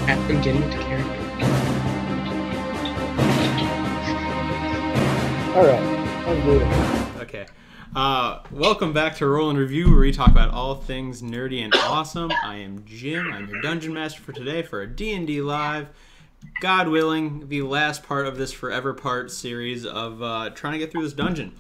I'm getting into character. Alright, let's do it. Okay. Welcome back to Roll and Review, where we talk about all things nerdy and awesome. I am Jim. I'm your Dungeon Master for today for a D&D Live. God willing, the last part of this Forever Part series of trying to get through this dungeon.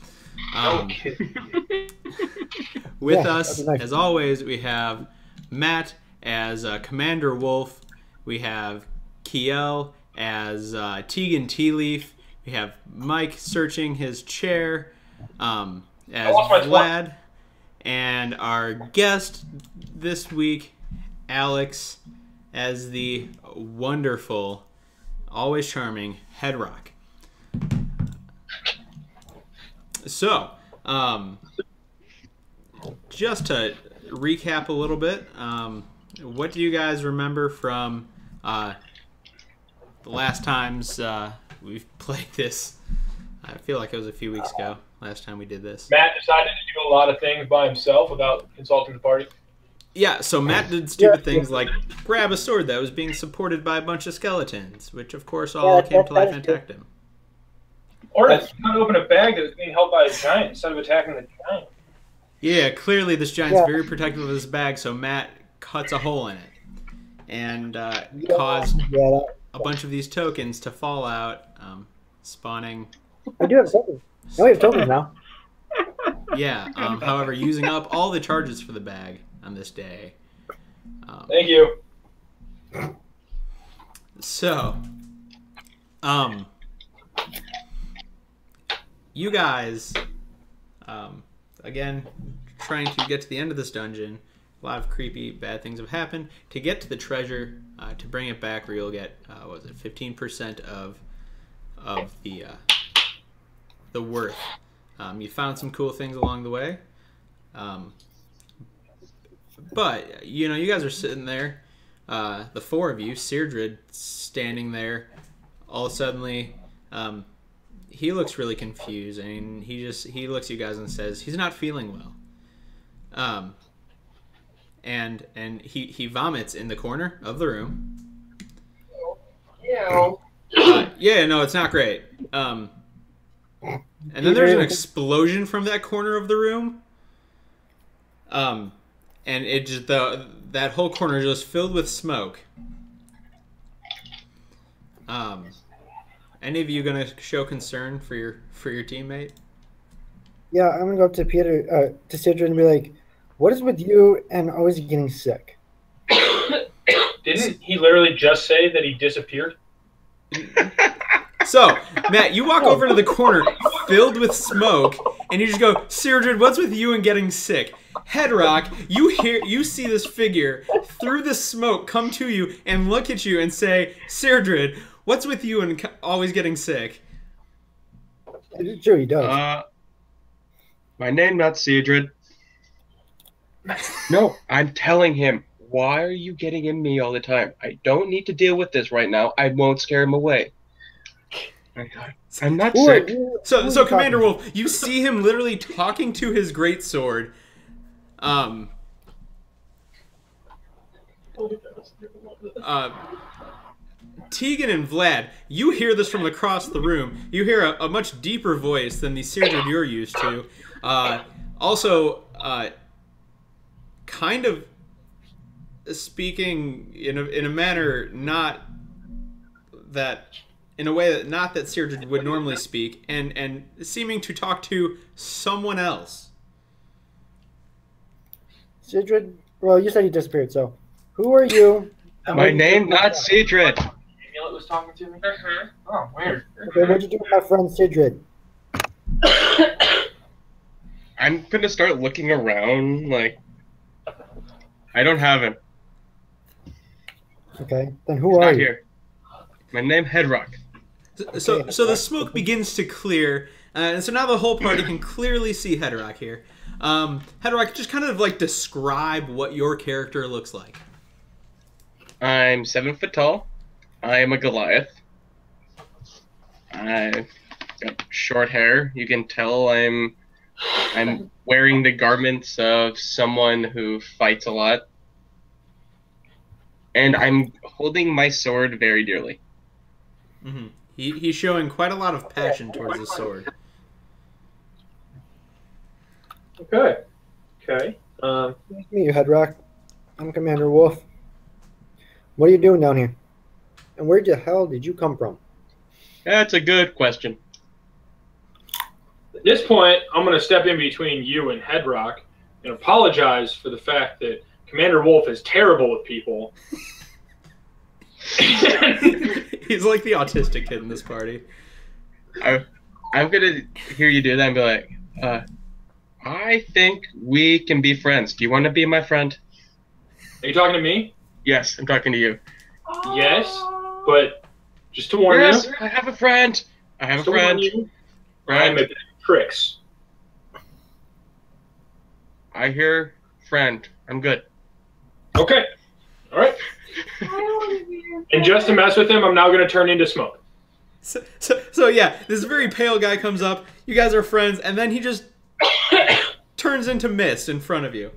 With us, as always, we have Matt as Commander Wolf. We have Kiel as Tegan Tealeaf. We have Mike searching his chair as Vlad. And our guest this week, Alex, as the wonderful, always charming Headrock. So, just to recap a little bit, what do you guys remember from the last times we've played this? I feel like it was a few weeks ago, last time we did this. Matt decided to do a lot of things by himself without consulting the party. Yeah, so Matt did stupid things like grab a sword that was being supported by a bunch of skeletons, which of course all came to life and attacked him. Or to open a bag that was being held by a giant instead of attacking the giant. Yeah, clearly this giant's very protective of his bag, so Matt cuts a hole in it and caused a bunch of these tokens to fall out, spawning. I do have tokens. No, we have tokens now. Yeah, however, using up all the charges for the bag on this day. Thank you. So, you guys, again, trying to get to the end of this dungeon. A lot of creepy, bad things have happened. To get to the treasure, to bring it back, where you'll get, 15% of the worth. You found some cool things along the way. But, you guys are sitting there, the four of you, Seirdred standing there, all of a sudden, he looks really confused. I mean, he looks at you guys and says he's not feeling well. And he vomits in the corner of the room. Yeah, no, it's not great. And then there's an explosion from that corner of the room. And it just that whole corner is just filled with smoke. Any of you gonna show concern for your teammate? Yeah, I'm gonna go up to Peter, to Sidra, and be like, "What is with you and always getting sick?" Didn't he literally just say that he disappeared? So, Matt, you walk over to the corner filled with smoke, and you just go, "Seirdred, what's with you and getting sick?" Headrock, you see this figure through the smoke come to you and look at you and say, "Seirdred, what's with you and always getting sick?" Sure, he does. My name not Cedrid. No, I'm telling him. Why are you getting in me all the time? I don't need to deal with this right now. I won't scare him away. I'm not sick. So Commander Wolf, you see him literally talking to his greatsword. Tegan and Vlad, you hear this from across the room. You hear a much deeper voice than the Seirdred you're used to. Also, kind of speaking in a manner not that, in a way that not that Seirdred would normally speak, and seeming to talk to someone else. Sidred, well, you said he disappeared, so who are you? My name not Cedrid. Amulet was talking to me? Oh, weird. Okay, what'd you do with my friend Sidred? I'm gonna start looking around, like, I don't have him. Okay, then who are Not you? here. My name Headrock. So the smoke begins to clear, and so now the whole party can clearly see Headrock here. Headrock, just kind of like describe what your character looks like. I'm 7 foot tall. I am a Goliath. I've got short hair. You can tell I'm wearing the garments of someone who fights a lot. And I'm holding my sword very dearly. Mm-hmm. He's showing quite a lot of passion towards his sword. Okay. Okay. Nice to meet you, Headrock. I'm Commander Wolf. What are you doing down here? And where the hell did you come from? That's a good question. At this point, I'm going to step in between you and Headrock and apologize for the fact that Commander Wolf is terrible with people. He's like the autistic kid in this party. I'm gonna hear you do that and be like, I think we can be friends. Do you want to be my friend? Are you talking to me? Yes, I'm talking to you. Yes, but just to warn Yes, you. I have a friend. I have a Just to warn friend. you, I'm a bit of tricks. I hear friend. I'm good. Okay. All right. And just to mess with him, I'm now going to turn into smoke. So yeah, this very pale guy comes up. You guys are friends, and then he just turns into mist in front of you.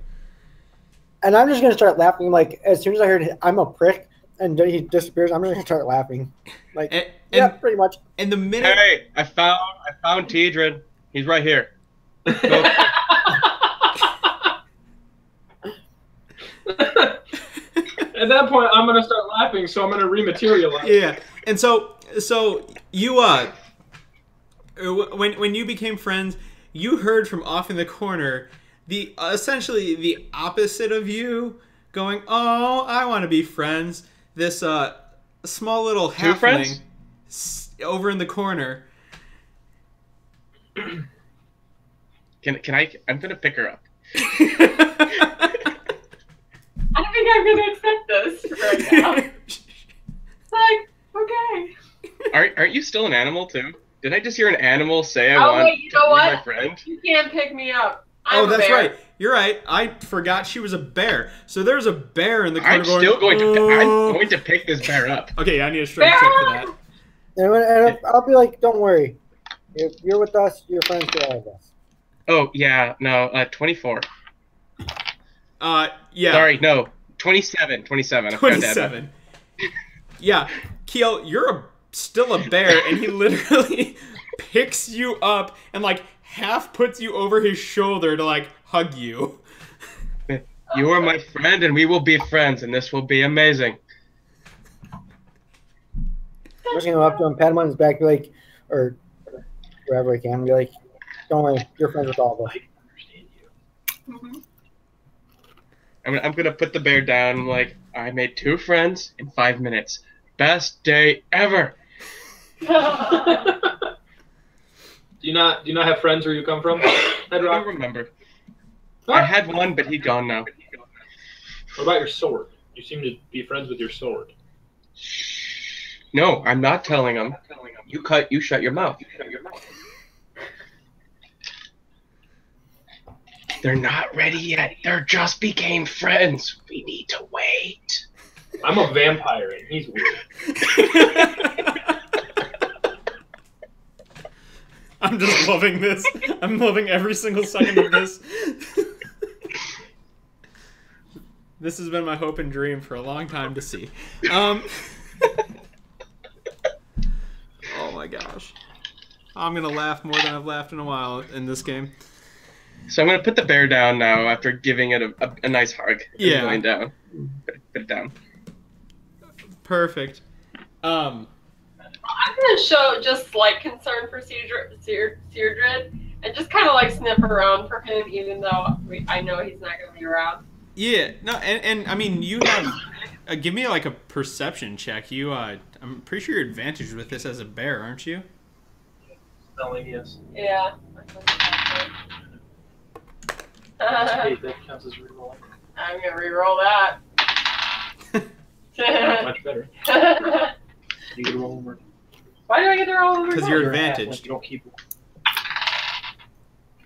And I'm just going to start laughing. Like, as soon as I heard I'm a prick and he disappears, I'm just going to start laughing. Like, yeah, pretty much. And the minute... Hey, I found Tidrin. He's right here. Go. At that point, I'm going to start laughing, so I'm going to rematerialize. Yeah, and so you when you became friends, you heard from off in the corner the essentially the opposite of you going, "Oh, I want to be friends." This small little Two friends? halfling over in the corner. Can I? I'm gonna pick her up. I don't think I'm gonna accept this right now. It's like, okay. Aren't you still an animal too? Did I just hear an animal say I Oh, want wait, you to know be what? my friend? You can't pick me up. I'm Oh, that's a bear. right. You're right. I forgot she was a bear. So there's a bear in the corner I'm still going to. "Oh." I'm going to pick this bear up. Okay, I need a strength check for that. And I'll be like, don't worry. If you're with us, you're friends with all of us. Oh yeah, no, 24. Yeah. Sorry, no, 27. 27. I forgot to add that. 27. Yeah, Keel, you're still a bear, and he literally picks you up and like half puts you over his shoulder to like hug you. You are my friend, and we will be friends, and this will be amazing. I'm just gonna go up to him, pat him on his back, be like, or wherever I can, be like, don't worry, you're friends with all of us. Mm-hmm. I'm gonna put the bear down. I'm like, I made 2 friends in 5 minutes. Best day ever. Do you not have friends where you come from? I don't Headrock? remember. I had one, but he's gone now. What about your sword? You seem to be friends with your sword. No, I'm not telling him. You shut your mouth. They're not ready yet. They're just became friends. We need to wait. I'm a vampire, and he's weird. I'm just loving this. I'm loving every single second of this. This has been my hope and dream for a long time to see. Oh my gosh. I'm going to laugh more than I've laughed in a while in this game. So I'm gonna put the bear down now after giving it a nice hug. Yeah. Going down. Put it down. Perfect. I'm gonna show just like concern for Seardred and just kind of like sniff around for him, even though I know he's not gonna be around. Yeah, no, and I mean, you have... give me like a perception check. You, I'm pretty sure you're advantaged with this as a bear, aren't you? Spelling, yes. Yeah. Hey, that counts as reroll. I'm gonna re-roll that. Much better. You get to roll more. Why do I get to roll over? Because you're advantaged. You don't keep.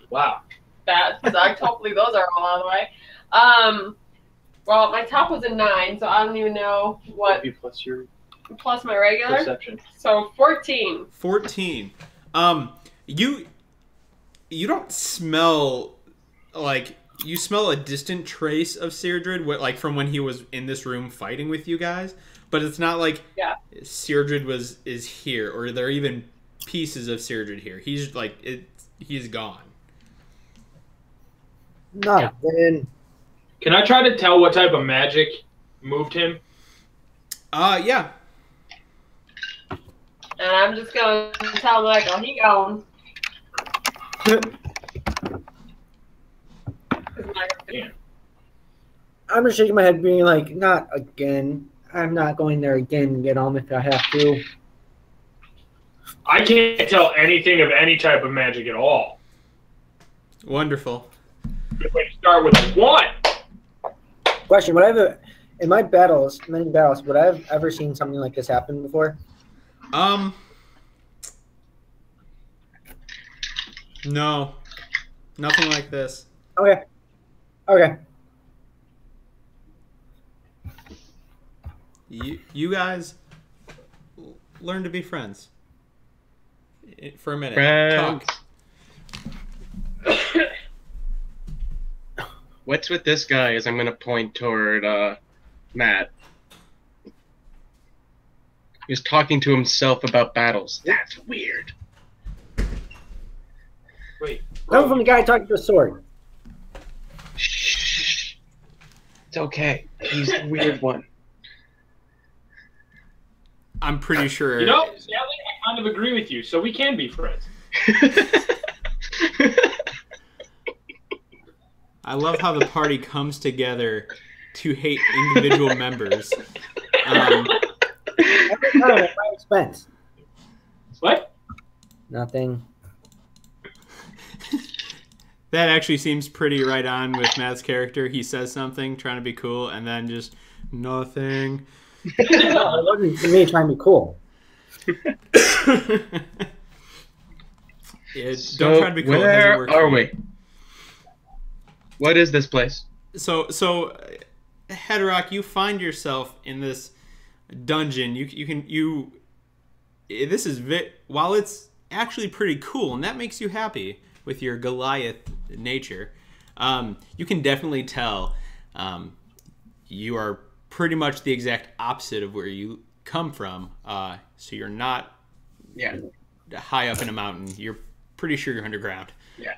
Wow. Bad. Hopefully those are all out of the way. Well, my top was a 9, so I don't even know what. Plus your plus my regular. perception. So 14. 14. You don't smell like You smell a distant trace of Seirdred, like from when he was in this room fighting with you guys. But it's not like Seirdred is here, or there are even pieces of Seirdred here. He's he's gone. No, then. Can I try to tell what type of magic moved him? Yeah. And I'm just going to tell Michael, he gone. Damn. I'm just shaking my head, being like, not again. I'm not going there again, get on if I have to. I can't tell anything of any type of magic at all. Wonderful. Good way to start with a 1. Question: would I have, in my battles, many battles, would I have ever seen something like this happen before? No, nothing like this. Okay. You guys learn to be friends for a minute. Friends. Talk. What's with this guy? As I'm going to point toward Matt. He was talking to himself about battles. That's weird. Wait. That was from the guy talking to a sword. Shh. It's okay. He's the weird one. I'm pretty sure. You know, sadly, I kind of agree with you, so we can be friends. I love how the party comes together to hate individual members. Every time at my expense. What? Nothing. That actually seems pretty right on with Matt's character. He says something, trying to be cool, and then just nothing. No, it wasn't for me trying to be cool. Yeah, So don't try to be cool. Where are we? What is this place? So, Hedrock, you find yourself in this dungeon. This is while it's actually pretty cool, and that makes you happy with your Goliath nature. You can definitely tell you are pretty much the exact opposite of where you come from. So you're not high up in a mountain. You're pretty sure you're underground. Yeah.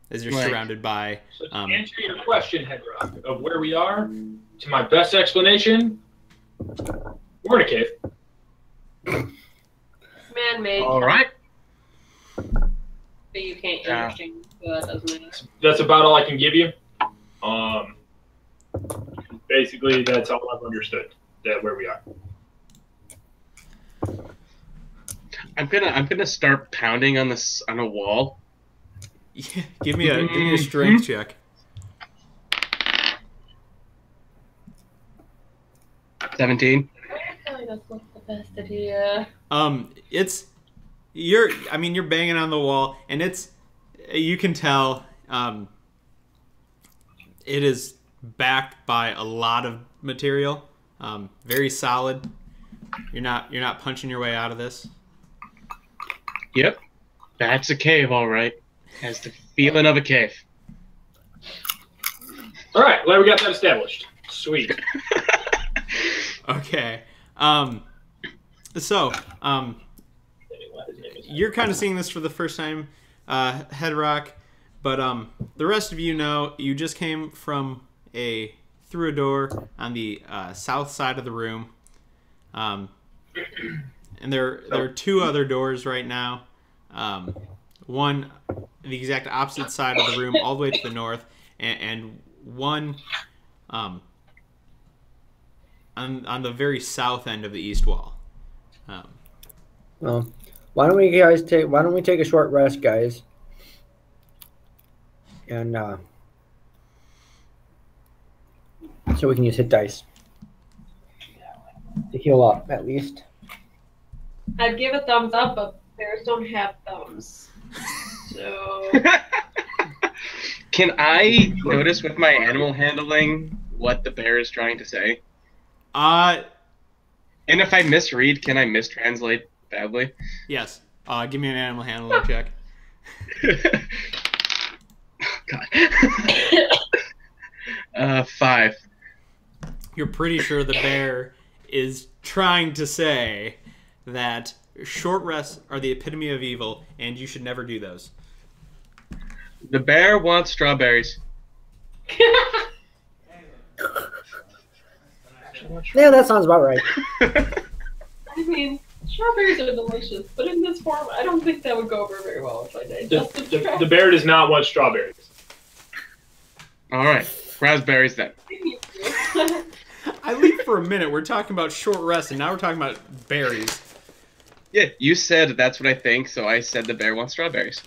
As you're surrounded by. So to answer your question, Hedrock, of where we are, to my best explanation, we're in a cave. Man-made. All right. But you can't understand, so that doesn't matter. That's about all I can give you. Basically, that's all I've understood. That where we are. I'm gonna start pounding on a wall. Yeah, give me a strength check. 17. I feel like that's not the best idea. You're banging on the wall, and you can tell it is backed by a lot of material. Very solid. You're not punching your way out of this. Yep. That's a cave, all right. Has the feeling of a cave. All right, glad we got that established. Sweet. Okay. You're kind of seeing this for the first time, Hedrock, but the rest of you know you just came from through a door on the south side of the room, and there are two other doors right now. One, the exact opposite side of the room, all the way to the north, and one on the very south end of the east wall. Well, why don't we take a short rest, guys? And so we can use hit dice to heal up at least. I'd give a thumbs up, but bears don't have thumbs. So Can I notice with my animal handling what the bear is trying to say? And if I misread, can I mistranslate badly? Yes. Give me an animal handling check. God. 5. You're pretty sure the bear is trying to say that short rests are the epitome of evil, and you should never do those. The bear wants strawberries. Yeah, that sounds about right. I mean, strawberries are delicious, but in this form, I don't think that would go over very well if I digested The bear does not want strawberries. All right, raspberries then. I leaped for a minute. We're talking about short rests, and now we're talking about berries. Yeah, you said that's what I think, so I said the bear wants strawberries.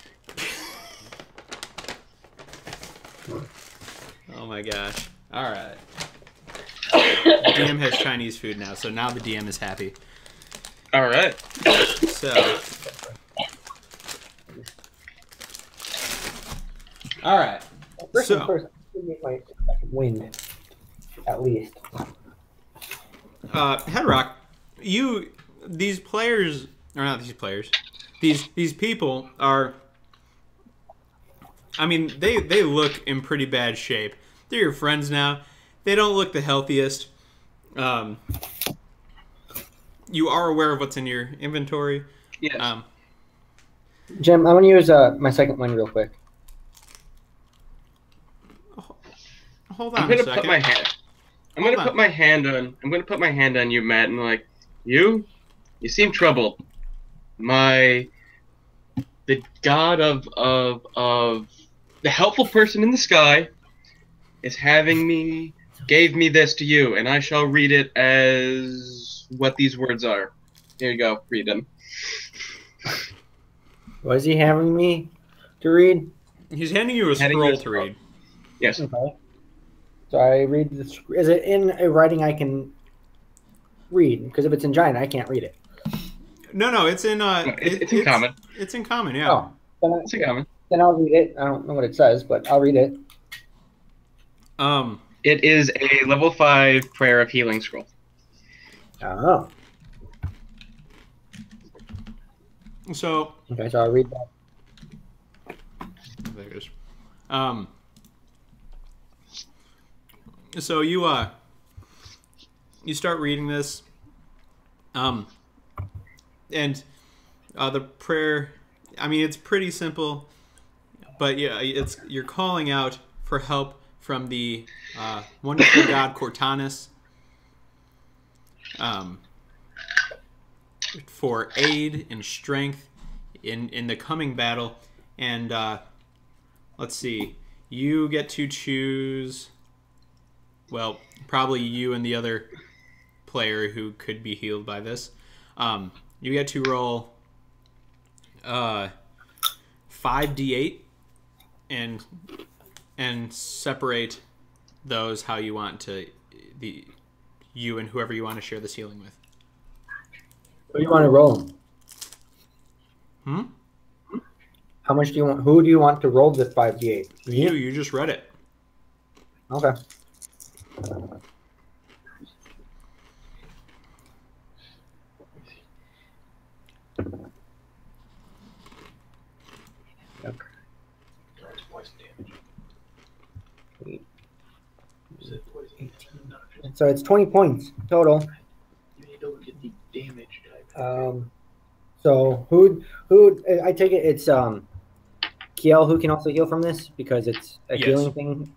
Oh my gosh. All right. The DM has Chinese food now, so now the DM is happy. All right. So. All right. First, my wind, at least. Headrock, these players, or not these players, these people are, I mean, they look in pretty bad shape. They're your friends now. They don't look the healthiest. You are aware of what's in your inventory. Yes. Jim, I'm gonna use my second wind real quick. Hold on I'm gonna a second. put my hand. I'm gonna put my hand on you, Matt, and like you seem troubled. The god of the helpful person in the sky is gave me this to you, and I shall read it as what these words are. Here you go, read them. What is he having me to read? He's handing you a scroll to read. Yes. Okay. So I read this. Is it in a writing I can read? Because if it's in giant, I can't read it. No, it's in it's in common. It's in common, yeah. Oh, It's in common. then I'll read it. I don't know what it says, but I'll read it. It is a level 5 prayer of healing scroll. Oh. So Okay, so I'll read that. there it is. So you start reading this, and the prayer. I mean, it's pretty simple, but yeah, you're calling out for help from the wonderful god Cortanus, for aid and strength in the coming battle, and let's see, you get to choose. Well, probably you and the other player who could be healed by this. You get to roll 5d8 and separate those how you want to you and whoever you want to share this healing with. Who do you want to roll? How much do you want? Who do you want to roll this 5d8? You just read it. Okay. So it's 20 points total. You need to look at the damage type. So who I take it it's Kiel who can also heal from this because it's a healing thing.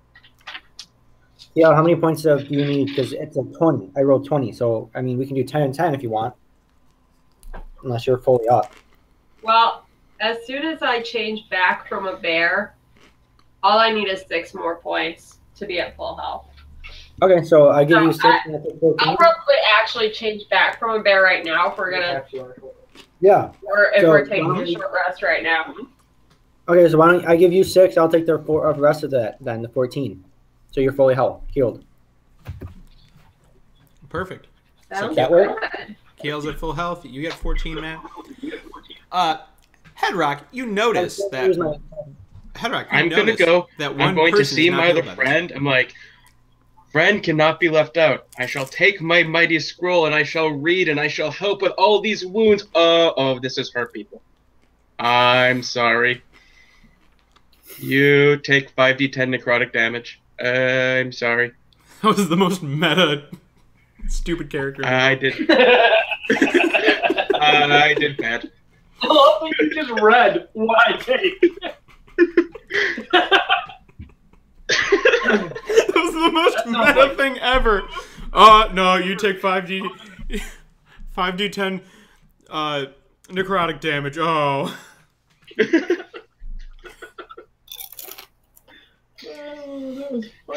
Kiel, how many points do you need? Because it's a 20. I rolled 20, so I mean we can do 10 and 10 if you want, unless you're fully up. Well, as soon as I change back from a bear, all I need is 6 more points to be at full health. Okay, so I give you 6. And I take 14. I'll probably actually change back from a bear right now if we're gonna. Yeah. Or if we're taking a short rest right now. Okay, so why don't I give you 6? I'll take the rest of that then, the 14. So you're fully healed. Perfect. Sounds that work? good. Kiel's at full health. You get 14, Matt. Headrock, you notice that. Headrock, I'm gonna go. That one I'm going to person see is not my other healed by friend. I'm like, friend cannot be left out. I shall take my mighty scroll and I shall read and I shall help with all these wounds. Oh, this has hurt people. I'm sorry. You take 5d10 necrotic damage. I'm sorry. That was the most meta, stupid character. I did. I did bad. I love that you just read what I take. That was the most meta thing ever. No, you take 5d10 necrotic damage. Oh.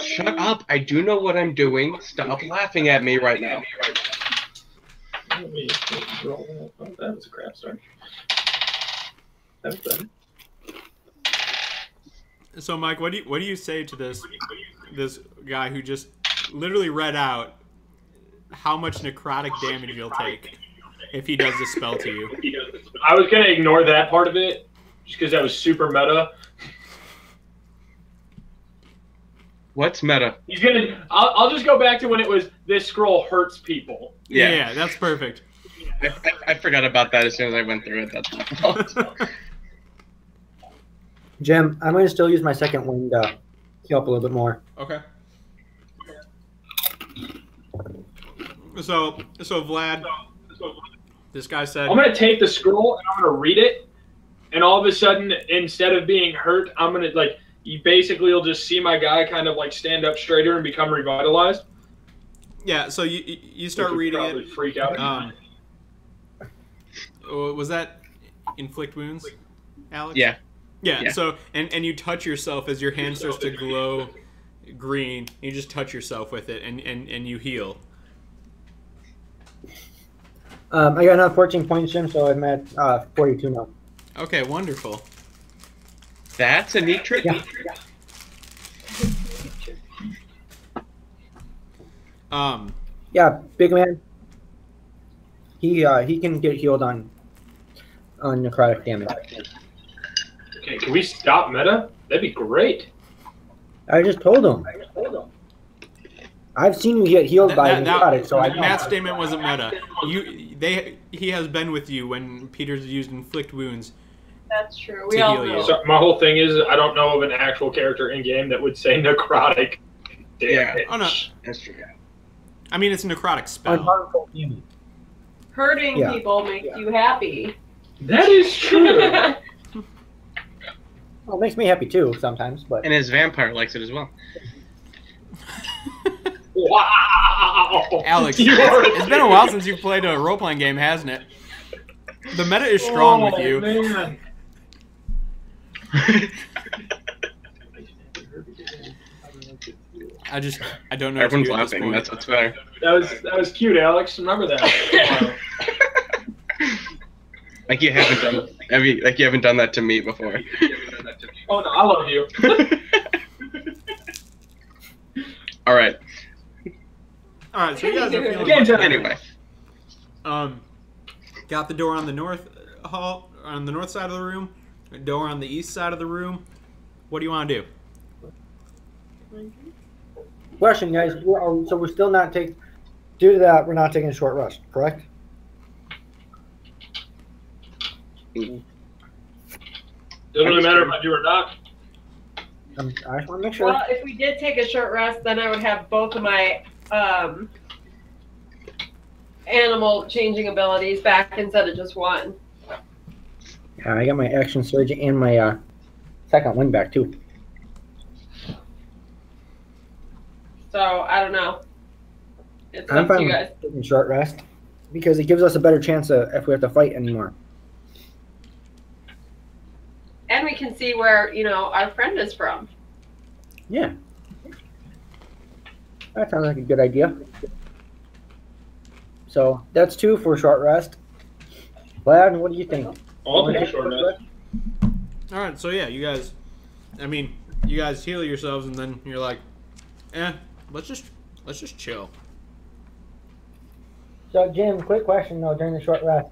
Shut up. I do know what I'm doing. Stop laughing at me right now. That was a crap start. That was better. So, Mike, what do you say to this guy who just literally read out how much necrotic damage you'll take if he does this spell to you? I was gonna ignore that part of it just because that was super meta. What's meta? He's gonna. I'll just go back to when it was this scroll hurts people. Yeah, that's perfect. I forgot about that as soon as I went through it. That's my fault. Jim, I'm going to still use my second wind to heal up a little bit more. Okay. So Vlad, this guy said, I'm gonna take the scroll and I'm gonna read it, and all of a sudden, instead of being hurt, I'm gonna you basically will just see my guy kind of stand up straighter and become revitalized. Yeah. So you start reading it. Freak out. Was that inflict wounds, Alex? Yeah. Yeah. So and you touch yourself as your hand starts to glow green. You just touch yourself with it and you heal. I got another 14 points, Jim, so I'm at 42 now. Okay, wonderful. That's a neat trick. Yeah. Yeah, big man. He can get healed on necrotic damage. Okay, can we stop meta? That'd be great. I just told him. I've seen you get healed by necrotic, so I know. Matt's statement wasn't meta. He has been with you when Peter's used inflict wounds. That's true. We all know. So my whole thing is I don't know of an actual character in game that would say necrotic damage. Yeah. Oh no, that's true. I mean it's a necrotic spell. Unharmful damage. Hurting people makes you happy. That is true. Well, it makes me happy too sometimes, but And his vampire likes it as well. Wow. Alex, it's been a while since you've played a role-playing game, hasn't it? The meta is strong with you. Man. I don't know. Everyone's what to do laughing. at this point. That's what's better. That was cute, Alex. Remember that. Like you haven't done that to me before. Oh no, I love you. All All right. right, so you guys are feeling Game much time. better. Anyway, got the door on the north side of the room, a door on the east side of the room. What do you want to do? question, guys. So we're still not taking. Due to that, we're not taking a short rest, correct? Doesn't really matter if I do or not. I just want to make sure. Well, if we did take a short rest, then I would have both of my animal changing abilities back instead of just one. Yeah, I got my action surge and my second one back too. So I don't know. It's I'm up to fine you guys. with taking a short rest because it gives us a better chance if we have to fight anymore. And we can see where, our friend is from. Yeah. That sounds like a good idea. So that's 2 for a short rest. Vlad, what do you think? I'll take a short rest. All right, so yeah, you guys heal yourselves, and then you're like, let's just chill. So Jim, quick question though during the short rest.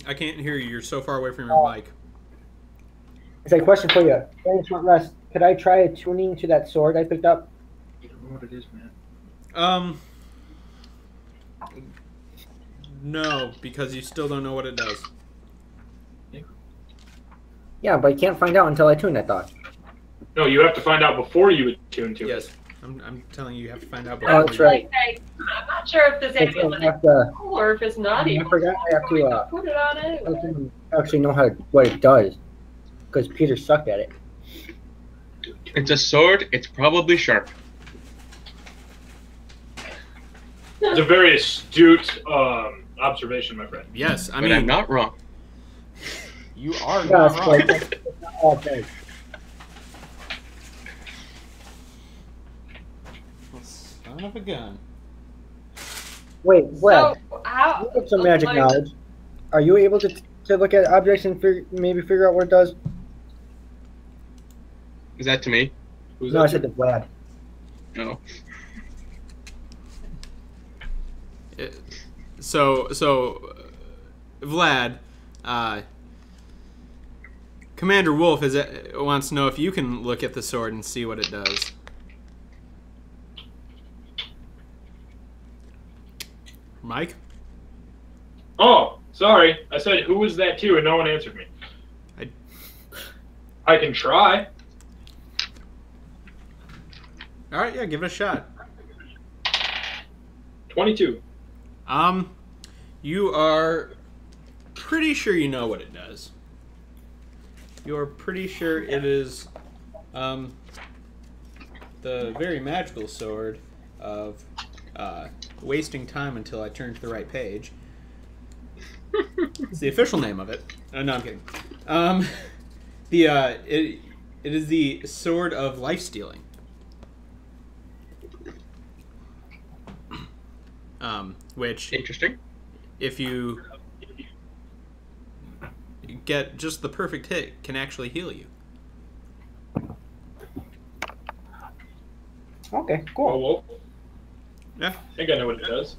I can't hear you. You're so far away from your mic. It's a question for you. During the short rest, could I try tuning to that sword I picked up? You don't know what it is, man. No, because you still don't know what it does. Yeah, but I can't find out until I tune that thought. No, you have to find out before you attune to it. Yes. I'm telling you, you have to find out. Oh, that's right. I'm not sure if this amulet is cool or if it's not even. I forgot I have to put it on it. actually know what it does, because Peter sucked at it. It's a sword. It's probably sharp. It's a very astute observation, my friend. Yes, I But mean, I'm not wrong. you are Yeah, not it's wrong. like, it's not all bad. Son of a gun. Wait, Web, So, how? you have some magic like, knowledge. Are you able to look at objects and maybe figure out what it does? Is that to me? Who's No, I that? said the Web. No. Vlad, Commander Wolf wants to know if you can look at the sword and see what it does. Mike? Oh, sorry. I said, who was that too, and no one answered me. I can try. All right, yeah, give it a shot. 22. You are pretty sure you know what it does. You are pretty sure it is, the very magical sword of, wasting time until I turn to the right page. It's the official name of it. No, I'm kidding. It is the sword of life stealing. Which, Interesting. if you get just the perfect hit, can actually heal you. Okay, Oh, cool. well, Yeah. I think I know what it does.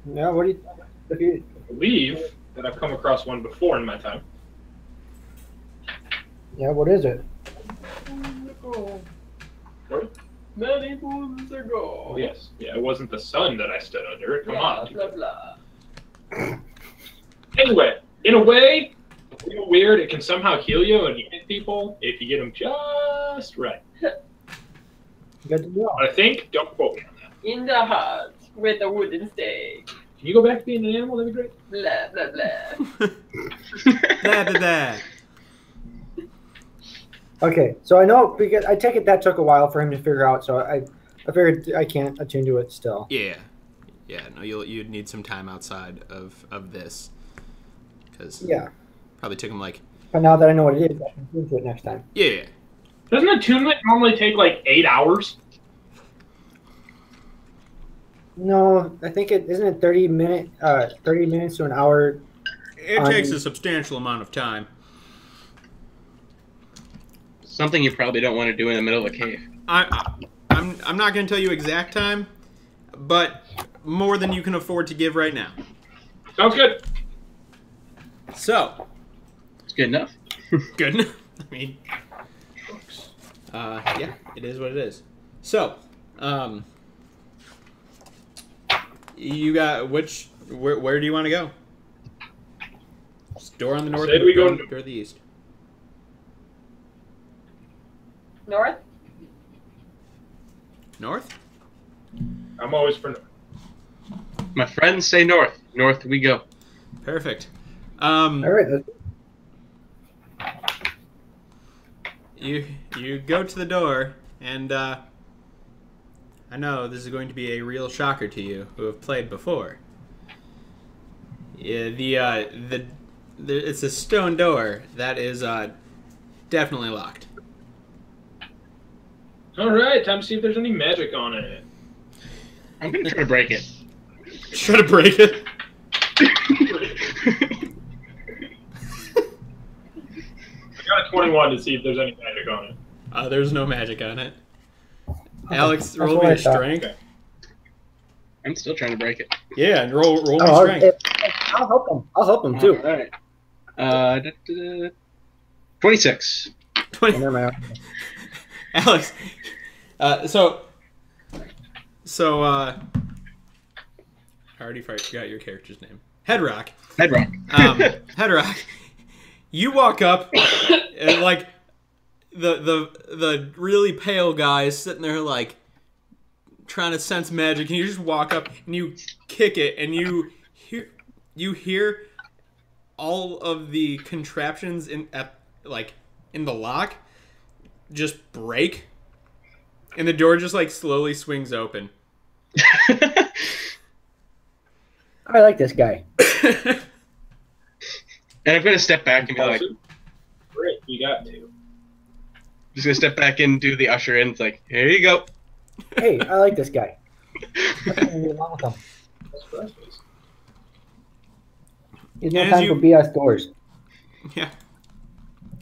Yeah, what do you? If you I believe that I've come across one before in my time. yeah, what is it? What? Many moons ago. Oh, yes. Yeah, it wasn't the sun that I stood under. Come Blah, on. blah, blah. Anyway, in a way, a little weird. It can somehow heal you and hit people if you get them just right. Good to know. But I think, don't quote me on that. In the heart with a wooden stake. Can you go back to being an animal? That'd be great. Blah, blah, blah. Blah, blah, blah. Okay, so I know because I take it that took a while for him to figure out. So I figured I can't attune to it still. Yeah. Yeah, no, you'd need some time outside of this. Because Yeah, probably took him like, but now that I know what it is, I can attune to it next time. yeah. Doesn't attunement normally take like 8 hours? No, I think it isn't it 30 minutes to an hour. It takes a substantial amount of time. Something you probably don't want to do in the middle of a cave. I'm not going to tell you exact time, but more than you can afford to give right now. Sounds good. So, It's good enough. good enough. I mean, yeah, it is what it is. So, you got where do you want to go? Just door on the north, Say we go door to the east. North? North? I'm always for north. My friends say north. North we go. Perfect. All right, You go to the door, and I know this is going to be a real shocker to you who have played before. Yeah, it's a stone door that is definitely locked. All right, time to see if there's any magic on it. I'm gonna try to break it. Try to break it. I got a 21 to see if there's any magic on it. There's no magic on it. Alex, That's roll what me I a thought. strength. Okay. I'm still trying to break it. Yeah, and roll me Oh, strength. I'll help him. I'll help him too. All right. 26. 20. Never mind. Alex, so I already forgot your character's name. Headrock. Bedrock. Headrock. You walk up, and like the really pale guy is sitting there like trying to sense magic, and you just walk up and you kick it, and you hear all of the contraptions in the lock just break, and the door just like slowly swings open. I like this guy. And I'm gonna step back and be like, Great, you got to. just gonna step back and do the usher in. It's like, here you go. Hey, I like this guy. I can't get along with him. There's no As time you- for BS doors. Yeah.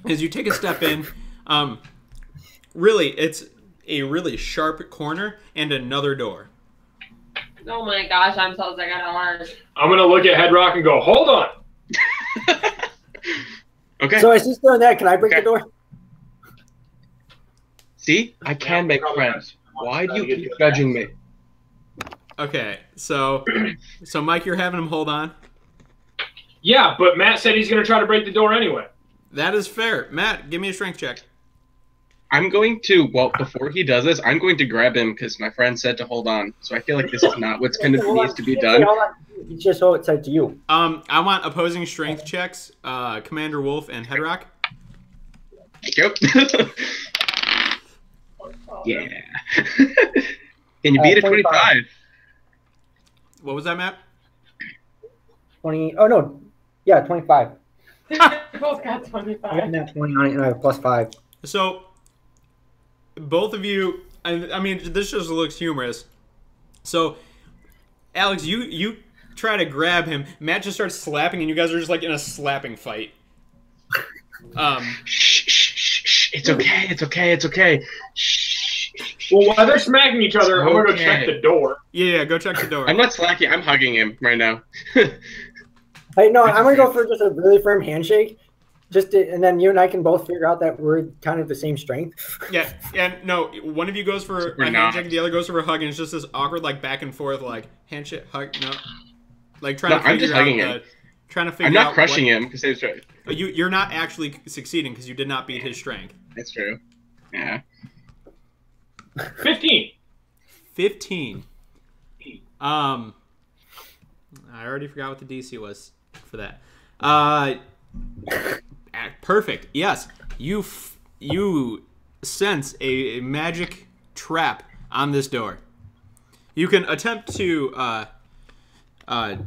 As you take a step in, really, it's a really sharp corner and another door. Oh my gosh, I'm so sick of doors. I'm gonna look at Headrock and go, hold on. Okay. So as he's doing that, can I break Okay. the door? See, I can make friends. Why do you keep judging me? Okay, so Mike, you're having him hold on. Yeah, but Matt said he's gonna try to break the door anyway. That is fair. Matt, give me a strength check. I'm going to, well, before he does this, I'm going to grab him because my friend said to hold on. So I feel like this is not what's going to needs to be done. Hold on. It's just so it said to you. I want opposing strength checks, Commander Wolf and Headrock. Yep. Yeah. Can you beat a 25? What was that, Matt? 20. Oh no. Yeah, 25. Both got I 25. got that 20 on it, and I have +5. So, both of you, I mean, this just looks humorous. So, Alex, you try to grab him. Matt just starts slapping, and you guys are just like in a slapping fight. Shh, shh, shh, shh. It's okay. It's okay. It's okay. Shh. Well, while they're smacking each other, I'm gonna go check the door. Yeah, go check the door. I'm not slacking. I'm hugging him right now. Hey, no, I'm gonna go for just a really firm handshake, and then you and I can both figure out that we're kind of the same strength. Yeah, and no, one of you goes for We're a not. handshake, the other goes for a hug, and it's just this awkward, like, back and forth, like, handshake, hug, no. Like, trying No, to I'm figure just out hugging him. trying to figure I'm out not crushing him because he was right. You're not actually succeeding because you did not beat his strength. That's true. Yeah. 15. 15. I already forgot what the DC was for that. Perfect. Yes, you sense a magic trap on this door. You can attempt to. Do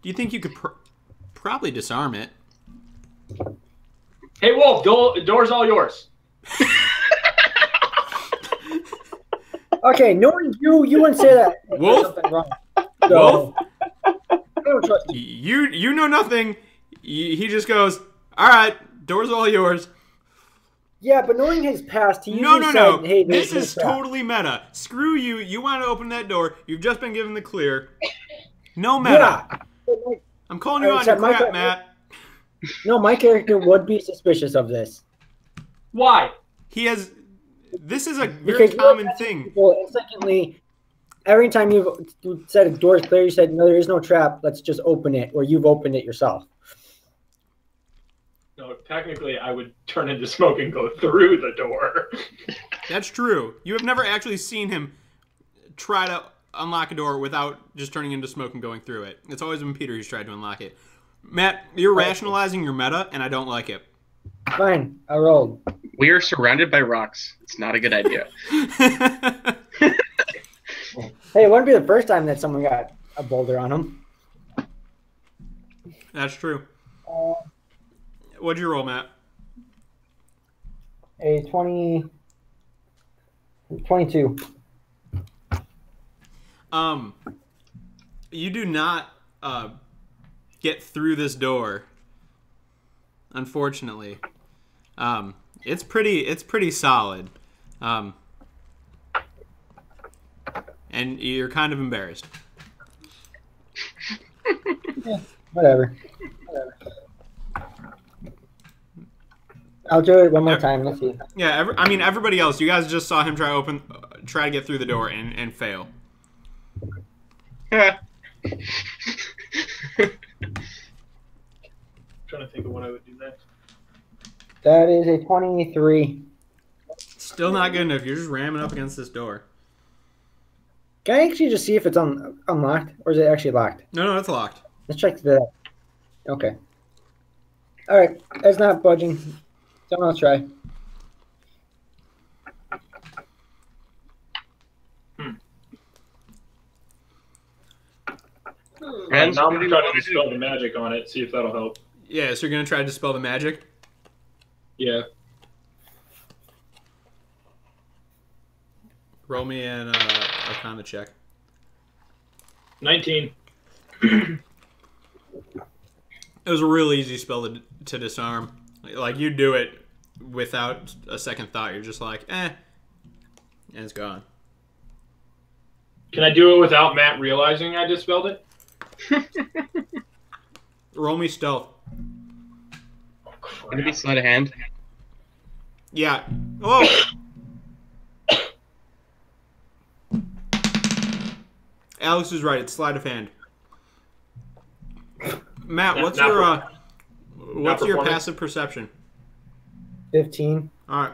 you think you could probably disarm it? Hey, Wolf, door's all yours. Okay, knowing you wouldn't say that. if there's Wolf? something wrong. Wolf? I don't trust you. You know nothing. He just goes, all right, door's all yours. Yeah, but knowing his past, he No, usually no, said, no. hey, This there's is no trap. totally meta. Screw you. You want to open that door. You've just been given the clear. No meta. Yeah. I'm calling you on your Except my crap, ca- Matt. No, my character would be suspicious of this. Why? He has... This is a very Because you common have thing. people, and secondly, every time you've said a door is clear, you said, no, there is no trap, let's just open it, or you've opened it yourself. No, technically, I would turn into smoke and go through the door. That's true. You have never actually seen him try to unlock a door without just turning into smoke and going through it. It's always been Peter who's tried to unlock it. Matt, you're rationalizing your meta, and I don't like it. Fine, I rolled. We are surrounded by rocks. It's not a good idea. Hey, it wouldn't be the first time that someone got a boulder on them. That's true. What'd you roll, Matt? A 22. You do not get through this door. Unfortunately, it's pretty solid, and you're kind of embarrassed. Yeah, whatever. I'll do it one more time. Let's see. Yeah, I mean everybody else. You guys just saw him try to get through the door and fail. Yeah. Trying to think of what I would do next. That is a 23. Still not good enough. You're just ramming up against this door. Can I actually just see if it's unlocked, or is it actually locked? No, it's locked. Let's check that. Okay. All right, that's not budging. Someone else try. Friends, now I'm gonna try to dispel the magic on it. See if that'll help. Yeah, so you're gonna try to dispel the magic. Yeah. Roll me an Arcana check. 19. It was a real easy spell to disarm. Like, you do it without a second thought. You're just like, and it's gone. Can I do it without Matt realizing I dispelled it? Roll me stealth. Oh, crap. Can it be sleight of hand? Yeah. Oh! Alex is right. It's sleight of hand. Matt, what's your passive perception? 15. All right.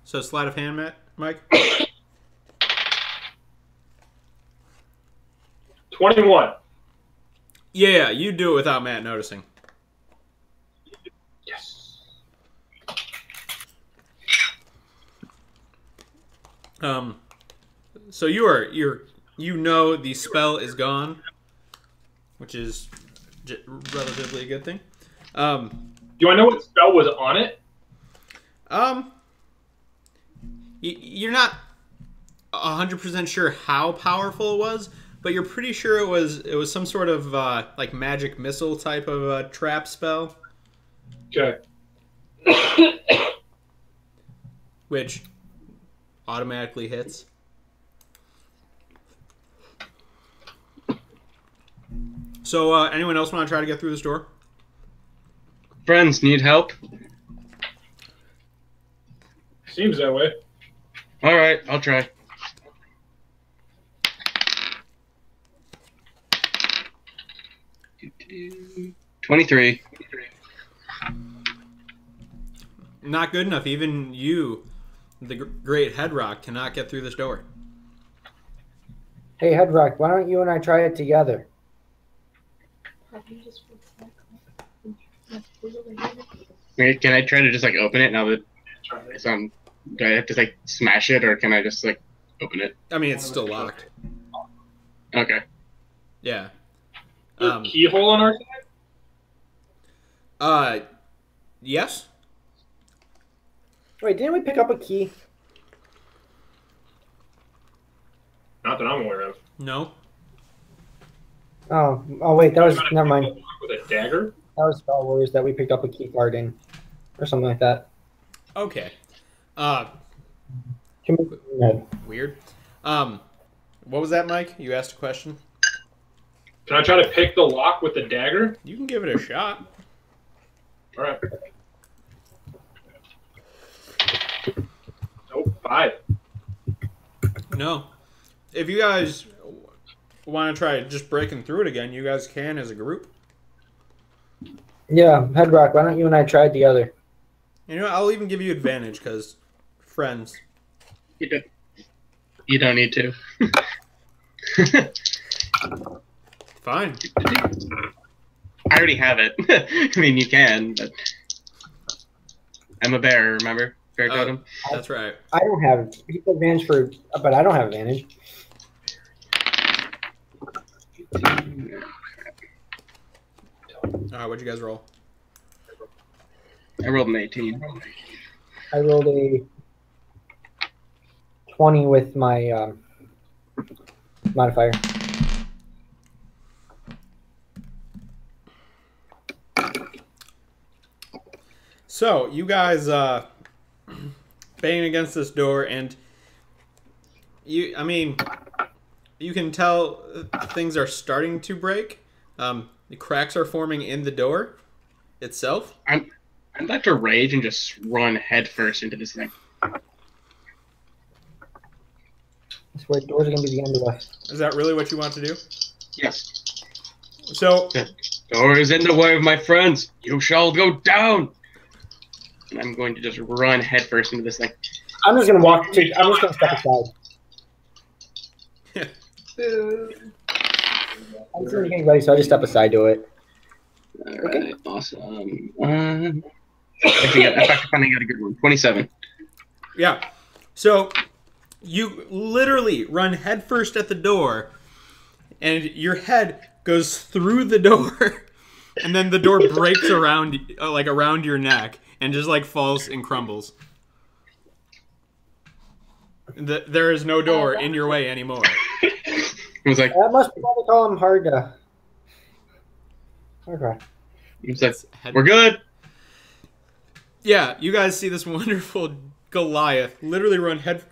So sleight of hand, Mike. 21. Yeah, you do it without Matt noticing. Yes. So you know the spell is gone, which is relatively a good thing. Do I know what spell was on it? You're not 100% sure how powerful it was, but you're pretty sure it was some sort of like magic missile type of trap spell. Okay. Which automatically hits. So, anyone else want to try to get through this door? Friends, need help? Seems that way. All right, I'll try. $23. Not good enough. Even you, the great Headrock, cannot get through this door. Hey, Headrock, why don't you and I try it together? Wait, can I try to just like open it now that it's on? Do I have to like smash it, or can I just like open it? I mean, it's still locked. Okay. Yeah. Keyhole on our side? Yes. Wait, didn't we pick up a key? Not that I'm aware of. No. Oh, wait, that was, never mind. With a dagger? That was Star Wars that we picked up a key card in, or something like that. Okay. Weird. What was that, Mike? You asked a question? Can I try to pick the lock with the dagger? You can give it a shot. All right. Nope, 5. No. If you guys want to try just breaking through it again, you guys can as a group. Yeah, Headrock, why don't you and I try it together? You know, I'll even give you advantage because friends. You don't need to. Fine. I already have it. I mean, you can, but I'm a bear, remember? Bear totem. That's right. I don't have advantage but I don't have advantage. All right, what'd you guys roll? I rolled an 18. I rolled a 20 with my modifier. So, you guys banging against this door, and you can tell things are starting to break. The cracks are forming in the door itself. I'm about to rage and just run headfirst into this thing. I swear, doors are going to be the end of us. Is that really what you want to do? Yes. So, The door is in the way of my friends. You shall go down. and I'm going to just run headfirst into this thing. I'm just gonna walk. I'm just gonna step aside. I'm just getting ready, so I just step aside to it. All right, awesome. I finally got a good one. 27. Yeah. So you literally run headfirst at the door, and your head goes through the door, and then the door breaks around your neck, and just like falls and crumbles. There is no door in your way anymore. It was like that must be why they call him hard. Okay. It was like, we're good. Yeah, you guys see this wonderful Goliath literally run head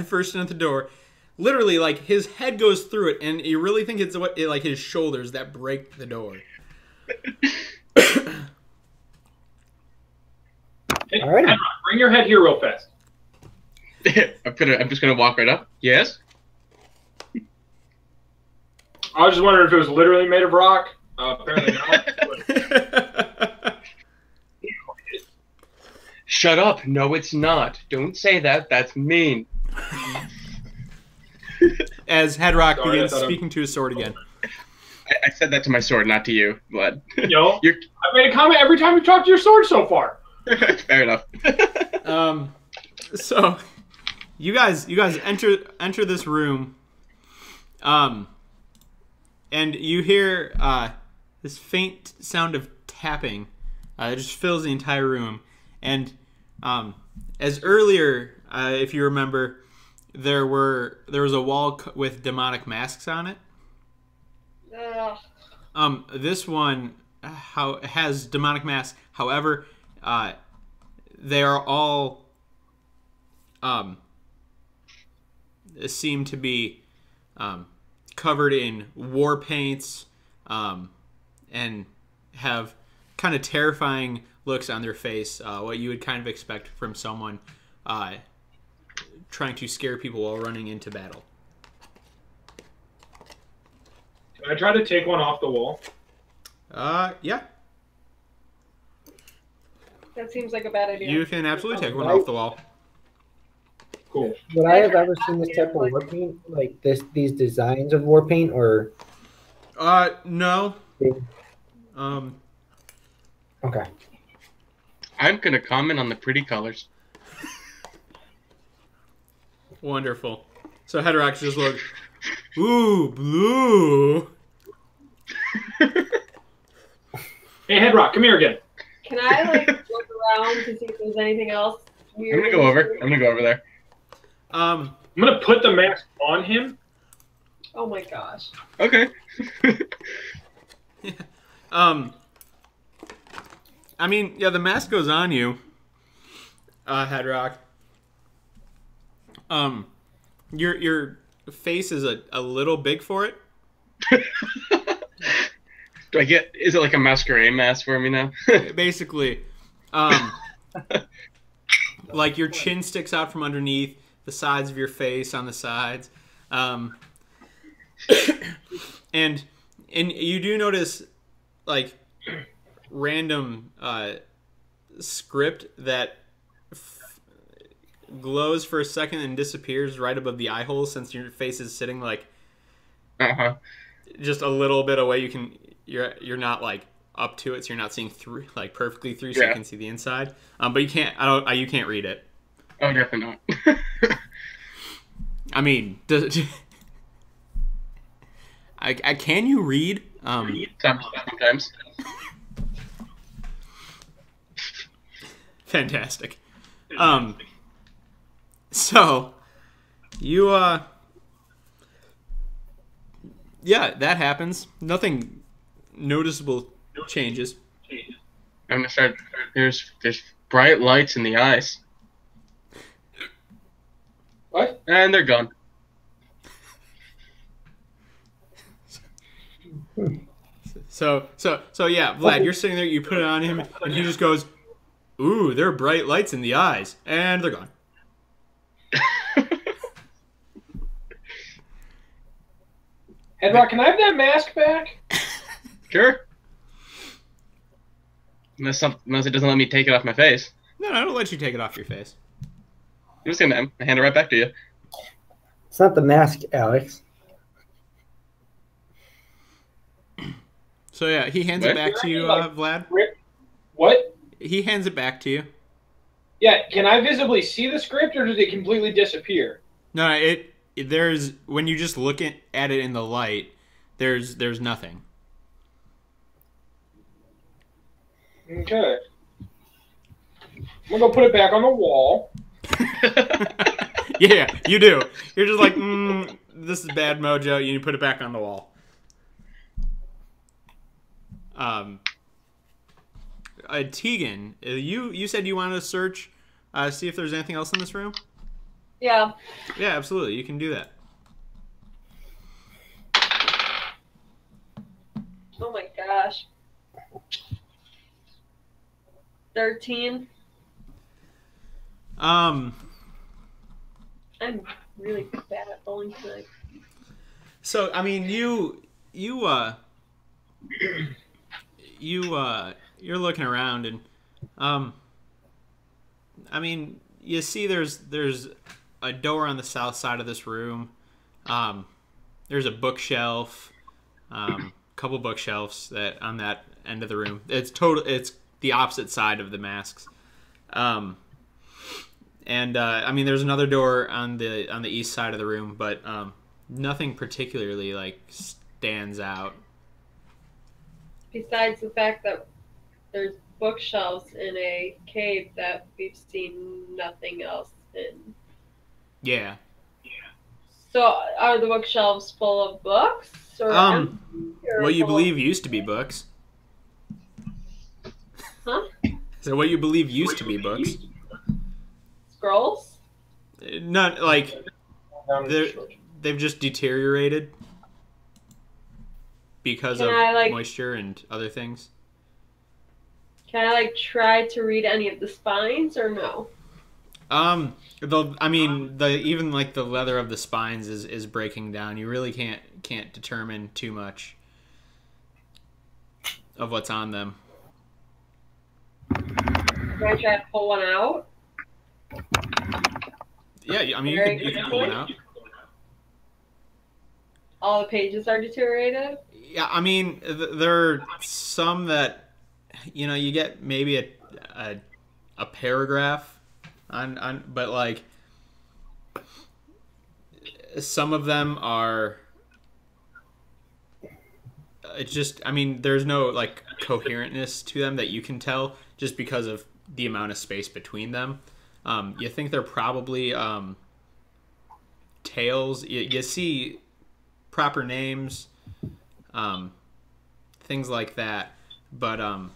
first into the door. Literally, like, his head goes through it, and you really think it's like his shoulders that break the door. All right. Bring your head here real fast. I'm just gonna walk right up. Yes. I was just wondering if it was literally made of rock. Apparently not. Shut up. No, it's not. Don't say that. That's mean. As Headrock begins speaking to his sword again. I said that to my sword, not to you, but Yo, I made a comment every time you talked to your sword so far. Fair enough. So you guys enter this room. And you hear this faint sound of tapping. It just fills the entire room. And as earlier, if you remember, there was a wall with demonic masks on it. This one has demonic masks. However, they are all seem to be covered in war paints and have kind of terrifying looks on their face, what you would kind of expect from someone trying to scare people while running into battle. Can I try to take one off the wall? Yeah. That seems like a bad idea. You can absolutely take one off the wall. Cool. Would I have ever seen this type of war paint, like these designs of war paint, or? No. Okay. I'm gonna comment on the pretty colors. Wonderful. So Heterox just looked, ooh, blue. Hey, Headrock, come here again. Can I like look around to see if there's anything else weird? I'm gonna go over there. I'm gonna put the mask on him. Oh my gosh. Okay. I mean, yeah, the mask goes on you, Headrock. Your face is a little big for it. Is it like a masquerade mask for me now? Basically, like your chin sticks out from underneath, the sides of your face on the sides, and you do notice like random script that glows for a second and disappears right above the eye hole, since your face is sitting like just a little bit away. You're not like up to it, so you're not seeing through, like perfectly through, so you can see the inside. But you can't. You can't read it. Oh, definitely not. I mean, can you read? Sometimes. Fantastic. So you yeah, that happens. Nothing noticeable changes. I'm gonna start. There's bright lights in the eyes. What? And they're gone. So yeah, Vlad, you're sitting there. You put it on him, and he just goes, "Ooh, there are bright lights in the eyes," and they're gone. Headrock, can I have that mask back? Sure. Unless it doesn't let me take it off my face. No, I don't let you take it off your face. I'm just gonna hand it right back to you. It's not the mask, Alex. So yeah, he hands it back to you, Vlad. What? He hands it back to you. Yeah, can I visibly see the script, or does it completely disappear? No, there's when you just look at it in the light, there's nothing. Okay. I'm gonna go put it back on the wall. Yeah, you do. You're just like, this is bad mojo. You need to put it back on the wall. Tegan, you said you wanted to search, see if there's anything else in this room? Yeah. Yeah, absolutely. You can do that. Oh my gosh. 13. I'm really bad at bowling tonight. So I mean, you're looking around and I mean, you see there's a door on the south side of this room. There's a bookshelf, couple bookshelves that on that end of the room. It's the opposite side of the masks. And I mean, there's another door on the east side of the room, but nothing particularly like stands out. Besides the fact that there's bookshelves in a cave that we've seen nothing else in. Yeah. So are the bookshelves full of books? Or what you believe used to be books. Huh? So what you believe used to be books. Scrolls? Not like they've just deteriorated because of moisture and other things. Can I try to read any of the spines or no? Even the leather of the spines is breaking down. You really can't determine too much of what's on them. Can I try to pull one out? Yeah, I mean you can pull one out. All the pages are deteriorated? Yeah, I mean there are some that you get maybe a paragraph on but like some of them are it's just there's no like coherentness to them that you can tell just because of the amount of space between them. You think they're probably tales. You see proper names, things like that, but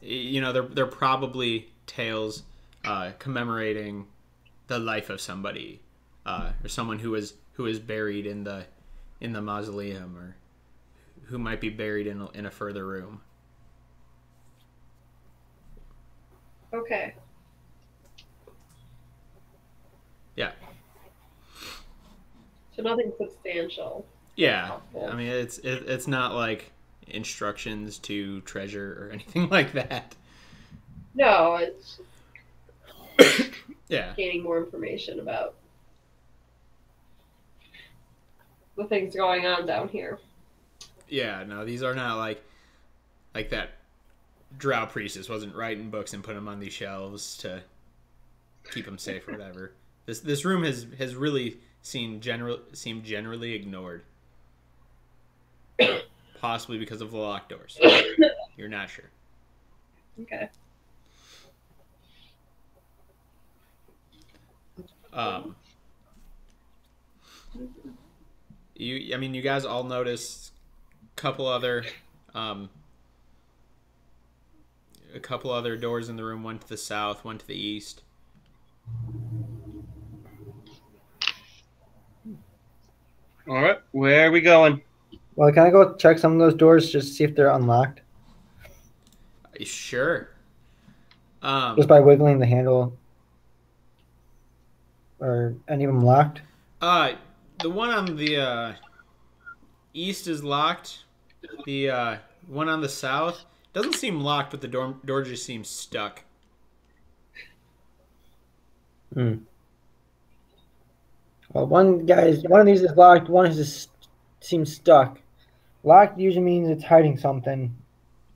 they're probably tales commemorating the life of somebody or someone who is buried in the mausoleum or who might be buried in a further room. Okay. Yeah. So nothing substantial. Yeah. I mean, it's not like instructions to treasure or anything like that. No, it's yeah. Gaining more information about the things going on down here. Yeah, no, these are not like that drow priestess wasn't writing books and putting them on these shelves to keep them safe or whatever. This room has really seemed generally ignored. Possibly because of the locked doors. You're not sure. Okay. You guys all notice a couple other doors in the room, one to the south, one to the east. All right, where are we going? Well, can I go check some of those doors just to see if they're unlocked? Sure. Just by wiggling the handle. Are any of them locked? The one on the east is locked. The one on the south doesn't seem locked, but the door just seems stuck. Hmm. Well, one of these is locked. One is just seems stuck. Locked usually means it's hiding something,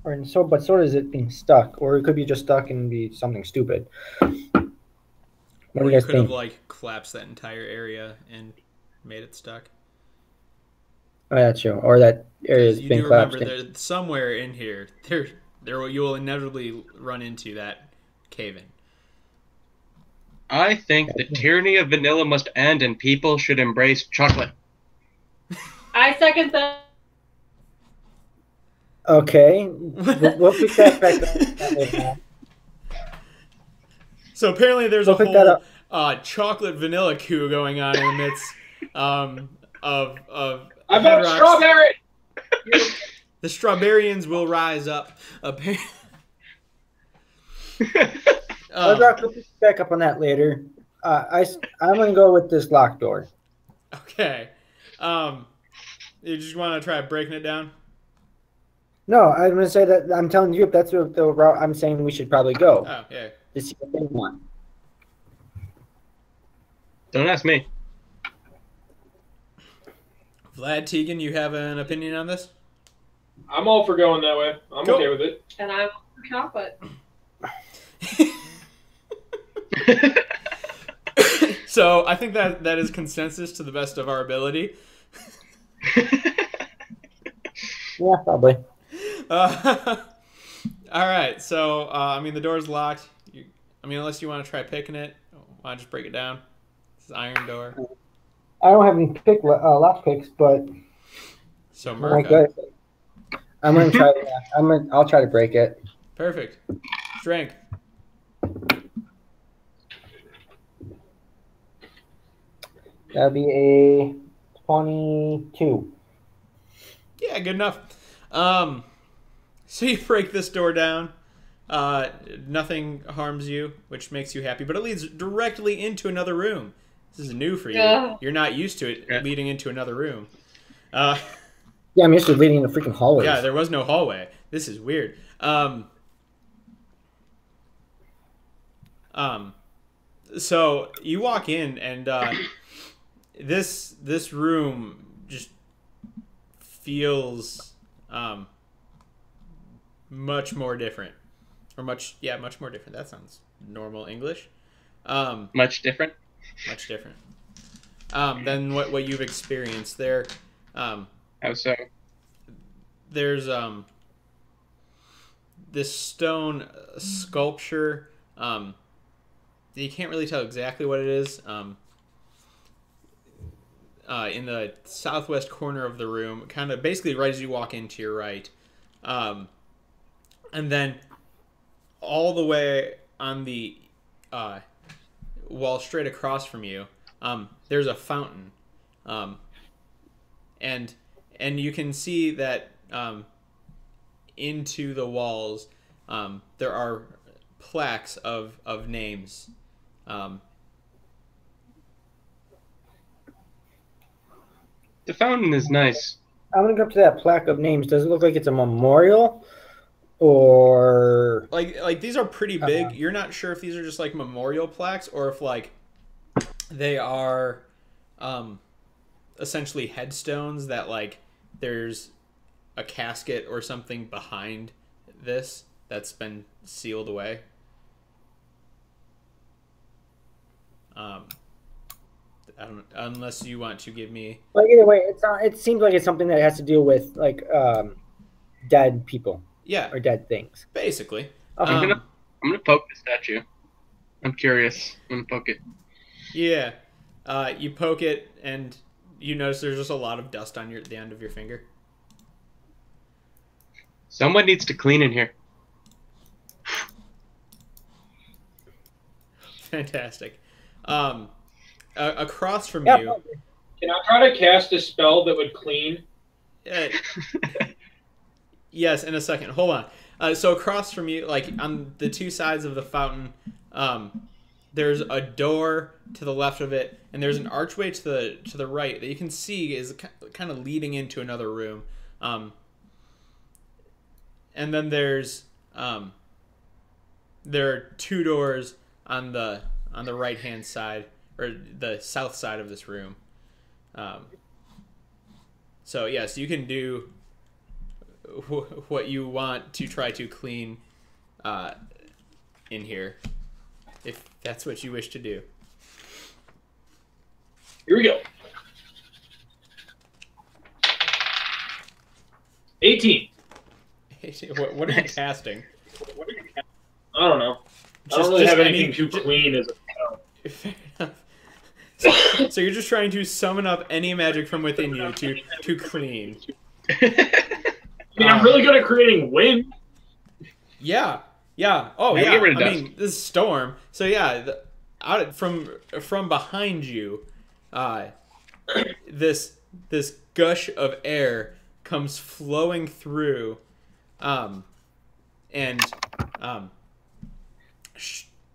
but so does it being stuck, or it could be just stuck and be something stupid. What do Or you you guys could have think? like collapsed that entire area and made it stuck. Oh, that's true. Or that area Because has you been do remember collapsed in. there somewhere in here, you will inevitably run into that cave-in. I think the tyranny of vanilla must end and people should embrace chocolate. I second that. Okay, we'll pick that back up. So apparently there's We'll a pick that whole chocolate vanilla coup going on in the midst of I Head vote Rocks. strawberry. The strawberrians will rise up. Apparently. We'll pick back up on that later. I'm gonna go with this locked door. Okay. You just want to try breaking it down? No, I'm gonna say that I'm telling you if that's the route I'm saying we should probably go. Oh, yeah. To see what they want. Don't ask me. Vlad, Tegan, you have an opinion on this? I'm all for going that way. I'm Go. okay with it. And I'm for chocolate. So I think that is consensus to the best of our ability. Yeah, probably. All right. So I mean, the door's locked. Unless you want to try picking it, want to just break it down? It's an iron door. I don't have any lock picks, but So oh my Merca. God. I'm gonna try. I'll try to break it. Perfect. Strength. That'll be a 22. Yeah, good enough. So you break this door down. Nothing harms you, which makes you happy, but it leads directly into another room. This is new for you. Yeah. You're not used to it leading into another room. Yeah, I'm used to leading in the freaking hallways. Yeah, there was no hallway. This is weird. So you walk in, and this room just feels much more different, or much more different. That sounds normal English. Much different. Much different than what you've experienced there. How so? There's this stone sculpture. You can't really tell exactly what it is. In the southwest corner of the room, kind of basically right as you walk in to your right. And then all the way on the wall straight across from you, there's a fountain. And you can see that into the walls there are plaques of names. The fountain is nice. I'm gonna go up to that plaque of names. Does it look like it's a memorial, or like these are pretty big? You're not sure if these are just like memorial plaques or if like they are essentially headstones that like there's a casket or something behind this that's been sealed away. I don't, unless you want to give me. Like either way, it's not. It seems like it's something that has to do with like dead people. Yeah, or dead things. Basically. I'm gonna poke the statue. I'm curious. I'm gonna poke it. Yeah, you poke it and you notice there's just a lot of dust on the end of your finger. Someone needs to clean in here. Fantastic. Across from you. Can I try to cast a spell that would clean? Yes, in a second. Hold on. So across from you, like on the two sides of the fountain, there's a door to the left of it, and there's an archway to the right that you can see is kind of leading into another room. And then there are two doors on the the right hand side or the south side of this room. So yes, you can do what you want to try to clean in here, if that's what you wish to do. Here we go. 18. What are you casting? I don't know. I don't really have anything too clean as a Fair enough. So you're just trying to summon up any magic from within you to clean. I mean, I'm really good at creating wind. Yeah. Oh, Yeah, yeah. get rid of I dust. mean, this is storm. So yeah, out from behind you, this gush of air comes flowing through, and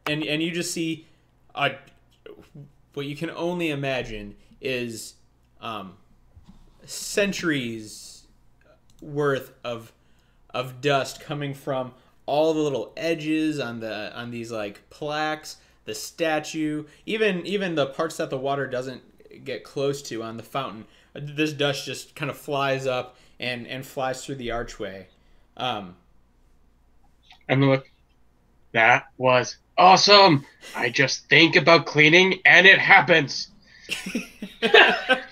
you just see what you can only imagine is centuries worth of dust coming from all the little edges on these like plaques, the statue, even the parts that the water doesn't get close to on the fountain. This dust just kind of flies up and flies through the archway. I'm gonna look. That was awesome. I just think about cleaning and it happens. Yeah,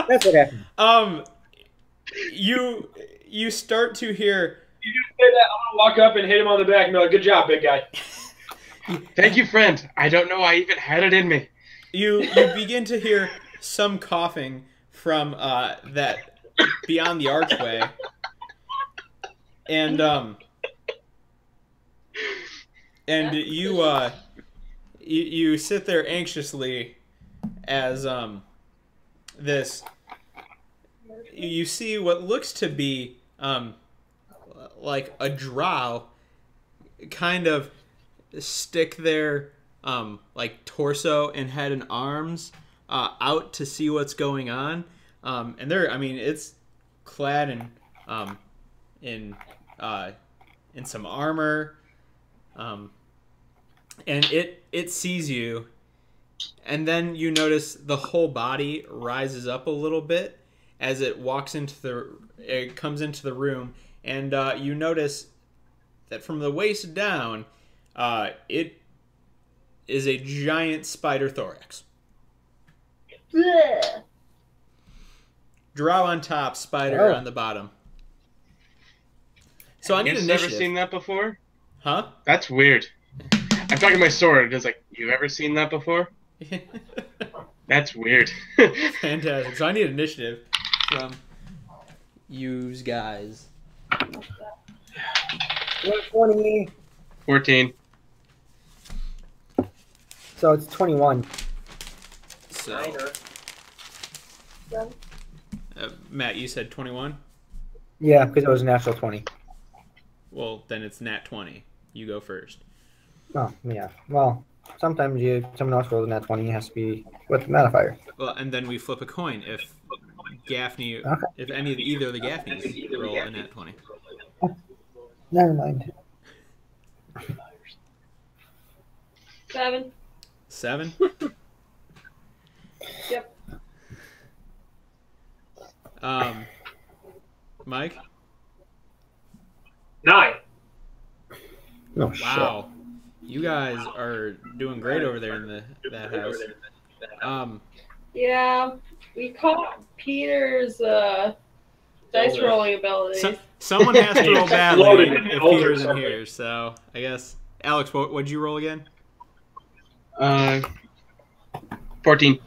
that's what happened. You start to hear. You just say that, I'm gonna walk up and hit him on the back and be like, "Good job, big guy." Thank you, friend. I don't know I even had it in me. You begin to hear some coughing from that beyond the archway, and you sit there anxiously as this you see what looks to be like a drow kind of stick their like torso and head and arms out to see what's going on, and they're, I mean, it's clad in some armor, and it sees you, and then you notice the whole body rises up a little bit as it comes into the room, and you notice that from the waist down, it is a giant spider thorax. Blech. Drow on top, spider on the bottom. So I need You've initiative. never seen that before? Huh? That's weird. I'm talking my sword. It's like, you've ever seen that before? That's weird. Fantastic. So I need initiative from you guys. 20. 14. So it's 21. So, Matt, you said 21? Yeah, because it was a natural 20. Well, then it's nat 20. You go first. Oh, yeah. Well, sometimes someone else rolls a nat 20. It has to be with the modifier. Well, and then we flip a coin if Gaffney, Okay. if either of the Gaffneys roll a nat 20. Never mind. 7. 7? Yep. Mike? 9. Oh, Wow. You guys are doing great over there in that house. Yeah, we caught Peter's dice rolling abilities. Someone has to roll badly Loaded if over Peter's in something. here, so I guess. Alex, what'd you roll again? 14.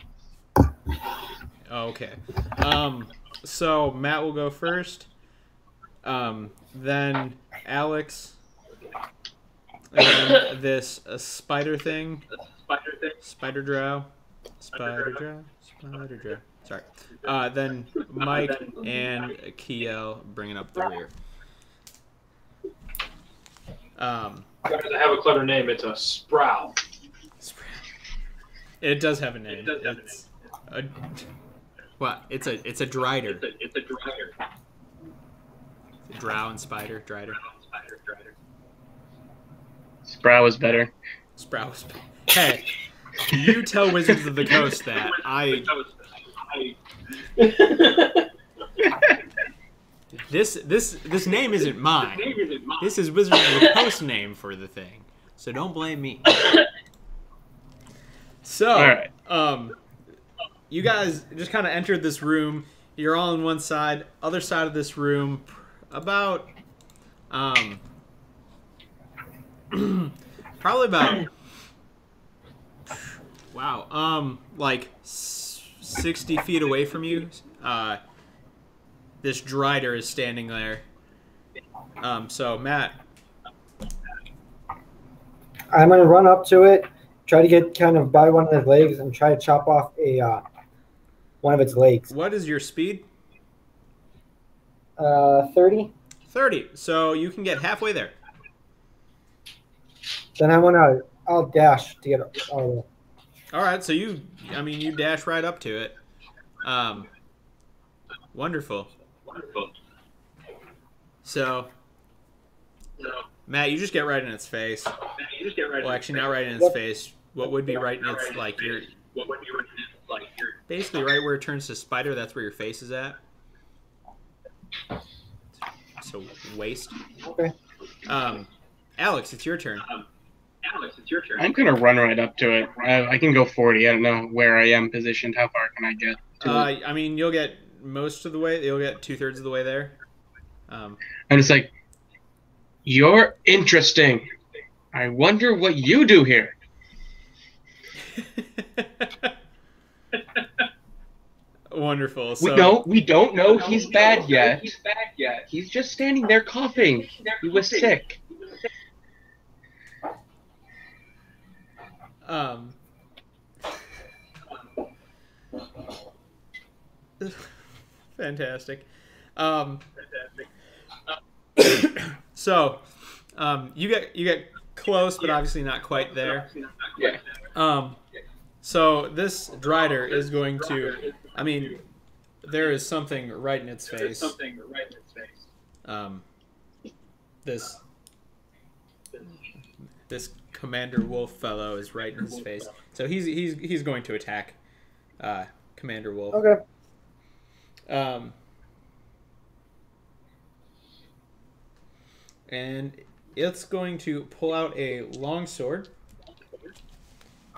Oh, okay. So Matt will go first. Then Alex. And then this spider thing. Spider drow. Sorry. Then Mike and Kiel bringing up the rear. Guys, I have a clever name. It's a sprout. It does have a name. It's a what? It's a drider. It's a drider. Drow and spider drider. Sprout was better. Sprout. Hey, you tell Wizards of the Coast that This name isn't mine. This is Wizards of the Coast name for the thing. So don't blame me. So, All right. You guys just kind of entered this room. You're all on one side. Other side of this room, about, probably about, wow, like 60 feet away from you, this Drider is standing there. So, Matt. I'm going to run up to it, try to get kind of by one of its legs, and try to chop off one of its legs. What is your speed? 30. 30. So you can get halfway there. Then I'll dash to get all All right. So you dash right up to it. Wonderful. So, Matt, you just get right in its face. Well, actually, not right in its face. What would be right in its basically right where it turns to spider. That's where your face is at. So waist. Okay. Alex, it's your turn. I'm gonna run right up to it. I can go 40. I don't know where I am positioned. How far can I get? I mean, you'll get most of the way. You'll get 2/3 of the way there. And it's like, you're interesting. I wonder what you do here. Wonderful. So, We don't know he's bad yet. He's just standing there coughing. He was sick. Fantastic. So, you get close, but obviously not quite there. Yeah. So this Drider is going to. I mean, there is something right in its face. This Commander Wolf fellow is right in his face. So he's going to attack Commander Wolf. Okay. And it's going to pull out a longsword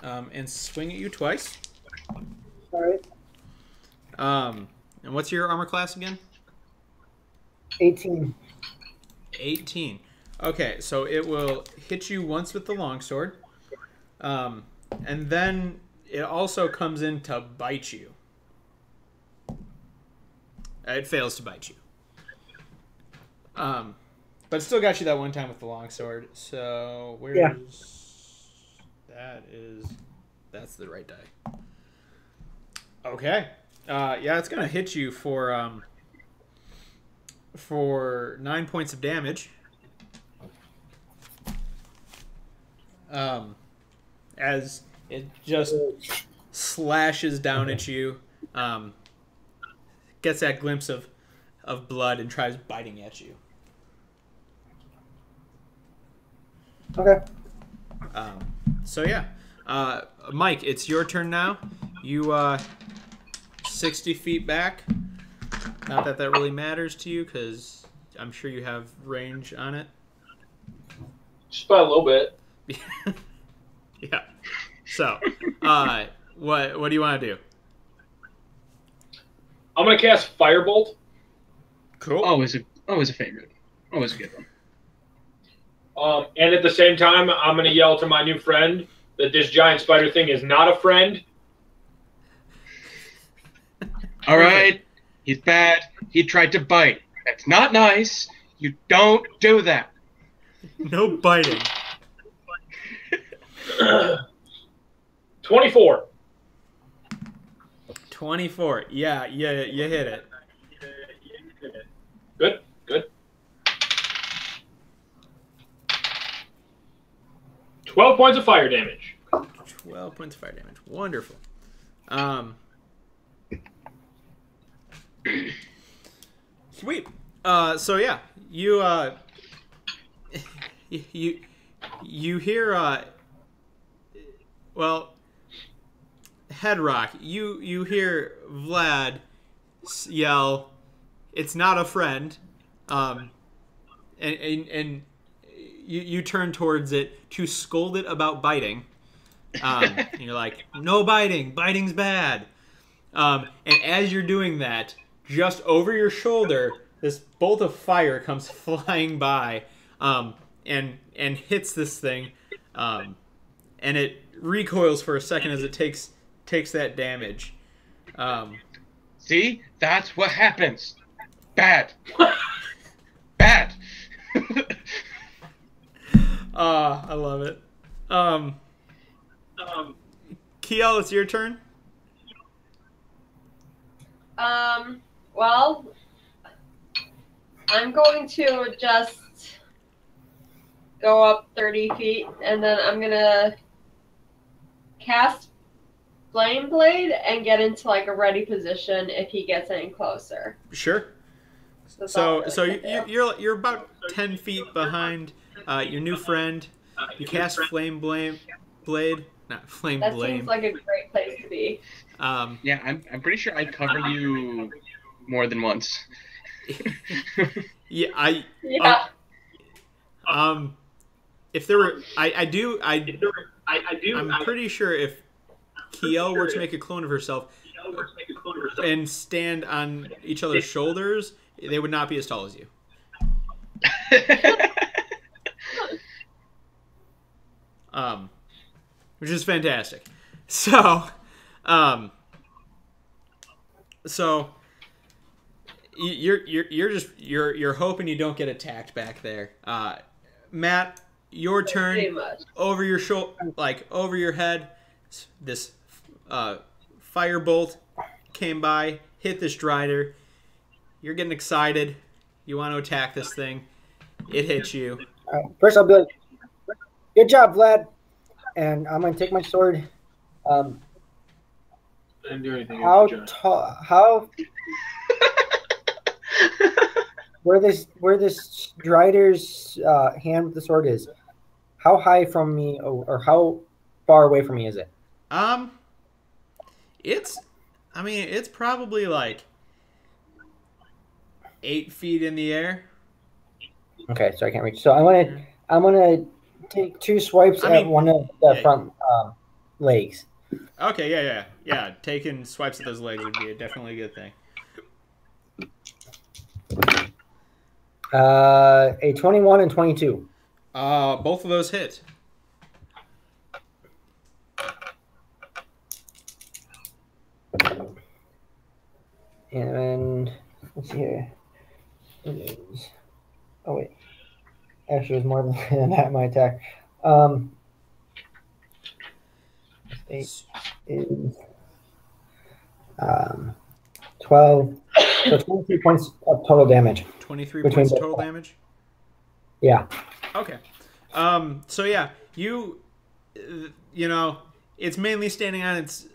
and swing at you twice. All right. And what's your armor class again? 18. 18. Okay, so it will hit you once with the longsword, and then it also comes in to bite you. It fails to bite you. But it still got you that one time with the longsword. So that's the right die. Okay. Yeah, it's gonna hit you for 9 points of damage. As it just slashes down at you, gets that glimpse of blood and tries biting at you. Okay. So yeah, Mike, it's your turn now. You 60 feet back. Not that really matters to you, because I'm sure you have range on it. Just by a little bit. Yeah. So, what do you want to do? I'm gonna cast Firebolt. Cool. Always a favorite. Always a good one. And at the same time, I'm gonna yell to my new friend that this giant spider thing is not a friend. All right, he's bad. He tried to bite. That's not nice. You don't do that. No biting. 24. 24. Yeah, you hit it. Good. 12 points of fire damage. 12 points of fire damage. Wonderful. Sweet. So yeah, you hear Well, Headrock, you hear Vlad yell, "It's not a friend," and you turn towards it to scold it about biting. And you're like, "No biting. Biting's bad." And as you're doing that, just over your shoulder, this bolt of fire comes flying by, and hits this thing, and it recoils for a second as it takes that damage. See, that's what happens. Bad. Bad. I love it. Kiel, it's your turn. Well, I'm going to just go up 30 feet, and then I'm gonna cast Flame Blade and get into like a ready position if he gets any closer. Sure. So you're about 10 feet behind your new friend. You cast Flame Blade, not Flame That Blade. seems like a great place to be. Yeah, I'm pretty sure I covered you more than once. Yeah, Yeah. if there were, I'm pretty sure if Kiel were to make a clone of herself and stand on each other's shoulders, they would not be as tall as you. Which is fantastic. So you're hoping you don't get attacked back there. Matt, your turn. Pretty much. Over your shoulder, like over your head, this firebolt came by, hit this Drider. You're getting excited. You want to attack this thing. It hits you. First, I'll be like, "Good job, Vlad," and I'm gonna take my sword. I didn't do anything. How tall? How? Where this Drider's hand with the sword is? How high from me, or how far away from me is it? It's probably like 8 feet in the air. Okay, so I can't reach. So I'm gonna take 2 swipes at one of the front legs. Okay, yeah. Taking swipes at those legs would be definitely a good thing. A 21 and 22. Both of those hit. And let's see here. It is, oh wait, actually, it was more than that. My attack. 8 is 12. So 23 points of total damage. 23 points of total damage? Yeah. Okay. So yeah, you know, it's mainly standing on its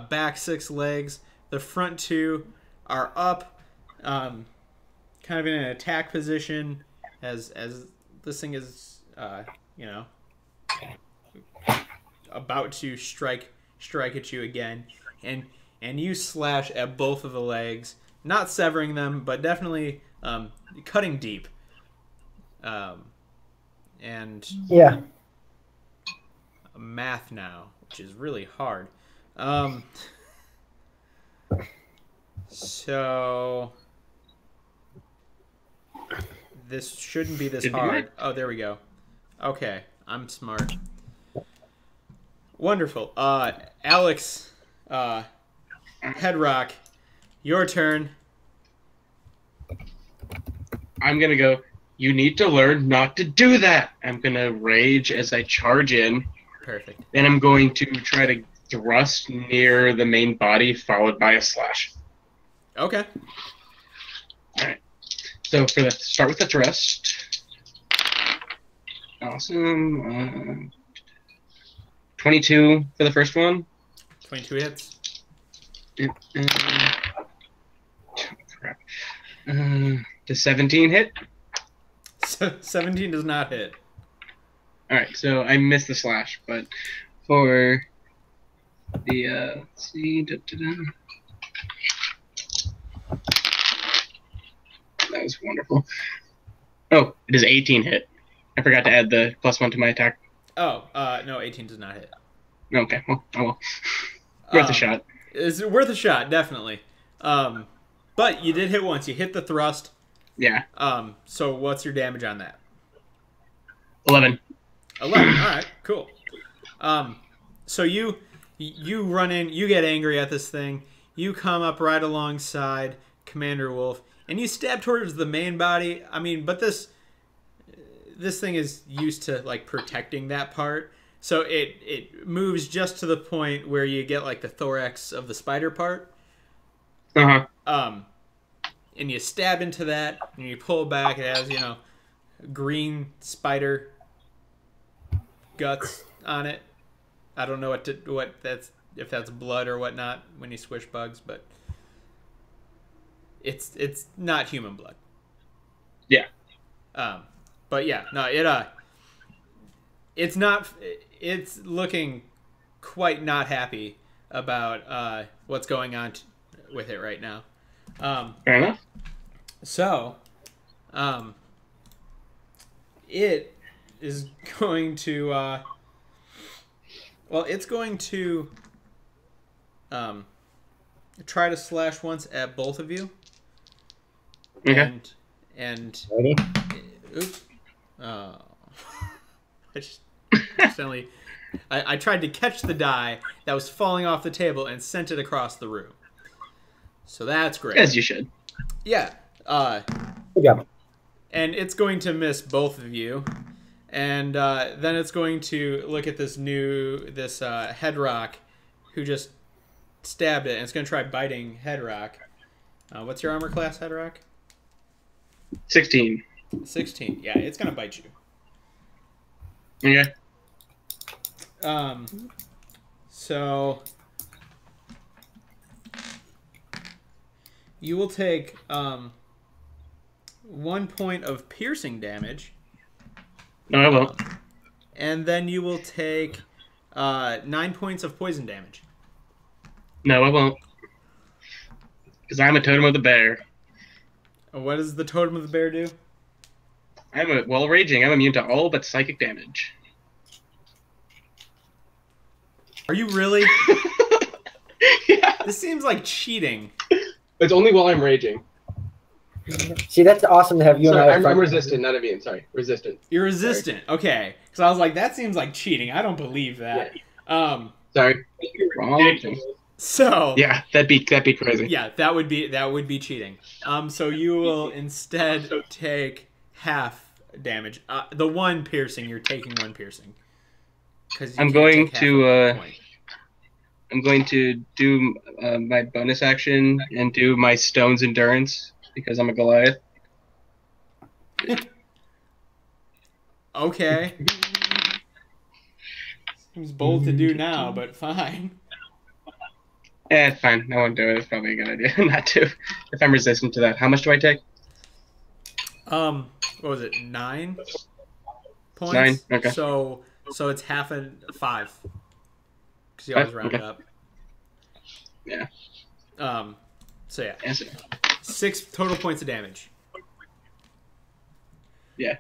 back 6 legs. The front 2 are up, kind of in an attack position as this thing is, about to strike at you again, and you slash at both of the legs, not severing them, but definitely cutting deep. And yeah, math now, which is really hard. So this shouldn't be this hard. Oh, there we go. Okay, I'm smart. Wonderful. Alex, Headrock, your turn. I'm gonna go, "You need to learn not to do that." I'm gonna rage as I charge in. Perfect. Then I'm going to try to thrust near the main body, followed by a slash. Okay. Alright. So start with the thrust. Awesome. 22 for the first one. 22 hits. Crap. Does 17 hit? 17 does not hit. Alright, so I missed the slash, but for let's see. That was wonderful. Oh, it is 18 hit. I forgot to add the +1 to my attack. Oh, no, 18 does not hit. Okay, well, oh well. Worth a shot. It's worth a shot, definitely. But you did hit once. You hit the thrust. Yeah. So what's your damage on that? 11. 11. All right, cool. So you run in. You get angry at this thing. You come up right alongside Commander Wolf, and you stab towards the main body. I mean, but this thing is used to like protecting that part. So it moves just to the point where you get like the thorax of the spider part. Uh-huh. And you stab into that, and you pull back. It has, green spider guts on it. I don't know if that's blood or whatnot when you squish bugs, but it's not human blood. Yeah. But yeah, no, it's looking quite not happy about what's going on with it right now. Fair enough. So, it is going to it's going to try to slash once at both of you. Okay. And Ready? oops. Oh. I just accidentally I tried to catch the die that was falling off the table and sent it across the room. So that's great. As you should. Yeah. Good job. And it's going to miss both of you. And then it's going to look at this Headrock who just stabbed it. And it's going to try biting Headrock. What's your armor class, Headrock? 16. 16. Yeah, it's going to bite you. Okay. So you will take 1 point of piercing damage. No, I won't. And then you will take 9 points of poison damage. No, I won't. Because I'm a totem of the bear. What does the totem of the bear do? While raging, I'm immune to all but psychic damage. Are you really? Yeah. This seems like cheating. It's only while I'm raging. See, that's awesome to have you Sorry, and I. I'm resistant, not immune. Sorry, resistant. You're resistant. Sorry. Okay. Because I was like, that seems like cheating. I don't believe that. Yeah. Sorry. Wrong thing. So yeah, that'd be crazy. Yeah, that would be cheating. So you will instead take half damage. The one piercing, you're taking one piercing. I'm going to do my bonus action and do my Stone's Endurance because I'm a Goliath. Okay. Seems bold to do now, but fine. It's fine. I won't do it. It's probably a good idea not to. If I'm resistant to that. How much do I take? What was it? 9 points? 9? Okay. So it's half a 5. Because you always round it up. Yeah. So yeah. Yes. 6 total points of damage. Yeah.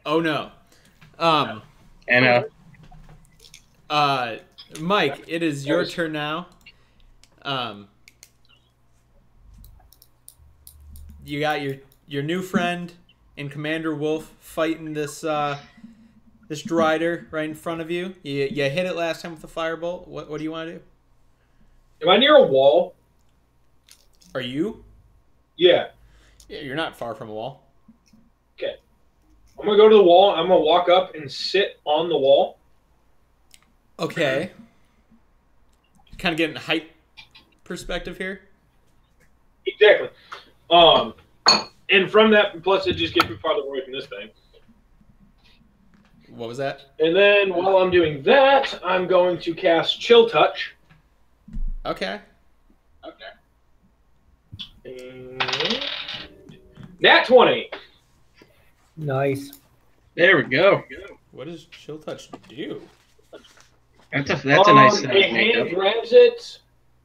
Oh no. Mike, it is your turn now. You got your new friend and Commander Wolf fighting this Drider right in front of you. You hit it last time with the firebolt. What do you want to do? Am I near a wall? Are you? Yeah. Yeah, you're not far from a wall. Okay. I'm going to go to the wall. I'm going to walk up and sit on the wall. Okay. Kind of getting height perspective here. Exactly. And from that, plus it just gets me farther away from this thing. What was that? And then while I'm doing that, I'm going to cast Chill Touch. Okay. And Nat 20. Nice. There we go. What does Chill Touch do? That's a nice A hand grabs it.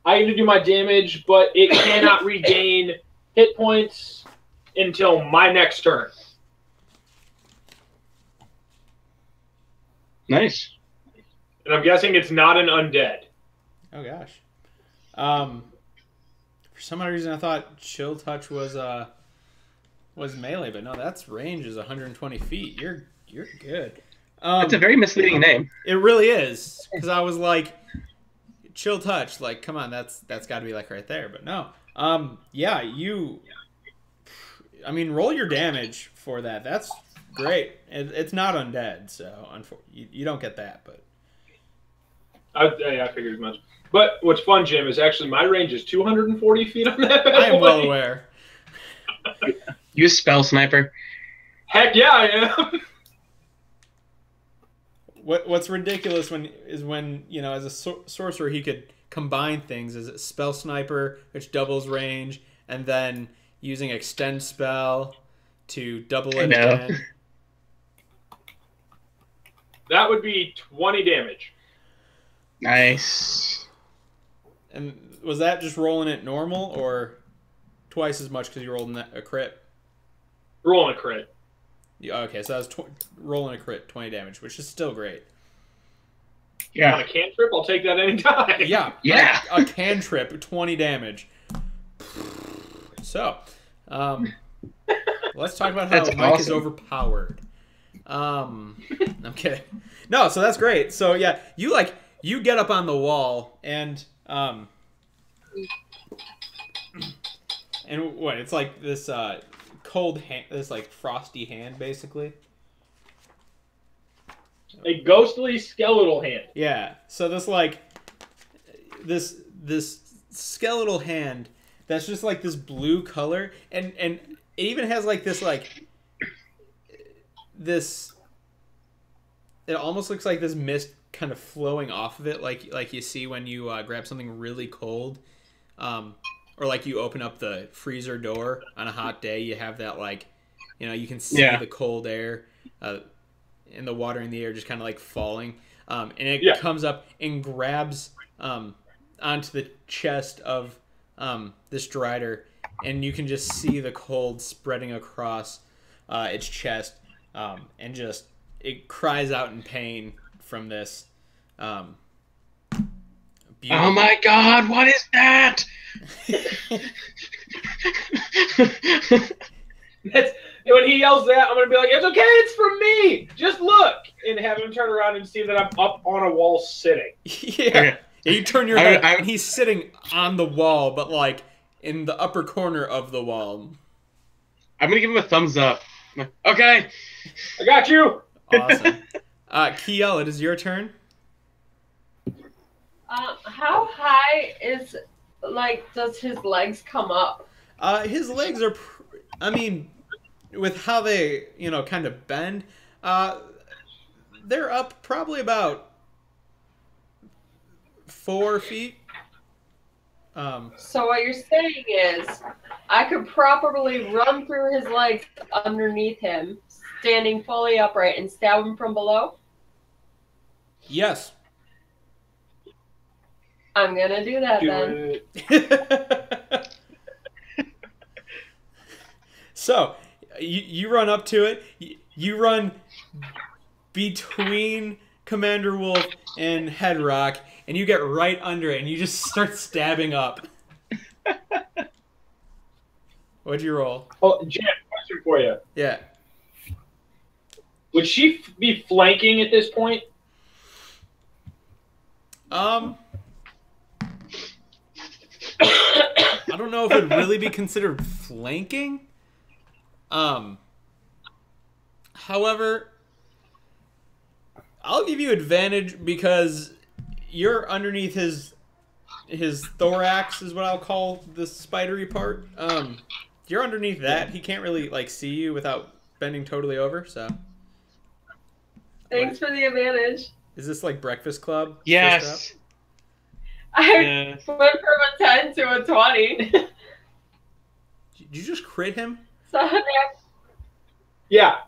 I get to do my damage, but it cannot regain hit points until my next turn. Nice. And I'm guessing it's not an undead. Oh gosh. For some odd reason, I thought Chill Touch was melee, but no, that's range is 120 feet. You're good. That's a very misleading name. It really is, because I was like, Chill Touch, like, come on, that's got to be like right there, but no. Yeah, I mean, roll your damage for that. That's great. It's not undead, so you don't get that, but. I figured as much. But what's fun, Jim, is actually my range is 240 feet on that bad I am boy. well aware. You spell sniper. Heck yeah, I am. What's ridiculous when you know, as a sorcerer, he could combine things as a spell sniper, which doubles range, and then using extend spell to double it again. That would be 20 damage. Nice. And was that just rolling it normal or twice as much because you rolled a crit? Rolling a crit. Yeah, okay, so that was rolling a crit, 20 damage, which is still great. Yeah. On a cantrip, I'll take that anytime. Yeah. Yeah. A cantrip, 20 damage. So, let's talk about how That's Mike is awesome. overpowered. I'm kidding. No, so that's great. So yeah, you get up on the wall and what? It's like this cold hand, this like frosty hand, basically. A ghostly skeletal hand. Yeah. So this skeletal hand that's just like this blue color, and it even has like this it almost looks like this mist kind of flowing off of it, like you see when you grab something really cold, or like you open up the freezer door on a hot day. You have that, like, you know, you can see the cold air and the water in the air just kind of like falling, and it comes up and grabs onto the chest of this Drider, and you can just see the cold spreading across its chest, and just it cries out in pain from this. Oh my God! What is that? When he yells that, I'm gonna be like, "It's okay, it's from me. Just look," and have him turn around and see that I'm up on a wall sitting. Yeah. Okay. You turn your head, and he's sitting on the wall, but like in the upper corner of the wall. I'm gonna give him a thumbs up. Okay. I got you. Awesome. Kiel, it is your turn. How high is, like, does his legs come up? His legs are, I mean, with how they, you know, kind of bend, they're up probably about 4 feet. So what you're saying is, I could properly run through his legs underneath him, standing fully upright, and stab him from below? Yes. I'm gonna do that then. So, you run up to it. You run between Commander Wolf and Headrock, and you get right under it, and you just start stabbing up. What'd you roll? Oh, Jen, question for you. Yeah. Would she be flanking at this point? I don't know if it'd really be considered flanking. However, I'll give you advantage because you're underneath his thorax is what I'll call the spidery part. You're underneath that. He can't really like see you without bending totally over. So. Thanks for the advantage. Is this like Breakfast Club? Yes. I went from a 10 to a 20. Did you just crit him? So Yeah.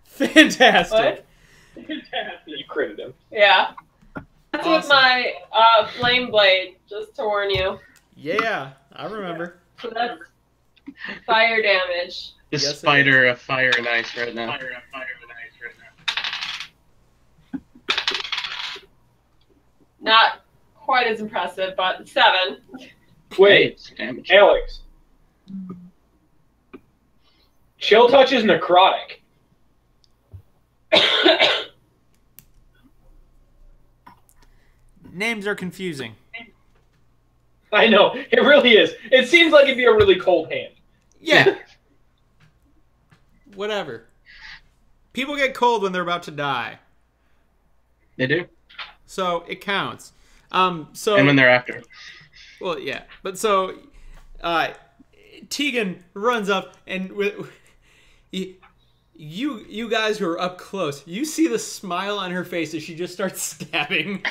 Fantastic. What? You critted him. Yeah. That's with my flame blade, just to warn you. Yeah, I remember. So that's fire damage. This Yes, it spider of fire and ice right now. Not quite as impressive, but 7. Wait, Damage. Alex. Chill touch is necrotic. Names are confusing. I know, it really is. It seems like it'd be a really cold hand. Yeah. Whatever. People get cold when they're about to die. They do. So it counts. And when they're after. Well, yeah. But so Tegan runs up and you guys who are up close, you see the smile on her face as she just starts stabbing.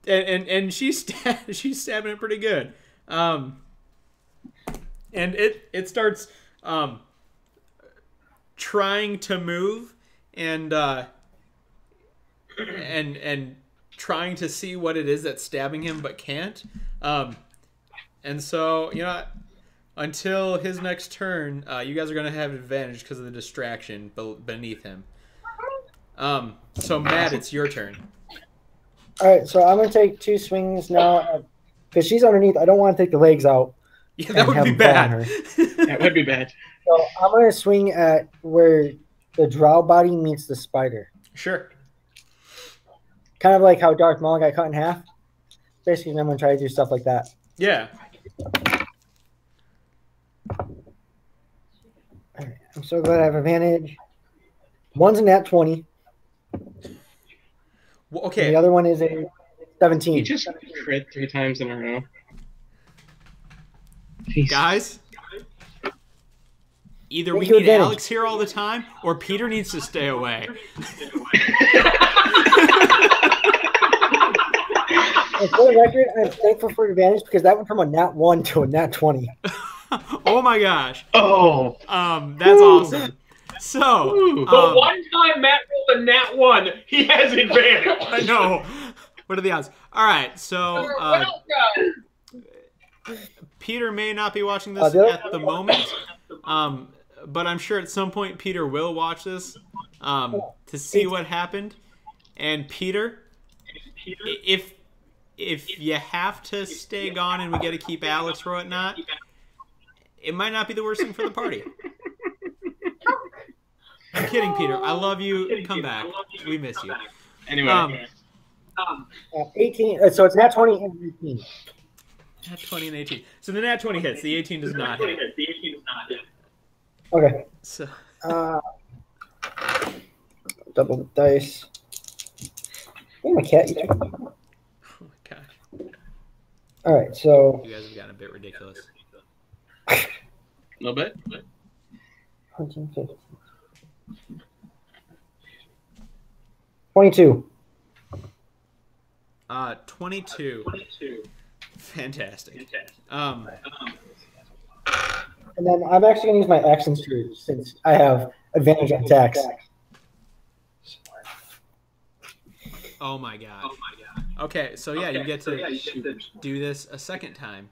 And she's stabbing it pretty good. And it starts trying to move and trying to see what it is that's stabbing him but can't. And so, until his next turn, you guys are going to have advantage because of the distraction beneath him. So Matt, it's your turn. All right, so I'm going to take 2 swings now. Because she's underneath, I don't want to take the legs out. Yeah, that would be bad. That would be bad. So I'm going to swing at where the drow body meets the spider. Sure. Kind of like how Darth Maul got cut in half. Basically, I'm going to try to do stuff like that. Yeah. All right, I'm so glad I have advantage. One's a nat 20. Well, okay. And the other one is a 17. You just crit 3 times in a row. Guys, either we Make your need advantage. Alex here all the time, or Peter needs to stay away. And for the record, I'm thankful for advantage because that went from a nat 1 to a nat 20. Oh my gosh. Oh. That's awesome. So, The one time Matt rolled a nat 1, he has advantage. I know. What are the odds? All right, so Peter may not be watching this at the moment, but I'm sure at some point Peter will watch this to see what happened. And Peter, if you have to stay gone and we get to keep Alex or whatnot, it might not be the worst thing for the party. I'm kidding, Peter. I love you. Come back. We miss you. Anyway. 18. So it's nat 20 and 18. Nat 20 and 18. So the nat 20 hits. The 18 does not hit. Okay. So. Double the dice. Oh, my cat. Oh my gosh. All right, so. You guys have gotten a bit ridiculous. A little bit. 22. 22. Fantastic. And then I'm actually going to use my action surge since I have advantage on attacks. Oh my god. Okay, so yeah, you get to do this a second time.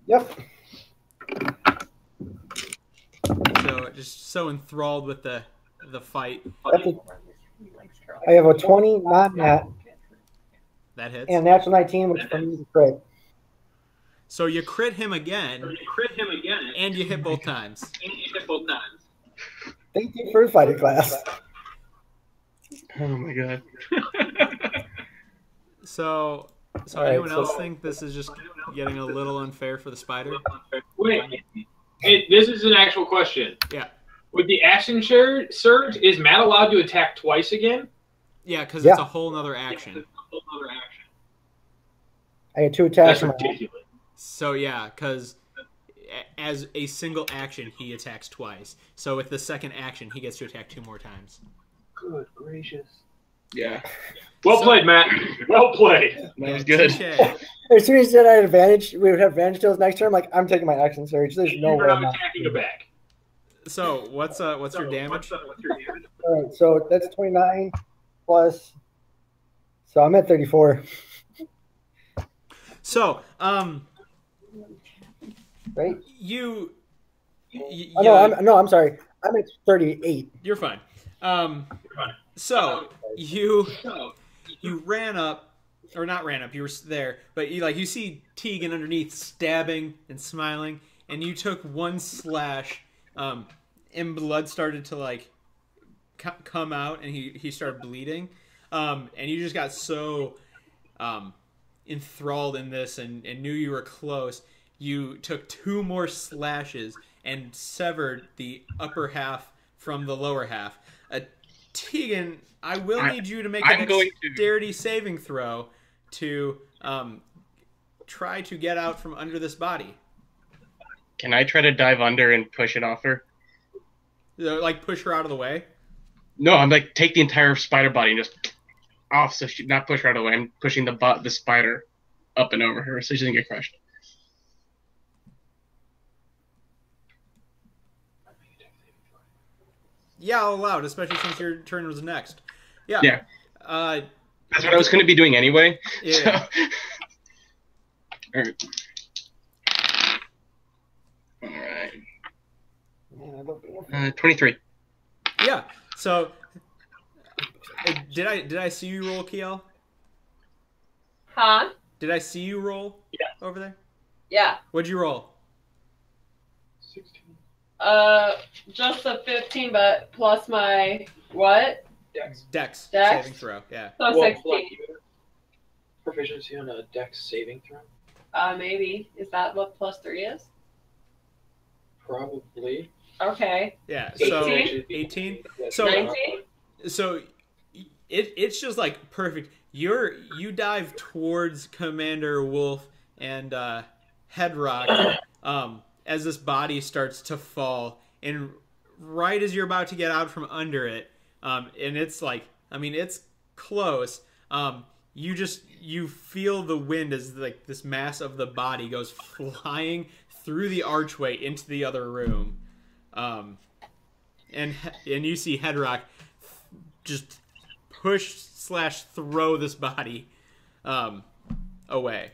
Yep. So just so enthralled with the fight. I have a 20 non-nat That hits. and a natural 19, which for me is a crit. So you crit him again. And you hit both times. Thank you for fighting class. Oh my god. So All right, anyone else think this is just getting a little unfair for the spider? Wait, this is an actual question. Yeah. With the action surge, is Matt allowed to attack twice again? Yeah, because it's a whole nother action. I had 2 attacks. That's ridiculous. So yeah, because as a single action, he attacks twice. So with the second action, he gets to attack 2 more times. Good gracious. Yeah. Well played, Matt. Well played. That was good. Okay. As soon as he said I had advantage, we would have advantage till his next turn. I'm like, I'm taking my action surge. There's no way You're I'm not not. attacking a back. So what's your damage? All right, so that's 29 plus. So I'm at 34. So, right? you I'm sorry. I'm at 38. You're fine. So you ran up, or not ran up. You were there, but you see Tegan underneath stabbing and smiling, and you took one slash, and blood started to come out, and he started bleeding, and you just got so enthralled in this and knew you were close. You took 2 more slashes and severed the upper half from the lower half. Tegan, I will need you to make a dexterity saving throw to try to get out from under this body. Can I try to dive under and push it off her? Push her out of the way? No, I'm take the entire spider body and just off, so she not push her out of the way. I'm pushing the spider up and over her so she doesn't get crushed. Yeah, I'll allow it, especially since your turn was next. Yeah. Yeah. That's what I was going to be doing anyway. Yeah. So. All right. 23. Yeah. So, did I see you roll, Kiel? Huh? Did I see you roll? Yeah. Over there? Yeah. What'd you roll? 16. Just a 15, but plus my what? Dex. Dex? Saving throw. Yeah. So 16. Proficiency on a Dex saving throw? Maybe. Is that what plus 3 is? Probably. Okay. Yeah. So 18? 18. So 19? So it's just perfect. You dive towards Commander Wolf and Headrock as this body starts to fall, and right as you're about to get out from under it, and it's it's close. You feel the wind as this mass of the body goes flying through the archway into the other room, and you see Headrock just push/throw this body away.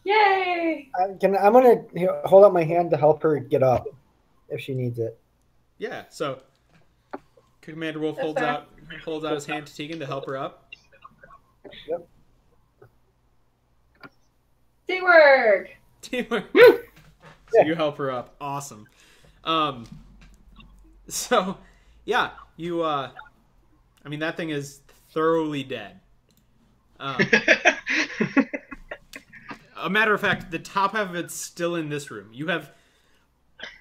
Yay! I'm gonna hold up my hand to help her get up if she needs it. Yeah. So Commander Wolf holds out his hand to Tegan to help her up. Yep. Teamwork! Teamwork. Woo! So you help her up. Awesome. So yeah, you that thing is thoroughly dead. A matter of fact, the top half of it's still in this room. You have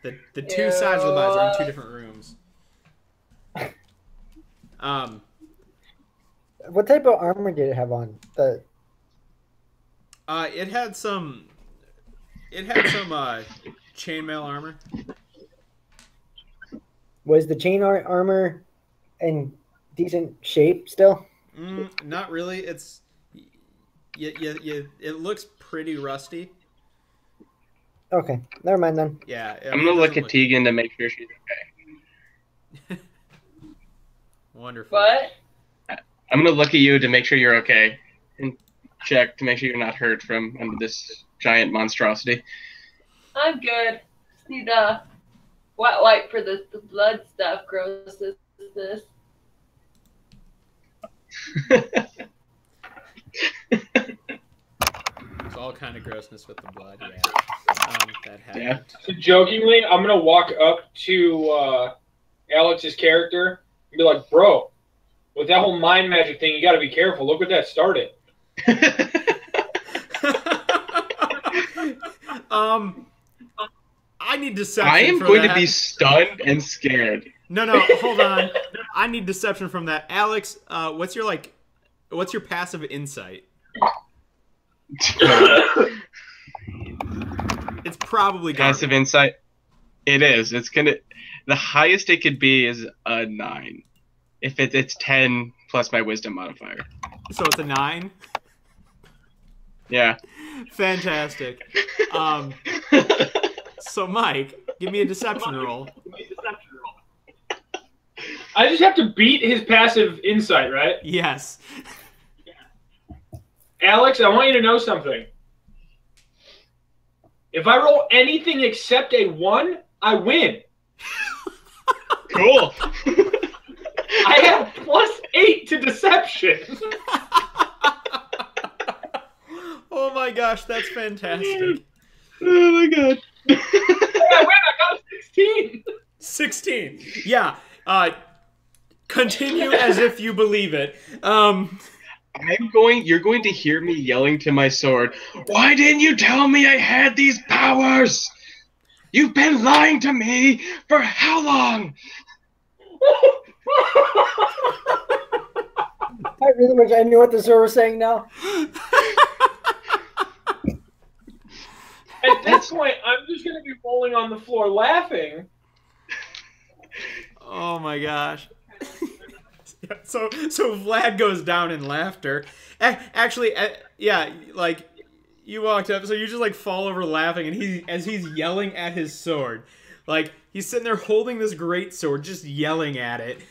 the two sides of the bodies are in 2 different rooms. What type of armor did it have on? It had some chainmail armor. Was the chain armor in decent shape still? Not really. It's it looks pretty rusty. Okay, never mind then. Yeah. I'm gonna look at Tegan to make sure she's okay. Wonderful. What? I'm gonna look at you to make sure you're okay, and check to make sure you're not hurt from under this giant monstrosity. I'm good. Just need a wet wipe for the blood stuff. Gross is this. It's all kind of grossness with the blood. Yeah. That happened. Yeah. So jokingly, I'm gonna walk up to Alex's character and be like, "Bro, with that whole mind magic thing, you got to be careful. Look what that started." I need deception. I am for going that. to be stunned and scared. No, hold on. I need deception from that. Alex, what's your passive insight? It's probably passive insight. It is. It's gonna. The highest it could be is a 9. If it's 10 plus my wisdom modifier. So it's a 9. Yeah. Fantastic. So Mike, give me a deception roll. I just have to beat his passive insight, right? Yes. Alex, I want you to know something. If I roll anything except a 1, I win. Cool. I have +8 to deception. Oh my gosh, that's fantastic. Oh my god. I win. I got a 16. 16. Yeah. Continue as if you believe it. You're going to hear me yelling to my sword, "Why didn't you tell me I had these powers? You've been lying to me for how long?" I really wish I knew what the sword was saying now. At this point, I'm just going to be rolling on the floor laughing. Oh my gosh. So Vlad goes down in laughter. Actually, yeah, like you walked up, so you just like fall over laughing, and as he's yelling at his sword, like he's sitting there holding this great sword, just yelling at it.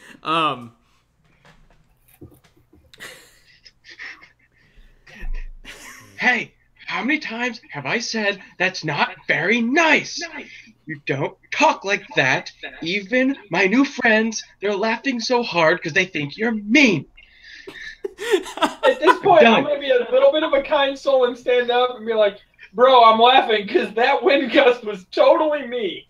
Hey, how many times have I said that's not very nice? You don't talk like that. Even my new friends, they're laughing so hard because they think you're mean. At this point, I'm going to be a little bit of a kind soul and stand up and be like, bro, I'm laughing because that wind gust was totally me.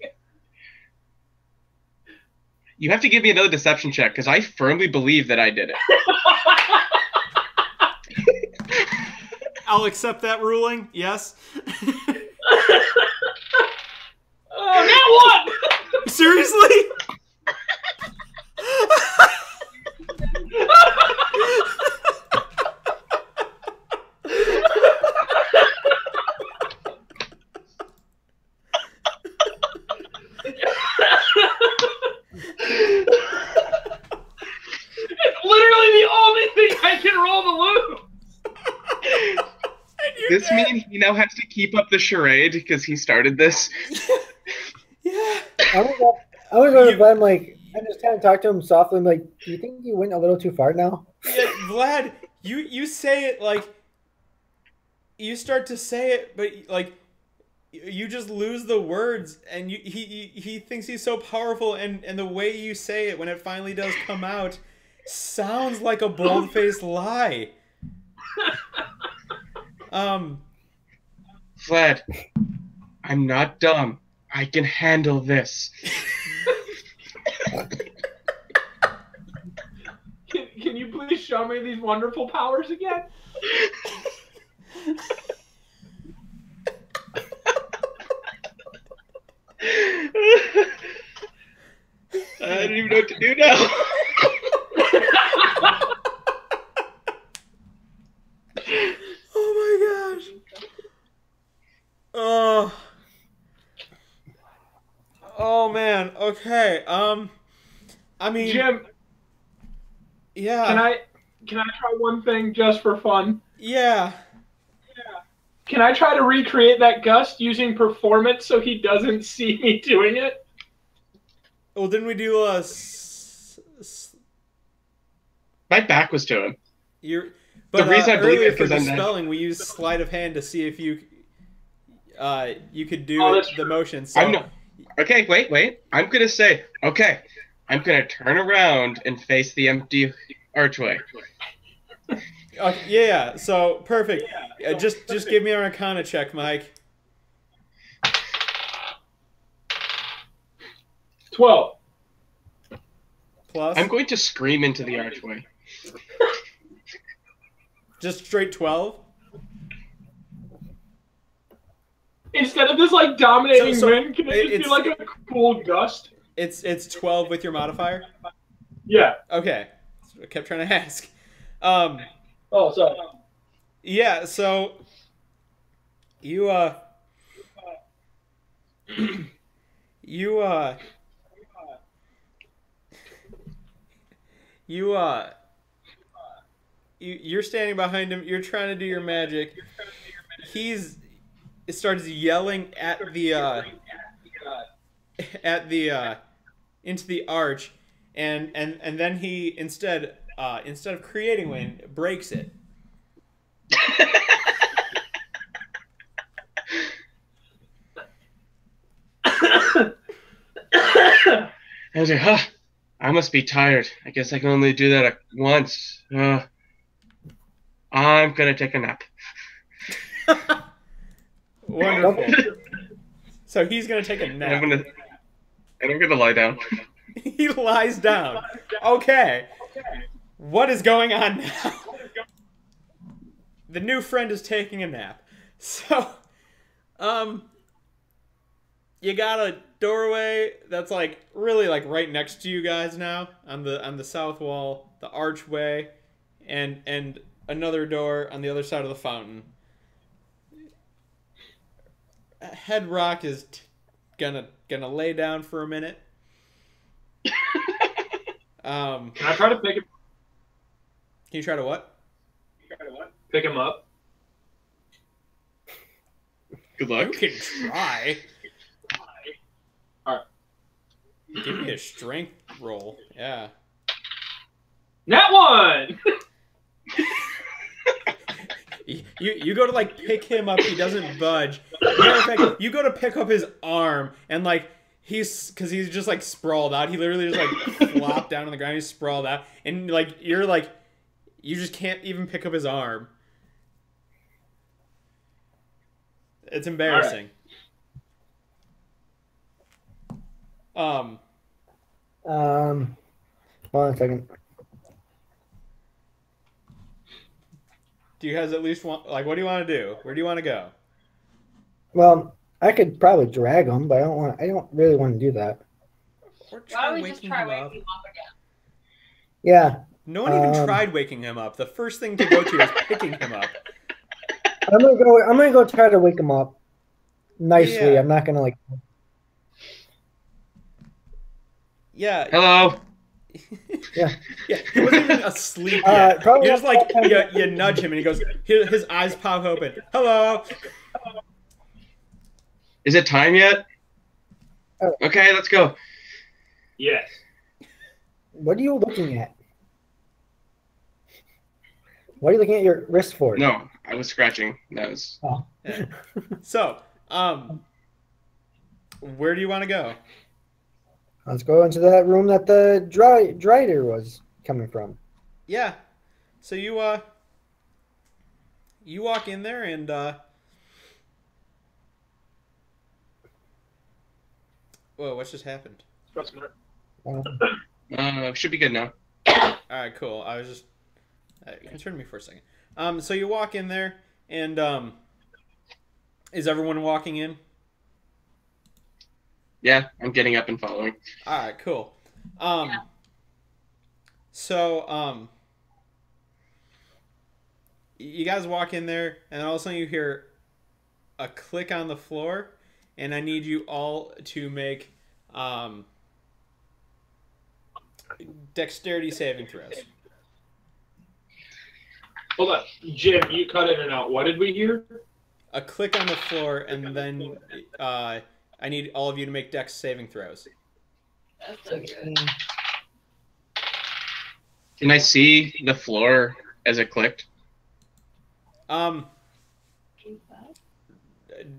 You have to give me another deception check because I firmly believe that I did it. I'll accept that ruling. Yes. Oh, now what? Seriously? It's literally the only thing I can roll to lose. This means he now has to keep up the charade because he started this. Yeah. I was going to Vlad, like, I just kind of talked to him softly. I'm like, do you think you went a little too far now? Yeah, Vlad, you say it like you start to say it, but like you just lose the words, and he thinks he's so powerful, and the way you say it when it finally does come out sounds like a bold-faced lie. Vlad, I'm not dumb. I can handle this. Can you please show me these wonderful powers again? I don't even know what to do now. Oh my gosh. Oh man. Okay. I mean, Jim, yeah. Can I try one thing just for fun? Yeah. Can I try to recreate that gust using performance so he doesn't see me doing it? Well, didn't we do a? My back was to him. But the reason I believe earlier it for because I'm dispelling, we used sleight of hand to see if you could do the motion. So. I'm not. Okay, wait. I'm gonna say, okay, I'm gonna turn around and face the empty archway. Yeah. So perfect. Just give me an Arcana check, Mike. 12. Plus. I'm going to scream into the archway. Just straight 12. Instead of this like dominating So wind, can it just be like a cool gust? It's 12 with your modifier. Yeah. Okay. I kept trying to ask. Oh, sorry. Yeah. So you you're standing behind him. You're trying to do your magic. It starts yelling at the into the arch, and then he instead of creating wind, breaks it. I was like, huh, I must be tired. I guess I can only do that once. I'm gonna take a nap. Wonderful. So he's gonna take a nap. And I'm gonna lie down. He lies down. Okay. What is going on now? The new friend is taking a nap. So, you got a doorway that's like really like right next to you guys now on the south wall, the archway, and another door on the other side of the fountain. Head Rock is gonna lay down for a minute. Can I try to pick him? Can you try to what? Pick him up. Good luck. You can try. Alright. Give me a strength roll. Yeah. Nat 1! You go to like pick him up, he doesn't budge. Matter of fact, you go to pick up his arm, and like he's just like sprawled out. He literally just like flopped down on the ground. He's sprawled out, and like you just can't even pick up his arm. It's embarrassing. Hold on a second. Do you guys at least want, like, what do you want to do? Where do you want to go? Well, I could probably drag him, but I don't really want to do that. Or Why don't we just waking try him waking up. him up again? Yeah. No one even tried waking him up. The first thing to go to is picking him up. I'm gonna go try to wake him up nicely. Yeah. I'm not gonna like. Yeah. Hello. Yeah. Yeah. He wasn't even asleep yet. probably You just like not- you nudge him and he goes. His eyes pop open. Hello. Is it time yet? Oh. Okay, let's go. Yes. What are you looking at? What are you looking at your wrist for? No, I was scratching. That was. Oh. Yeah. So, where do you want to go? Let's go into that room that the Drider was coming from. Yeah. So you walk in there and whoa, what just happened? Should be good now. All right, cool. I was just concerned me for a second. So you walk in there and is everyone walking in? Yeah, I'm getting up and following. All right, cool. Yeah. So you guys walk in there, and all of a sudden you hear a click on the floor, and I need you all to make dexterity saving throws. Hold on. Jim, you cut in and out. What did we hear? A click on the floor, and then I need all of you to make dex saving throws. That's so good. Can I see the floor as it clicked?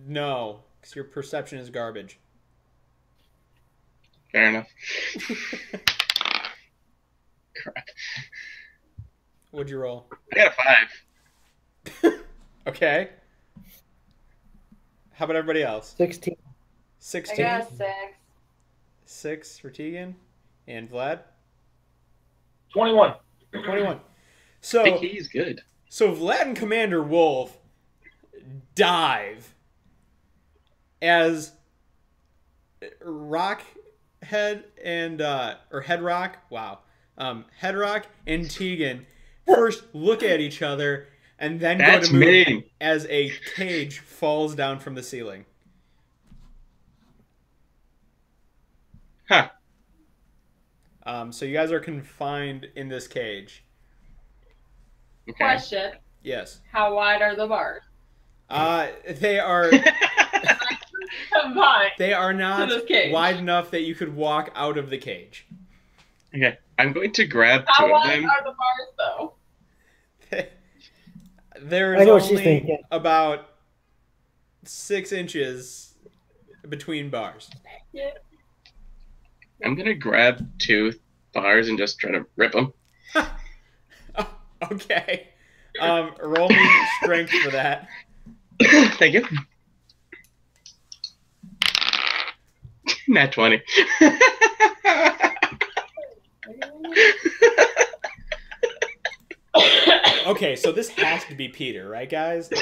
No, because your perception is garbage. Fair enough. Crap. What'd you roll? I got a 5. Okay. How about everybody else? 16. 16? I got a 6. 6 for Tegan. And Vlad? 21. 21. I So, think he's good. so Vlad and Commander Wolf dive as Rockhead and or Headrock, wow, Headrock and Tegan first look at each other and then That's go to move mean. as a cage falls down from the ceiling. Huh. So you guys are confined in this cage. Okay. Question: Yes. how wide are the bars? They are Combined. they are not To this cage. wide enough that you could walk out of the cage. Okay, I'm going to grab How two of wide them. are the bars, though? There I is know what she's only thinking. about 6 inches between bars. Yeah. I'm gonna grab two bars and just try to rip them. Oh, okay. Roll me strength for that. Thank you. Nat 20. Okay, so this has to be Peter, right, guys? Like,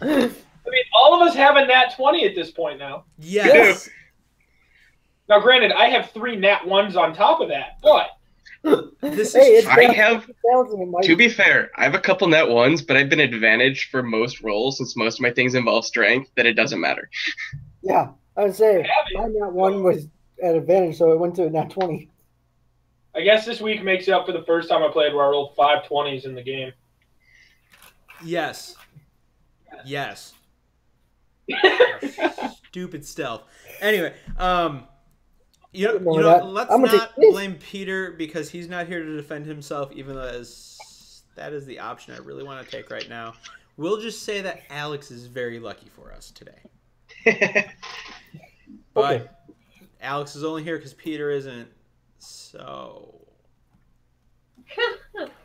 I mean, all of us have a nat 20 at this point now. yes. Now, granted, I have 3 nat 1s on top of that, but This Hey, is it's I have, balancing it, Mike. to be fair, I have a couple net ones, but I've been advantaged for most rolls since most of my things involve strength that it doesn't matter. Yeah, I would say Have it. my nat 1 was at advantage, so it went to a nat 20. I guess this week makes up for the first time I played where I rolled 5 20s in the game. yes. Yes. Stupid stealth. Anyway, you know, let's I'm gonna not take this. blame Peter because he's not here to defend himself, even though that is the option I really want to take right now. We'll just say that Alex is very lucky for us today. But Okay. Alex is only here because Peter isn't. So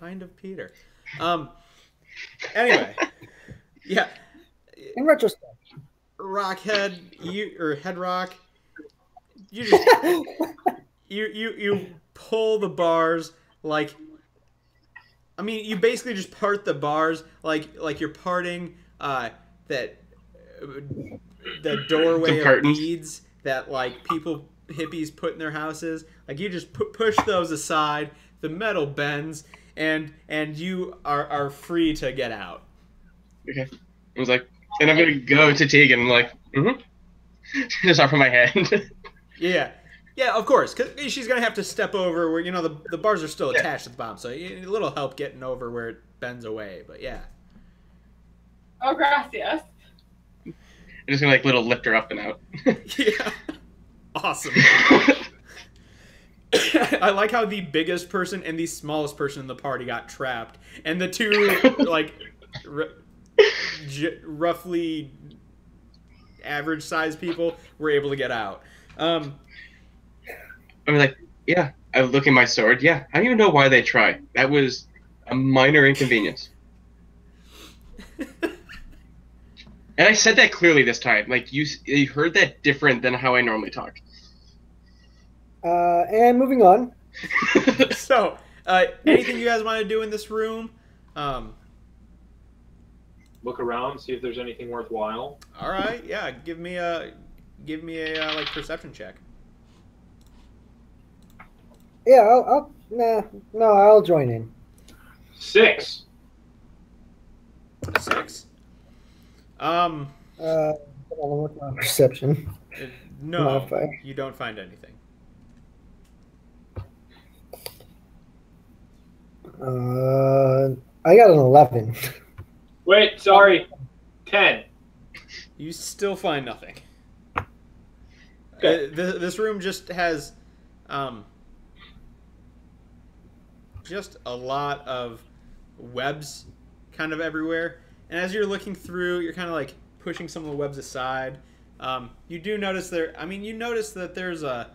kind of Peter. Anyway, yeah. In retrospect. Rockhead, Head Rock, you just you pull the bars like, I mean, you basically just part the bars like you're parting the doorway of curtains. beads that like hippies put in their houses. Like you just push those aside, the metal bends, and you are free to get out. Okay. I was like, and I'm gonna go to Tegan. I'm like, just off of my hand. Yeah, of course, because she's gonna have to step over where the bars are still attached to the bottom, so you need a little help getting over where it bends away. But yeah. Oh, gracias. I'm just gonna like little lift her up and out. Yeah. Awesome. I like how the biggest person and the smallest person in the party got trapped, and the two like roughly average sized people were able to get out. I'm like, yeah. I look at my sword. Yeah, I don't even know why they tried. That was a minor inconvenience. And I said that clearly this time. Like you heard that different than how I normally talk. And moving on. So, anything you guys want to do in this room? Look around, see if there's anything worthwhile. All right, yeah. Give me a like perception check. Yeah, I'll join in. 6. 6. Hold on, what's my perception? No, Modifier. you don't find anything. I got an 11. Wait, sorry. 10. You still find nothing. Okay. This room just has just a lot of webs kind of everywhere. And as you're looking through, you're kind of like pushing some of the webs aside. You do notice you notice that there's a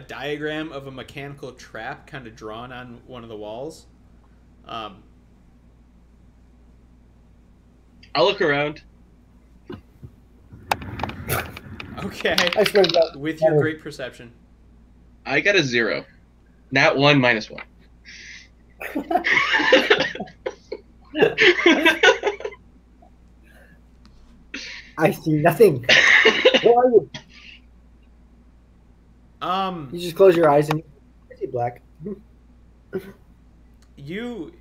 diagram of a mechanical trap kind of drawn on one of the walls. I'll look around. Okay. I swear to God. With your great perception. I got a 0. Nat 1 minus 1. I see nothing. Who are you? You just close your eyes and I see black. You,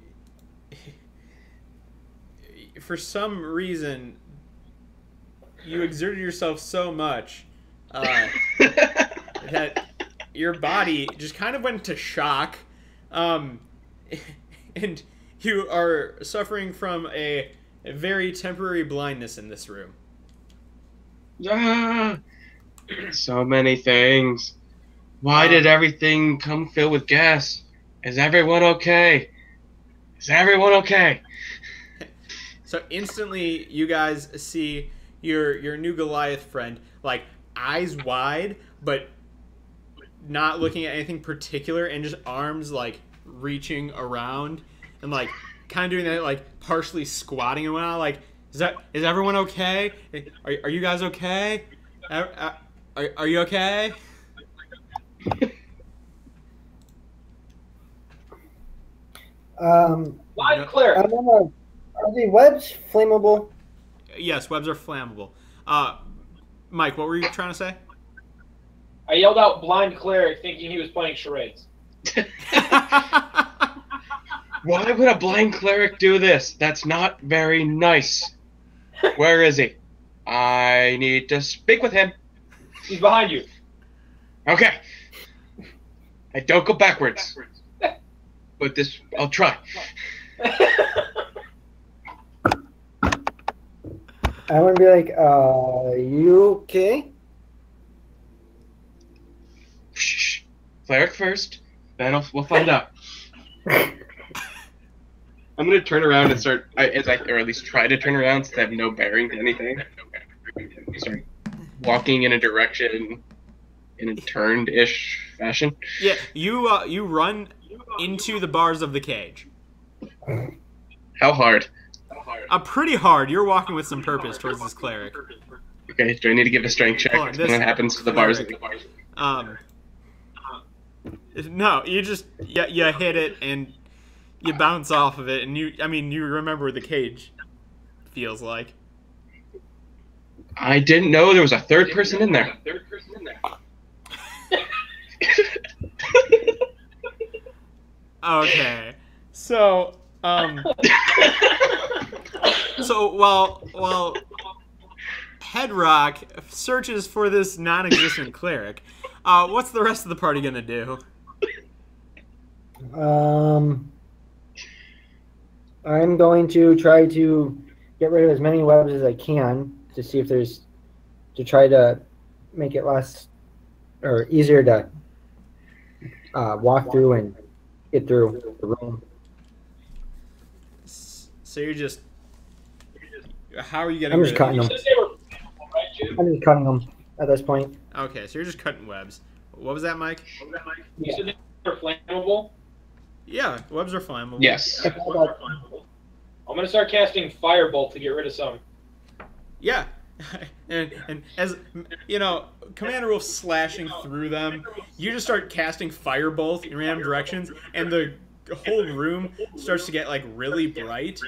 for some reason, you exerted yourself so much that your body just kind of went into shock, and you are suffering from a very temporary blindness in this room. Ah, so many things. Why did everything come filled with gas? Is everyone okay? Is everyone okay? So instantly, you guys see your new Goliath friend, like eyes wide, but not looking at anything particular, and just arms like reaching around and like kind of doing that, like partially squatting and whatnot. Like, is everyone okay? Are you guys okay? Are you okay? Live cleric. Are the webs flammable? Yes, webs are flammable. Mike, what were you trying to say? I yelled out blind cleric thinking he was playing charades. Why would a blind cleric do this? That's not very nice. Where is he? I need to speak with him. He's behind you. Okay. I don't go backwards. But this, I'll try. I want to be like, you okay? Shh. Cleric first, then we'll find out. I'm gonna turn around and start, or at least try to turn around since I have no bearing to anything. Start walking in a direction in a turned-ish fashion. Yeah, you run into the bars of the cage. How hard? Pretty hard. You're walking with some purpose towards this cleric. Okay, do I need to give a strength check Hold on, when it happens to the bars? No, you just you hit it and you bounce off of it, and you remember what the cage feels like. I didn't know there was a third person in there. Okay, so while Headrock searches for this non-existent cleric, what's the rest of the party gonna do? I'm going to try to get rid of as many webs as I can to see if there's to try to make it less or easier to walk through and get through the room. So you're just how are you getting? I'm just cutting them. I'm just cutting them at this point. Okay, so you're just cutting webs. What was that, Mike? You said they were flammable? Yeah, webs are flammable. Yes. I'm going to start casting Firebolt to get rid of some. Yeah. and as, you know, Commander Wolf slashing through them, you just start casting Firebolt in random directions, and the whole room starts to get, like, really bright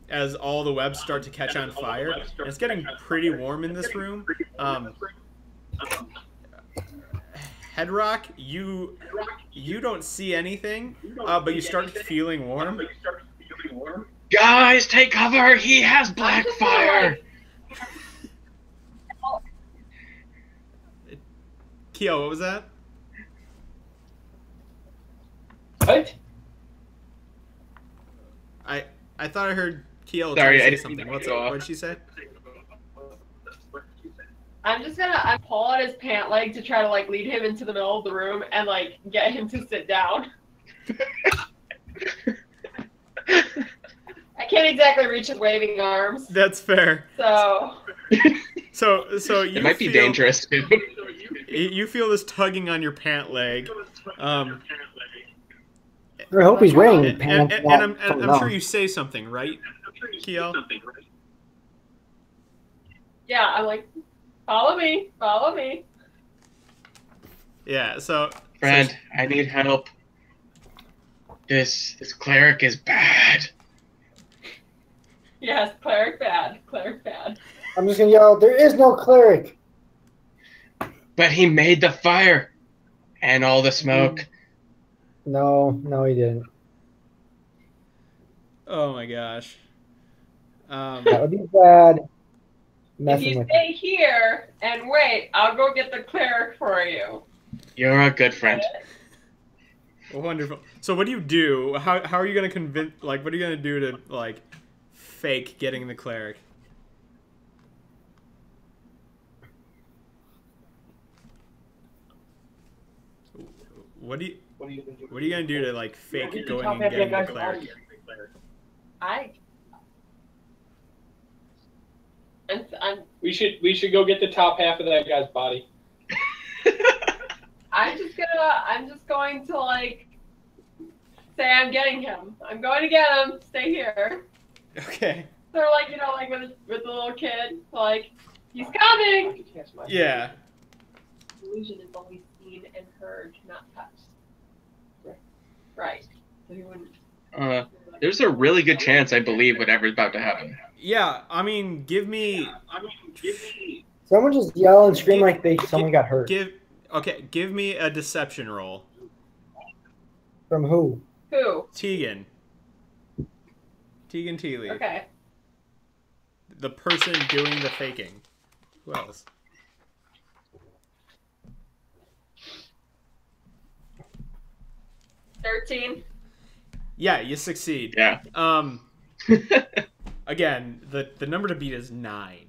as all the webs start to catch on fire. And it's getting pretty warm in this room. Headrock, you don't see anything, but you start feeling warm. Guys, take cover! He has black fire! Keo, what was that? What? I thought I heard Keo Sorry, say I didn't something. mean to What cut you off. did she say? I pull at his pant leg to try to like lead him into the middle of the room and like get him to sit down. I can't exactly reach his waving arms. That's fair. So you It might be feel- dangerous, too. You feel this tugging on your pant leg. I hope he's wearing And pants. I'm sure you say something, right, Keo? yeah, I'm like, follow me. Yeah, so... Friend, I need help. This cleric is bad. Yes, cleric bad. I'm just gonna yell, there is no cleric. But he made the fire. And all the smoke. No, he didn't. Oh my gosh. That would be bad. If Messing you with stay here and wait, I'll go get the cleric for you. You're a good friend. Wonderful. So what do you do? How are you going to convince... Like, what are you going to do to, like, fake getting the cleric? What are you gonna do to like fake going top and half of getting that the guy's cleric? We should go get the top half of that guy's body. I'm just going to like say I'm getting him. I'm going to get him. Stay here. Okay. So like like with the little kid, like he's coming. Yeah. Illusion is always seen and heard, not touched. Right. So he wouldn't. There's a really good chance I believe whatever's about to happen. Yeah. I mean, give me. Someone just yell and scream like someone got hurt. Give me a deception roll. From who? Who? Tegan Tea Leaf. Okay. The person doing the faking. Who else? $13. Yeah, you succeed. Yeah. Again, the number to beat is 9.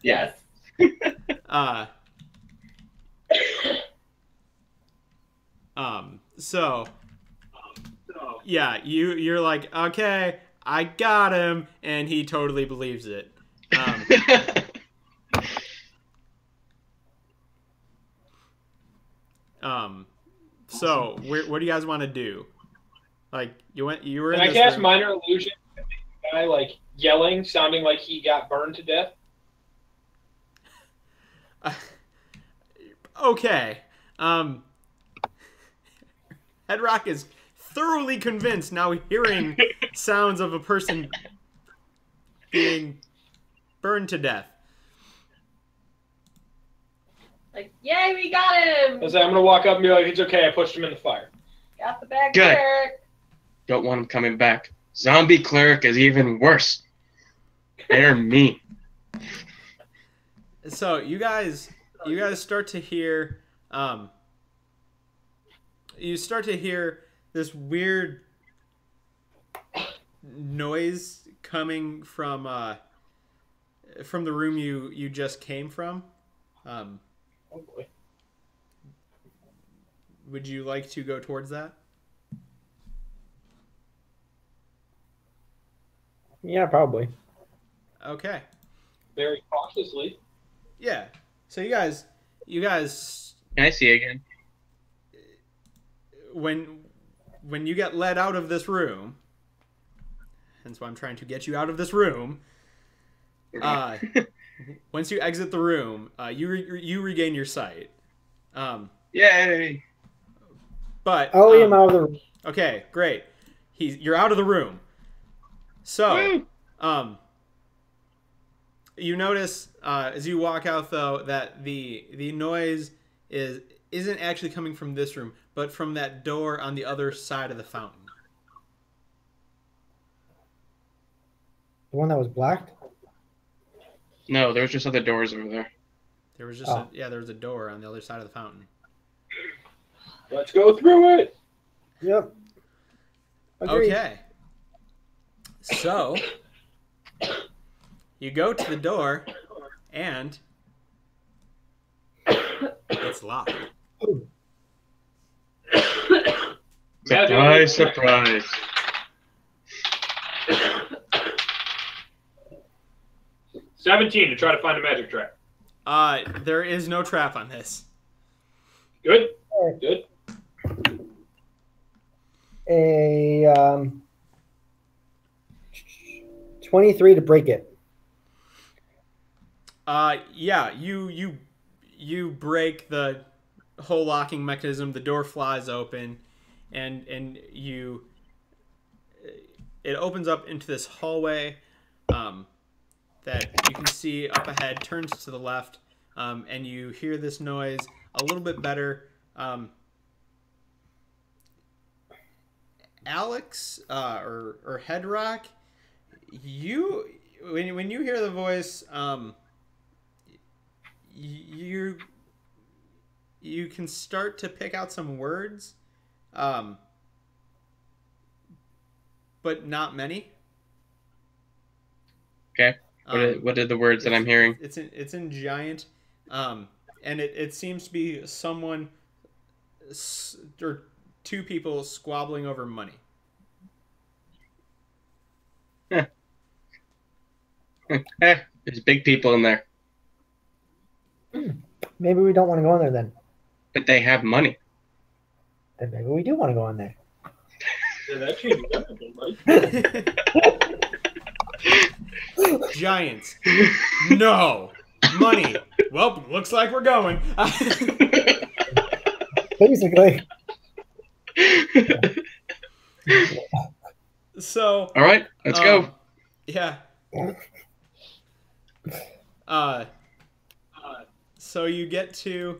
Yes. So yeah, you're like, okay, I got him, and he totally believes it. So what do you guys want to do? Like you were Can in I this cast room. minor illusion? Guy like yelling, sounding like he got burned to death. Okay. Headrock is thoroughly convinced now hearing sounds of a person being burned to death. Like, yay, we got him! I'm gonna walk up and be like, "It's okay, I pushed him in the fire." Got the bag Good. cleric. Don't want him coming back. Zombie cleric is even worse. They're mean. So you guys start to hear this weird noise coming from the room you just came from. Oh boy. Would you like to go towards that? Yeah, probably. Okay. Very cautiously. Yeah. So you guys Can I see again? when you get led out of this room, hence why I'm trying to get you out of this room. Once you exit the room, you regain your sight. Yay! But I'll leave him out of the room. okay, great. You're out of the room. So, you notice as you walk out though that the noise isn't actually coming from this room, but from that door on the other side of the fountain. The one that was blacked? No, there was just other doors over there. There was just there was a door on the other side of the fountain. Let's go through it. Yep. Agreed. Okay. So you go to the door and it's locked. Surprise, surprise. $17 to try to find a magic trap. There is no trap on this. Good. Good. A 23 to break it. Yeah, you break the whole locking mechanism. The door flies open, and it opens up into this hallway that you can see up ahead. Turns to the left, and you hear this noise a little bit better. Alex or Headrock, when you hear the voice, you can start to pick out some words, but not many. Okay. What are the words that I'm hearing? It's in giant, and it seems to be someone or two people squabbling over money. There's big people in there. Maybe we don't want to go in there then. But they have money. Then maybe we do want to go in there. Yeah, that changes everything, Mike. Giants. No. Money. Well, looks like we're going. Basically. So. All right, let's go. Yeah. So you get to,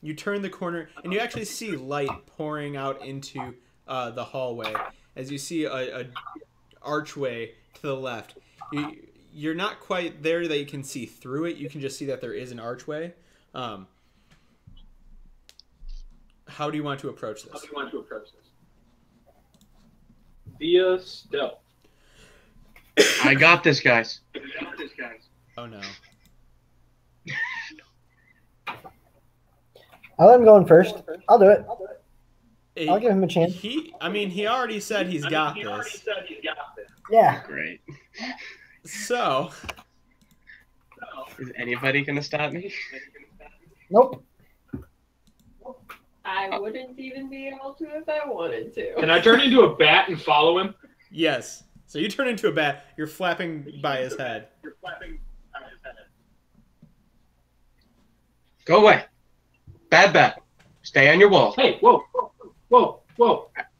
you turn the corner and you actually see light pouring out into the hallway as you see a archway to the left. You're not quite there that you can see through it. You can just see that there is an archway. How do you want to approach this? Via stealth. I got this, guys. Oh no. I'll let him go in first. I'll do it. Hey, I'll give him a chance. He already said he's got this. Yeah. Great. So. Is anybody gonna stop me? Nope. I wouldn't even be able to if I wanted to. Can I turn into a bat and follow him? Yes. So you turn into a bat. You're flapping by his head. Go away. Bad bat. Stay on your wall. Hey, whoa.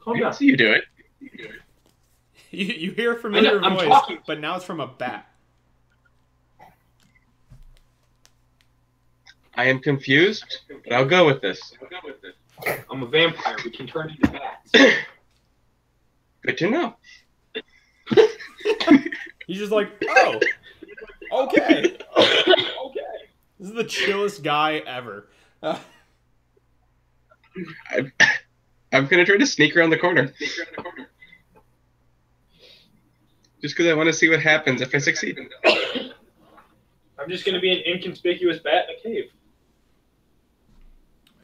Calm down. See you do it. You hear a familiar I'm voice, talking. but now it's from a bat. I am confused, but I'll go with this. I'm a vampire. We can turn into bats. Good to know. He's just like, oh, okay. This is the chillest guy ever. I'm gonna try to sneak around the corner. Just because I want to see what happens if I succeed. I'm just going to be an inconspicuous bat in a cave.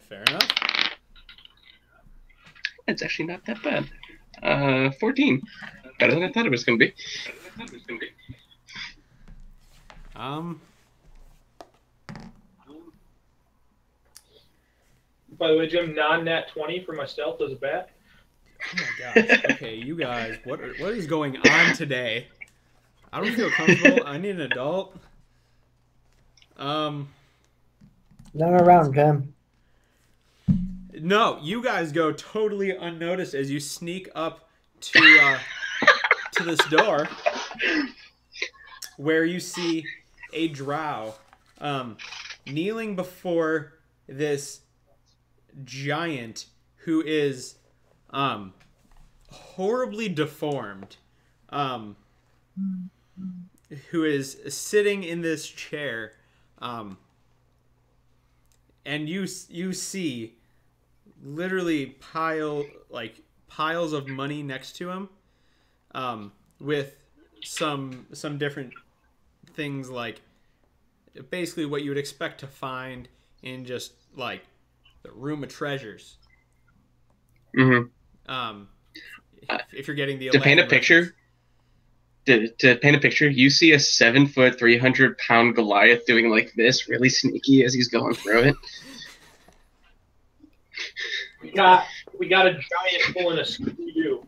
Fair enough. It's actually not that bad. 14. Better than I thought it was gonna be. By the way, Jim, non-nat 20 for my stealth as a bat. Oh my gosh. Okay, you guys, what is going on today? I don't feel comfortable. I need an adult. Not around, Cam. No, you guys go totally unnoticed as you sneak up to this door, where you see a drow kneeling before this giant who is horribly deformed, who is sitting in this chair, and you see literally piles of money next to him, with some different things, like basically what you would expect to find in just like the room of treasures. Mm-hmm. If you're getting the to paint a picture, you see a 7 foot, 300-pound Goliath doing like this, really sneaky as he's going through it. We got a giant pulling a Scooby-Doo.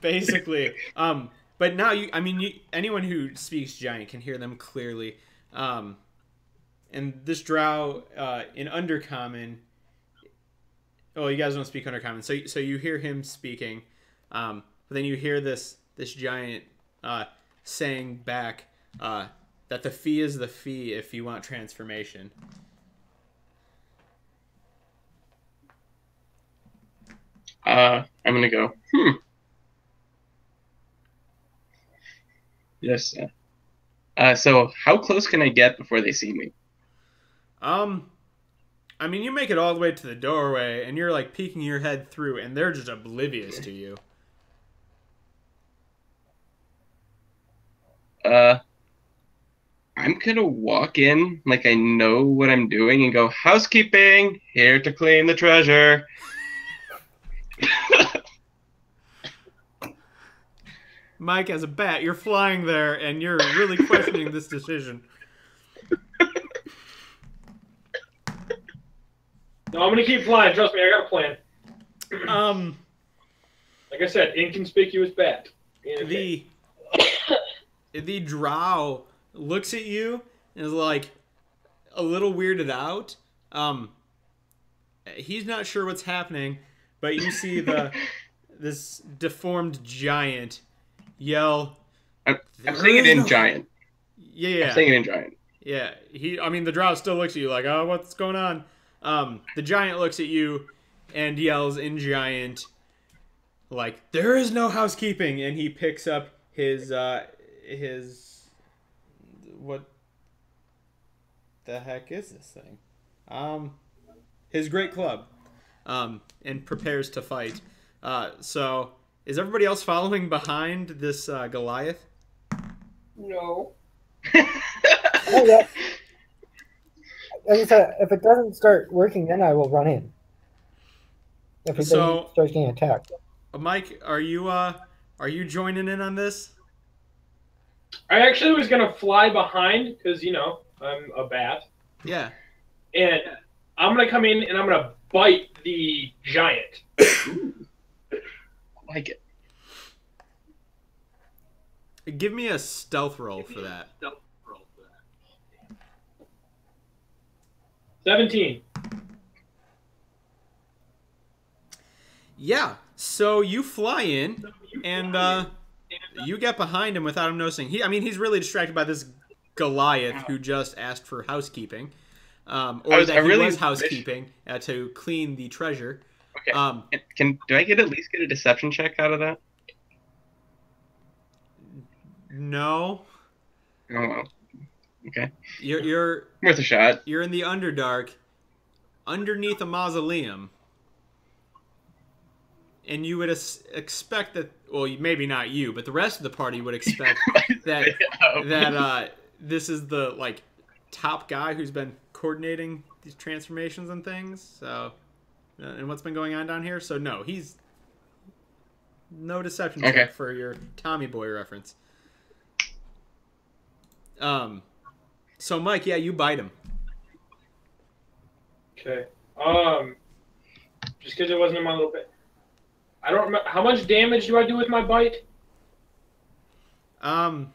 Basically. But now anyone who speaks giant can hear them clearly. And this drow in Undercommon. Oh, you guys don't speak Undercommon, so you hear him speaking, but then you hear this giant saying back that the fee is the fee if you want transformation. I'm gonna go. Yes. So how close can I get before they see me? I mean, you make it all the way to the doorway, and you're like peeking your head through, and they're just oblivious to you. I I'm gonna walk in like I know what I'm doing and go, housekeeping, here to clean the treasure. Mike, as a bat, you're flying there, and you're really questioning this decision. No, I'm gonna keep flying. Trust me, I got a plan. Like I said, inconspicuous bat. The drow looks at you and is like a little weirded out. He's not sure what's happening, but you see this deformed giant yell. I'm saying it in giant. Yeah. I'm saying it in giant. Yeah. The drow still looks at you like, oh, what's going on? The giant looks at you and yells in giant, like, there is no housekeeping, and he picks up his what the heck is this thing? His great club, and prepares to fight. So is everybody else following behind this Goliath? No. Oh, yeah. Like I said, if it doesn't start working, then I will run in. If it doesn't start getting attacked. Mike, are you joining in on this? I actually was gonna fly behind because I'm a bat. Yeah. And I'm gonna come in and I'm gonna bite the giant. I like it. Give me a stealth roll for that. 17. Yeah. So you fly in, and you get behind him without him noticing. He's really distracted by this Goliath who just asked for housekeeping, was housekeeping to clean the treasure. Okay. Do I at least get a deception check out of that? No. Oh well. Okay. You're worth a shot. You're in the Underdark, underneath a mausoleum. And you would expect that, well, maybe not you, but the rest of the party would expect that this is the top guy who's been coordinating these transformations and things. So, and what's been going on down here. So no, he's no deception check for your Tommy Boy reference. So Mike, yeah, you bite him. Okay. Just because it wasn't in my little bit. I don't remember how much damage do I do with my bite. Not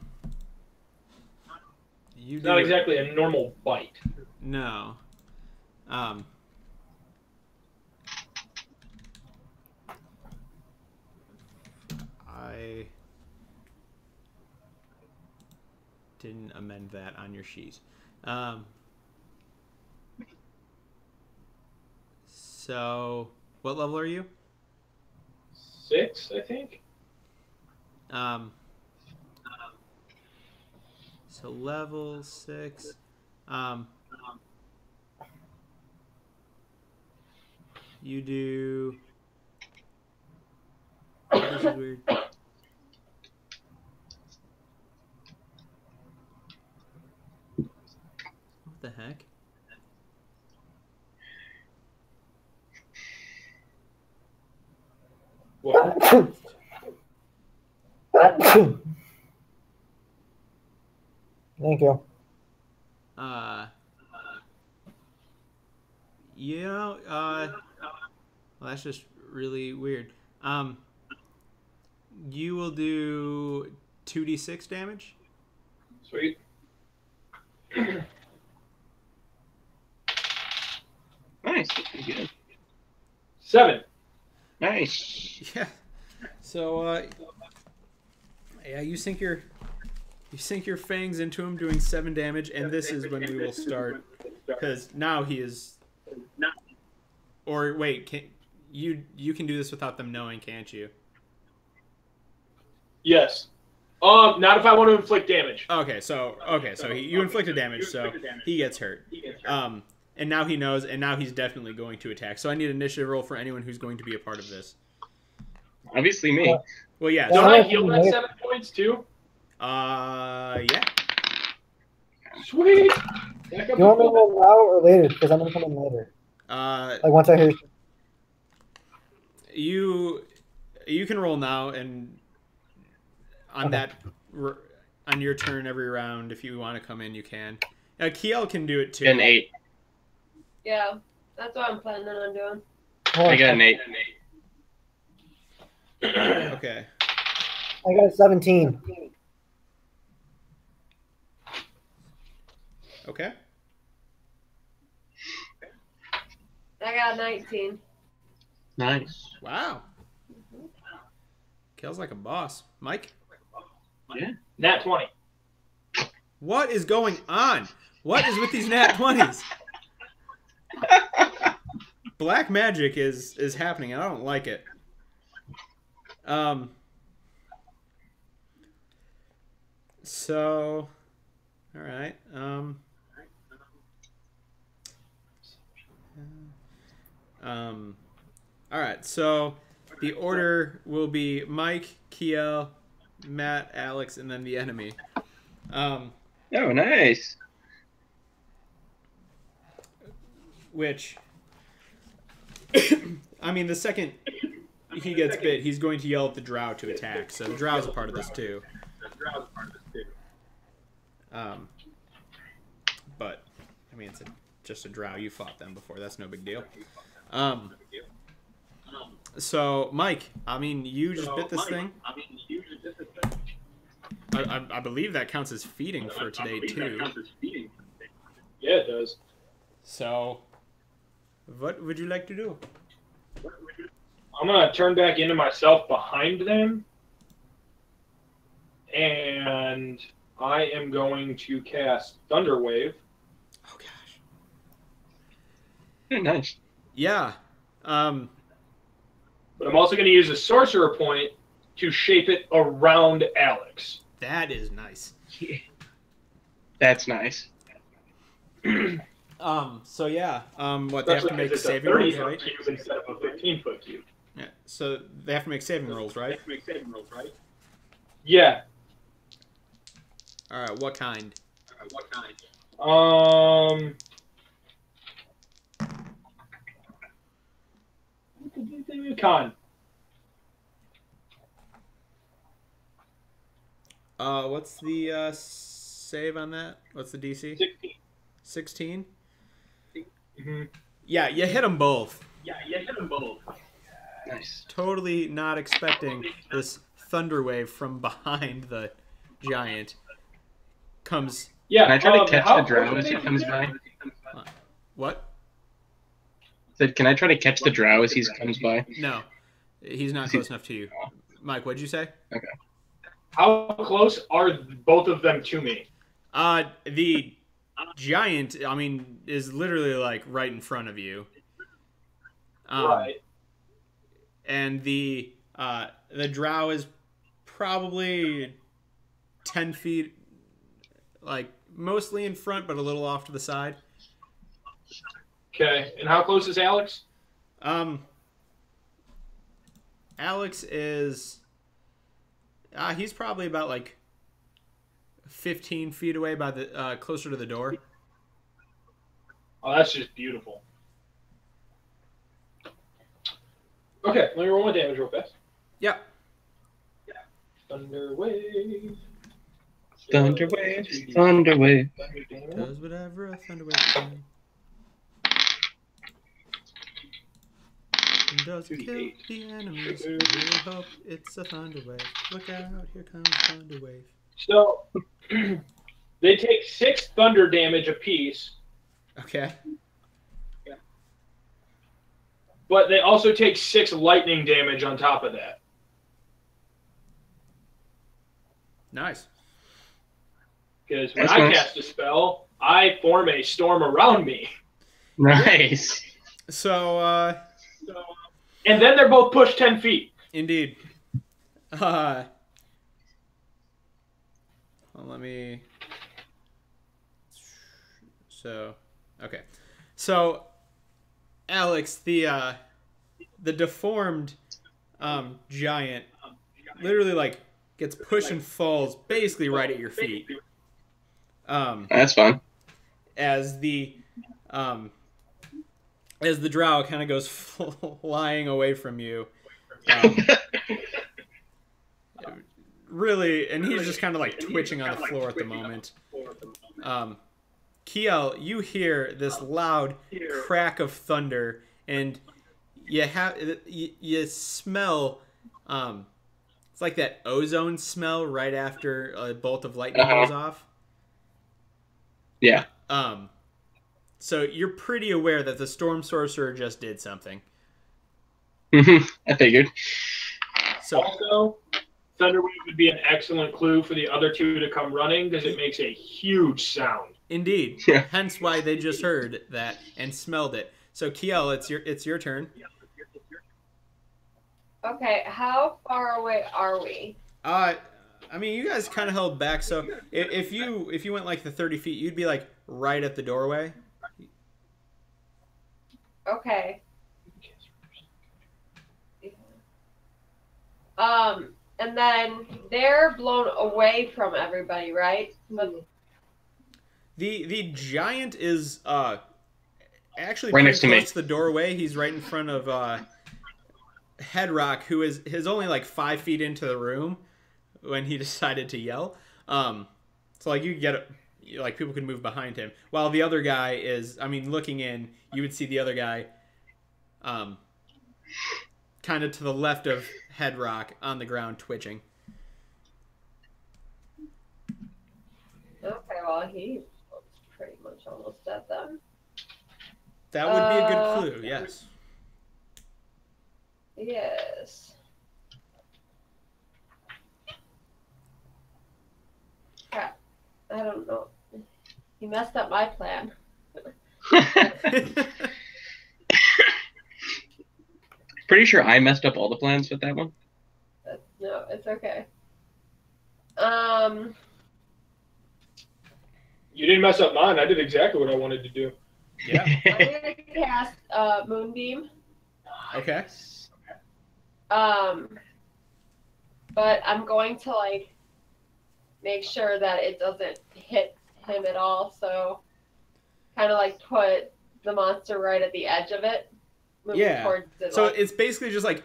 exactly a normal bite. No. I didn't amend that on your sheet. So, what level are you? 6, I think. So level 6. You do. This is weird. What the heck? What? Thank you. Well, that's just really weird. You will do 2d6 damage. Sweet. Nice. Pretty good. 7. Nice. Yeah. So, yeah, you sink your fangs into him, doing 7 damage, and this is when we will start, because now he is. Or wait, you can do this without them knowing, can't you? Yes. Not if I want to inflict damage. Okay, so you inflicted damage, so he gets hurt. And now he knows, and now he's definitely going to attack. So I need an initiative roll for anyone who's going to be a part of this. Obviously me. Well, yeah. Don't I heal that 7 points too? Yeah. Sweet. You want me to roll now or later? Because I'm gonna come in later. Like once I hear. You can roll now, and on on your turn every round, if you want to come in, you can. Kiel can do it too. An 8. Yeah, that's what I'm planning on doing. I got an 8. Okay. I got a 17. Okay. I got 19. Nice. Wow. Kiel's like a boss. Mike? Yeah. Nat 20. What is going on? What is with these nat 20s? Black magic is happening, and I don't like it. So, all right. All right. So the order will be Mike, Kiel, Matt, Alex, and then the enemy. Oh, nice. Which, I mean, the second he gets bit, he's going to yell at the drow to attack. So the drow's a part of this too. But I mean, it's just a drow. You fought them before. That's no big deal. So Mike, I mean, you just bit this thing. I believe that counts as feeding for today too. Yeah, it does. So, what would you like to do? I'm going to turn back into myself behind them. And I am going to cast Thunder Wave. Oh, gosh. Nice. Yeah. But I'm also going to use a Sorcerer Point to shape it around Alex. That is nice. Yeah. That's nice. So yeah, what they have to make saving rolls, right? Cube instead of a 15-foot cube. Yeah. So they have to make saving rolls, right? Yeah. All right. What kind? Con. What's the save on that? What's the DC? 16. Mm-hmm. Yeah, you hit them both. Nice. Totally not expecting this thunder wave from behind the giant comes. Yeah. Can I try to catch the drow as he comes by? What? Said, can I try to catch the drow as he comes by? No, he's not close enough to you. Mike, what'd you say? Okay. How close are both of them to me? The giant, I mean, is literally like right in front of you. Right. And the drow is probably 10 feet, like mostly in front, but a little off to the side. Okay. And how close is Alex? Alex is, he's probably about like 15 feet away by the closer to the door. Oh, that's just beautiful. Okay, let me roll my damage real fast. Yeah. Thunder Wave. Thunder Wave. Thunder Wave. Does whatever a thunder wave can. And does it kill the enemies? We hope it's a thunder wave. Look out, here comes thunder wave. So, they take 6 thunder damage apiece, Okay. but they also take 6 lightning damage on top of that. Nice. Because when That's I nice. cast a spell, I form a storm around me. Nice. So, And then they're both pushed 10 feet. indeed. Well, let me. So, okay. So, Alex, the deformed giant, literally like gets pushed and falls basically right at your feet. That's fun. As the drow kind of goes flying away from you. Really, and he's just kind of like twitching on the floor at the moment. Kiel, you hear this loud crack of thunder, and you smell it's like that ozone smell right after a bolt of lightning goes off. Yeah. So you're pretty aware that the storm sorcerer just did something. I figured. So also, Thunderwave would be an excellent clue for the other two to come running because it makes a huge sound. Indeed. Yeah. Hence why they just heard that and smelled it. So Kiel, it's your turn. Okay, how far away are we? I mean, you guys kind of held back. So if you went like the 30 feet, you'd be like right at the doorway. Okay. And then they're blown away from everybody, right? But The giant is actually right pretty next to me. close to the doorway. He's right in front of Headrock, who is only like 5 feet into the room when he decided to yell. So like you get like people can move behind him, while the other guy is, I mean, looking in, you would see the other guy kind of to the left of Headrock on the ground twitching. okay, well he was pretty much almost dead then. That would be a good clue, yes. Yes. Crap. I don't know. He messed up my plan. Pretty sure I messed up all the plans with that one. No, it's okay. You didn't mess up mine. I did exactly what I wanted to do. Yeah. I'm gonna cast Moonbeam. Okay. But I'm going to like make sure that it doesn't hit him at all. So kind of like put the monster right at the edge of it. Yeah. Towards it, So like, it's basically just like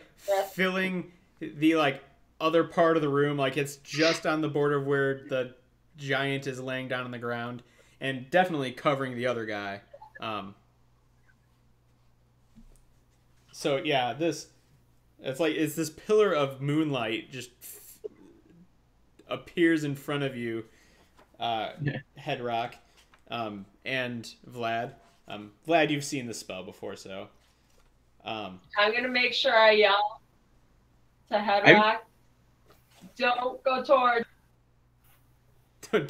filling the like other part of the room, like it's just on the border of where the giant is laying down on the ground, and definitely covering the other guy. So yeah, it's this pillar of moonlight just appears in front of you, Headrock, and Vlad. Vlad, you've seen this spell before, so. I'm gonna make sure I yell to Headrock. Don't go towards.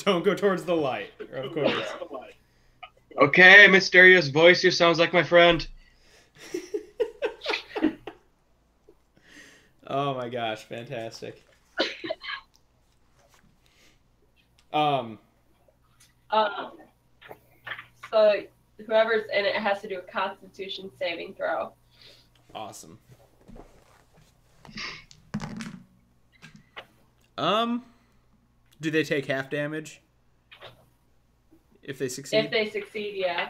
Don't go towards the light, of course. Okay, mysterious voice who sounds like my friend. Oh my gosh, fantastic. So whoever's in it has to do a Constitution saving throw. Awesome. Do they take half damage if they succeed? If they succeed, yeah.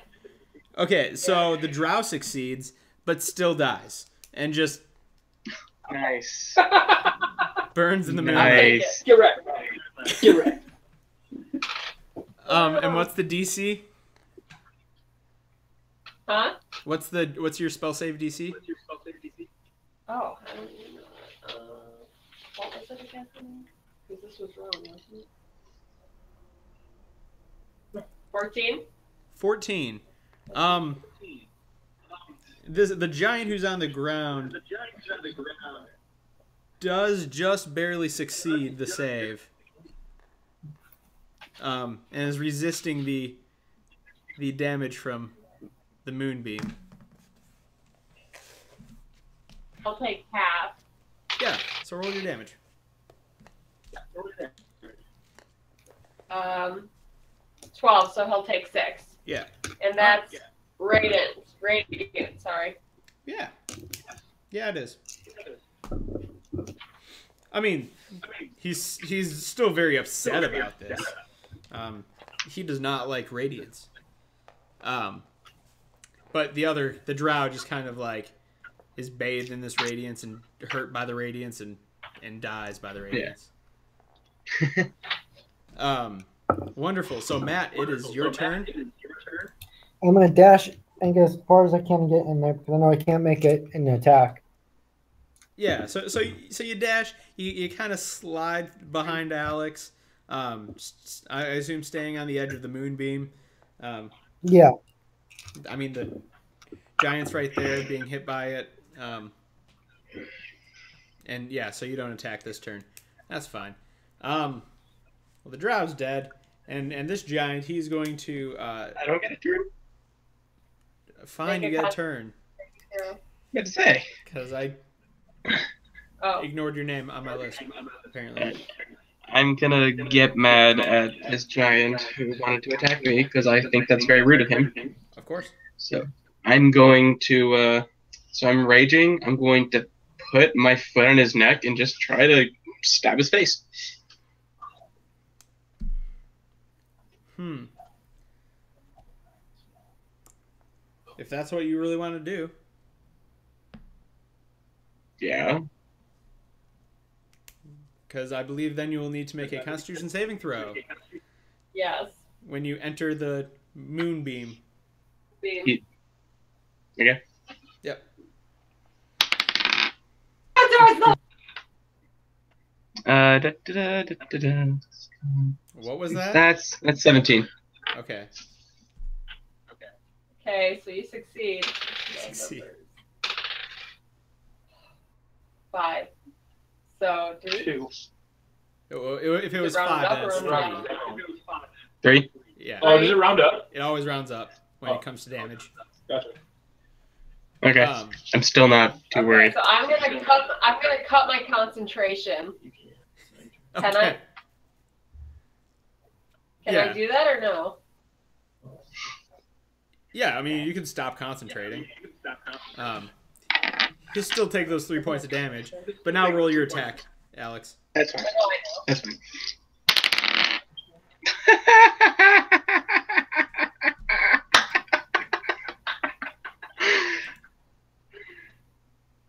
Okay, so the drow succeeds, but still dies, and just Nice. burns in the moonlight. Nice. Get right. Get right. And what's the DC? Huh? What's your spell save DC? Oh, I don't even know. What was it again? Because this was wrong, wasn't it? 14? 14. The giant who's on the ground does just barely succeed the save. And is resisting the damage from the moonbeam. I'll take half. Yeah, so roll your damage. 12, so he'll take 6. Yeah. And that's radiant, sorry. Yeah. Yeah, it is. I mean, he's still very upset about this. he does not like radiance. But the drow just kind of like is bathed in this radiance and hurt by the radiance and dies by the radiance. Wonderful. So Matt, it is your turn. I'm gonna dash and get as far as I can get in there because I know I can't make it in the attack. Yeah. So you dash. You kind of slide behind Alex. I assume staying on the edge of the moonbeam. Yeah. I mean the giant's right there, being hit by it. And yeah, so you don't attack this turn. That's fine. Well, the drow's dead, and this giant, he's going to. I don't get a turn. Fine, you get a turn. What to say? Because I ignored your name on my list, apparently. I'm gonna get mad at this giant who wanted to attack me because I think that's very rude of him. Of course. So I'm going to. So I'm raging. I'm going to put my foot on his neck and just try to stab his face. If that's what you really want to do. Yeah. Because I believe then you will need to make a Constitution saving throw. Yes. When you enter the moonbeam. Beam. Okay. Yep. What was that? That's 17. Okay. Okay, so you succeed. Succeed. 5. So 3. 2. If it was round 5, up then it's or round 3. 3. Yeah. Oh, does it round up? It always rounds up when it comes to damage. Gotcha. Okay. I'm still not too worried. So I'm gonna cut my concentration. Can I? Okay. Can Yeah. I do that or no? Yeah, I mean, you can stop concentrating. You still take those 3 points of damage, but now roll your attack, Alex. That's fine. Oh, I know. That's fine.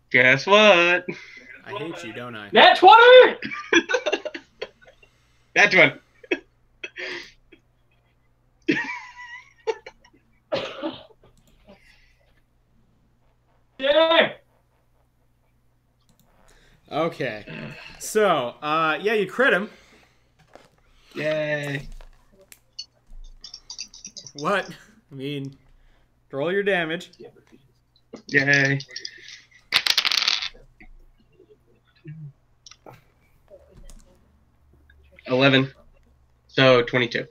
Guess what? I hate you, don't I? Nat 20! That one. Yeah! Okay. So, yeah, you crit him. Yay. What? I mean, roll your damage. Yay. $11. So 22.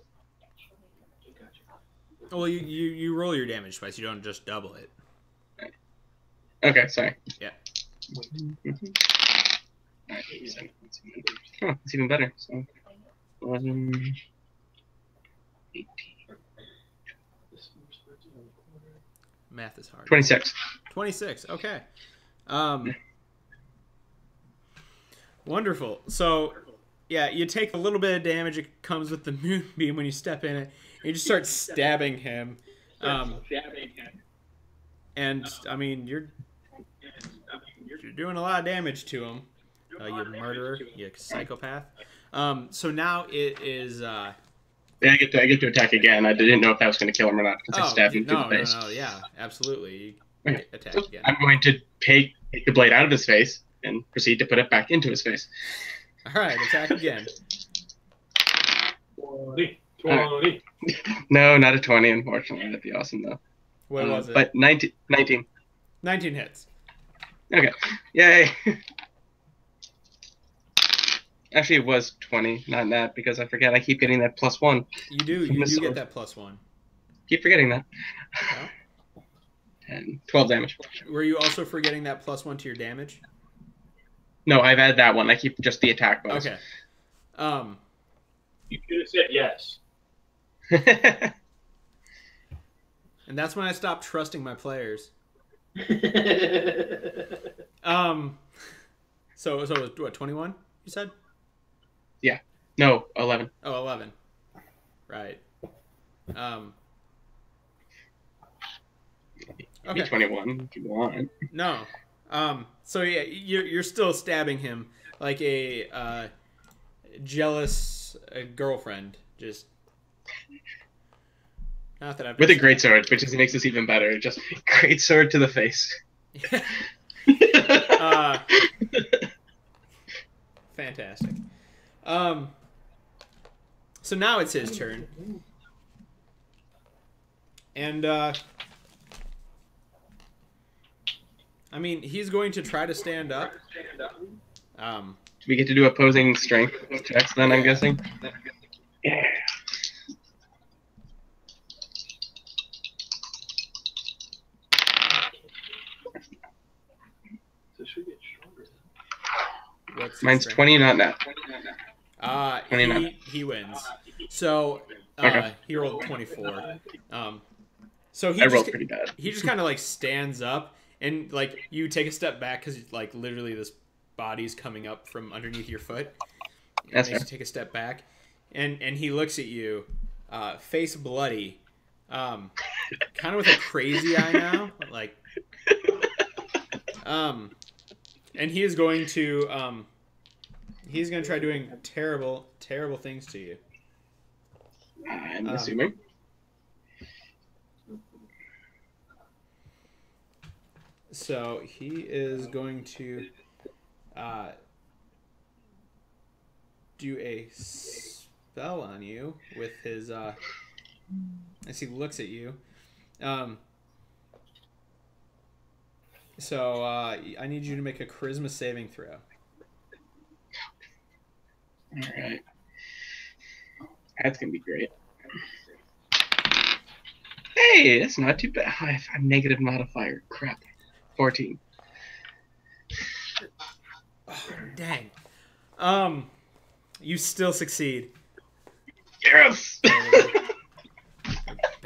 Well, you roll your damage twice. You don't just double it. Okay, sorry. Yeah. Alright, oh, it's even better. So 11, 18, Math is hard. 26. 26. Okay. Wonderful. So, yeah, you take a little bit of damage. It comes with the moonbeam when you step in it. And you just start stabbing him. And I mean, you're doing a lot of damage to him. You murderer, you psychopath. So now it is. Yeah, I get to attack again. I didn't know if that was going to kill him or not because I stabbed him through the face. No, yeah, absolutely. You Okay. attack So again. I'm going to take the blade out of his face and proceed to put it back into his face. All right, attack again. 20. No, not a 20, unfortunately. That'd be awesome, though. What was it? But 19. 19 hits. Okay. Yay. Actually, it was 20, not that, because I forget. I keep getting that +1. You do get that +1. Keep forgetting that. Yeah. And 12 damage. Were you also forgetting that +1 to your damage? No, I've added that one. I keep just the attack bonus. Okay. You could have said yes. And that's when I stopped trusting my players. So it was what, 21? You said? Yeah. No, 11. Oh, 11. Right. Okay. 21 if you want. No. So yeah, you're still stabbing him like a jealous girlfriend. Just not that I've with a great sword, which makes this even better. Just great sword to the face. Fantastic. So now it's his turn, and I mean, he's going to try to stand up. We get to do opposing strength checks then, I'm guessing? Yeah. Mine's 20, not net. 29. He wins. So Okay. he rolled 24. So I rolled pretty bad. He just kind of like stands up, and like you take a step back because like literally this body's coming up from underneath your foot. That's fair. fair. You take a step back, and he looks at you, face bloody, kind of with a crazy eye now, like, and he is going to he's going to try doing terrible things to you. I'm assuming. So he is going to do a spell on you with his as he looks at you. So I need you to make a charisma saving throw. Alright. That's gonna be great. Hey, that's not too bad. I have a negative modifier. Crap. 14. Oh, dang. You still succeed. Yes!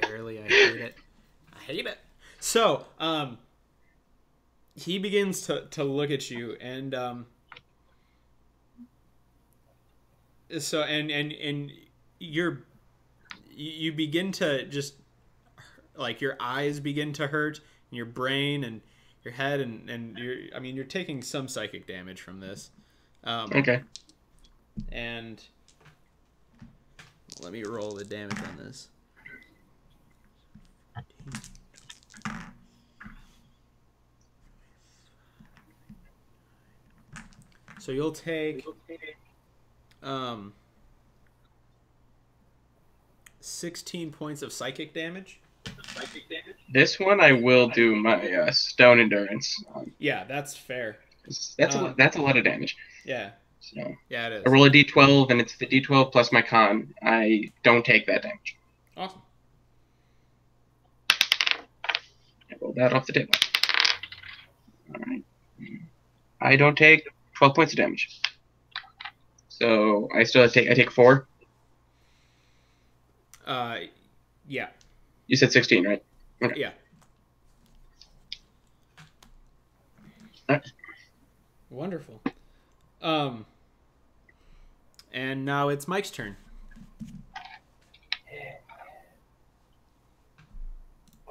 Barely. I hate it. So, he begins to look at you, and so and you begin to just like your eyes begin to hurt, and your brain and your head, and you're taking some psychic damage from this. Okay. And let me roll the damage on this. So you'll take 16 points of psychic damage. This one I will do my stone endurance on. Yeah, that's fair. That's a lot of damage. Yeah. So yeah, it is. I roll a d12, and it's the d12 plus my con. I don't take that damage. Awesome. I roll that off the table. All right. I don't take 12 points of damage. So I take 4. Yeah. You said 16, right? Okay. Yeah. All right. Wonderful. And now it's Mike's turn.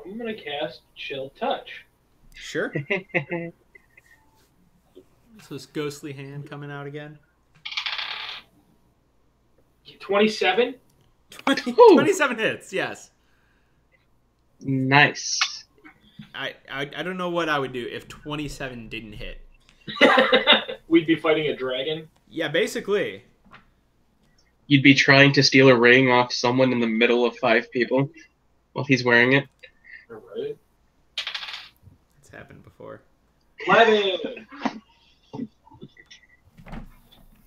I'm gonna cast Chill Touch. Sure. So this ghostly hand coming out again. 27. 27 hits. Yes. Nice. I don't know what I would do if 27 didn't hit. We'd be fighting a dragon. Yeah, basically. You'd be trying to steal a ring off someone in the middle of 5 people while he's wearing it. All right. It's happened before. 11.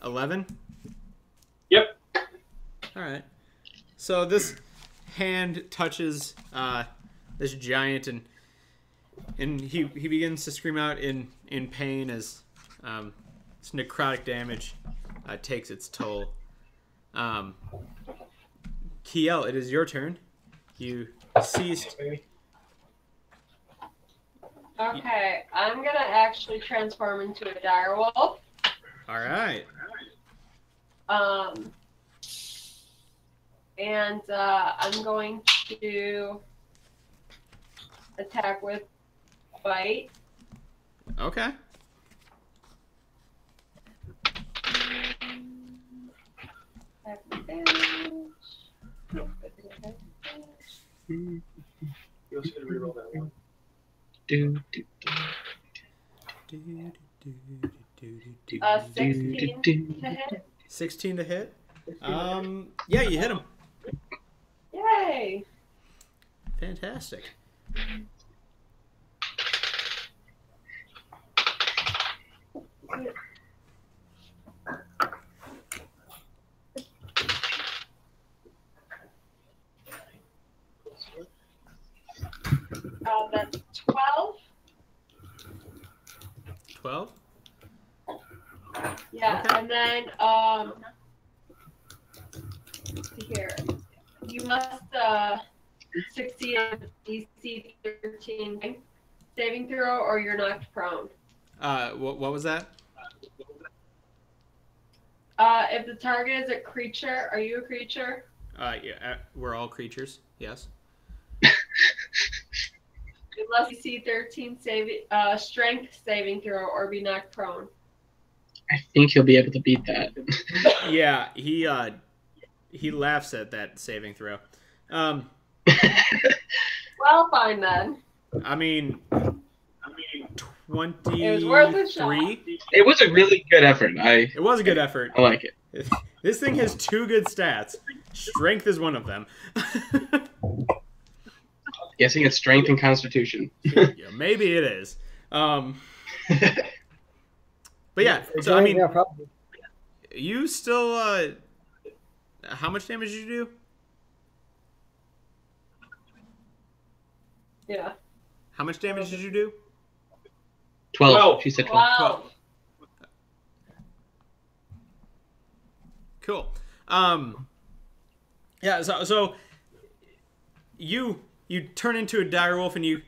11? Yep. All right. So this hand touches this giant, and he begins to scream out in pain as this necrotic damage takes its toll. Kiel, it is your turn. You ceased. Okay, I'm gonna actually transform into a dire wolf. All right. And I'm going to attack with bite. Okay. You also gotta reroll that one. Do, do, 16 to hit. 16 to hit. Yeah, you hit him. Yay! Fantastic. That's 12. 12. Yeah, Okay. and then here, you must succeed on DC 13 saving throw, or you're knocked prone. What was that? If the target is a creature, are you a creature? Yeah, we're all creatures. Yes. Unless you see 13 strength saving throw or be knocked prone. I think he'll be able to beat that. Yeah, he laughs at that saving throw. Well, fine then. I mean, 23. It was worth a shot. It was a really good effort. It was a good effort. I like it. This thing has 2 good stats. Strength is one of them. Guessing it's strength and constitution. Yeah, maybe it is. But yeah, so I mean, Yeah, probably. you still. How much damage did you do? Yeah. How much damage did you do? 12. She said 12. Wow. Cool. Yeah. So you turn into a direwolf and you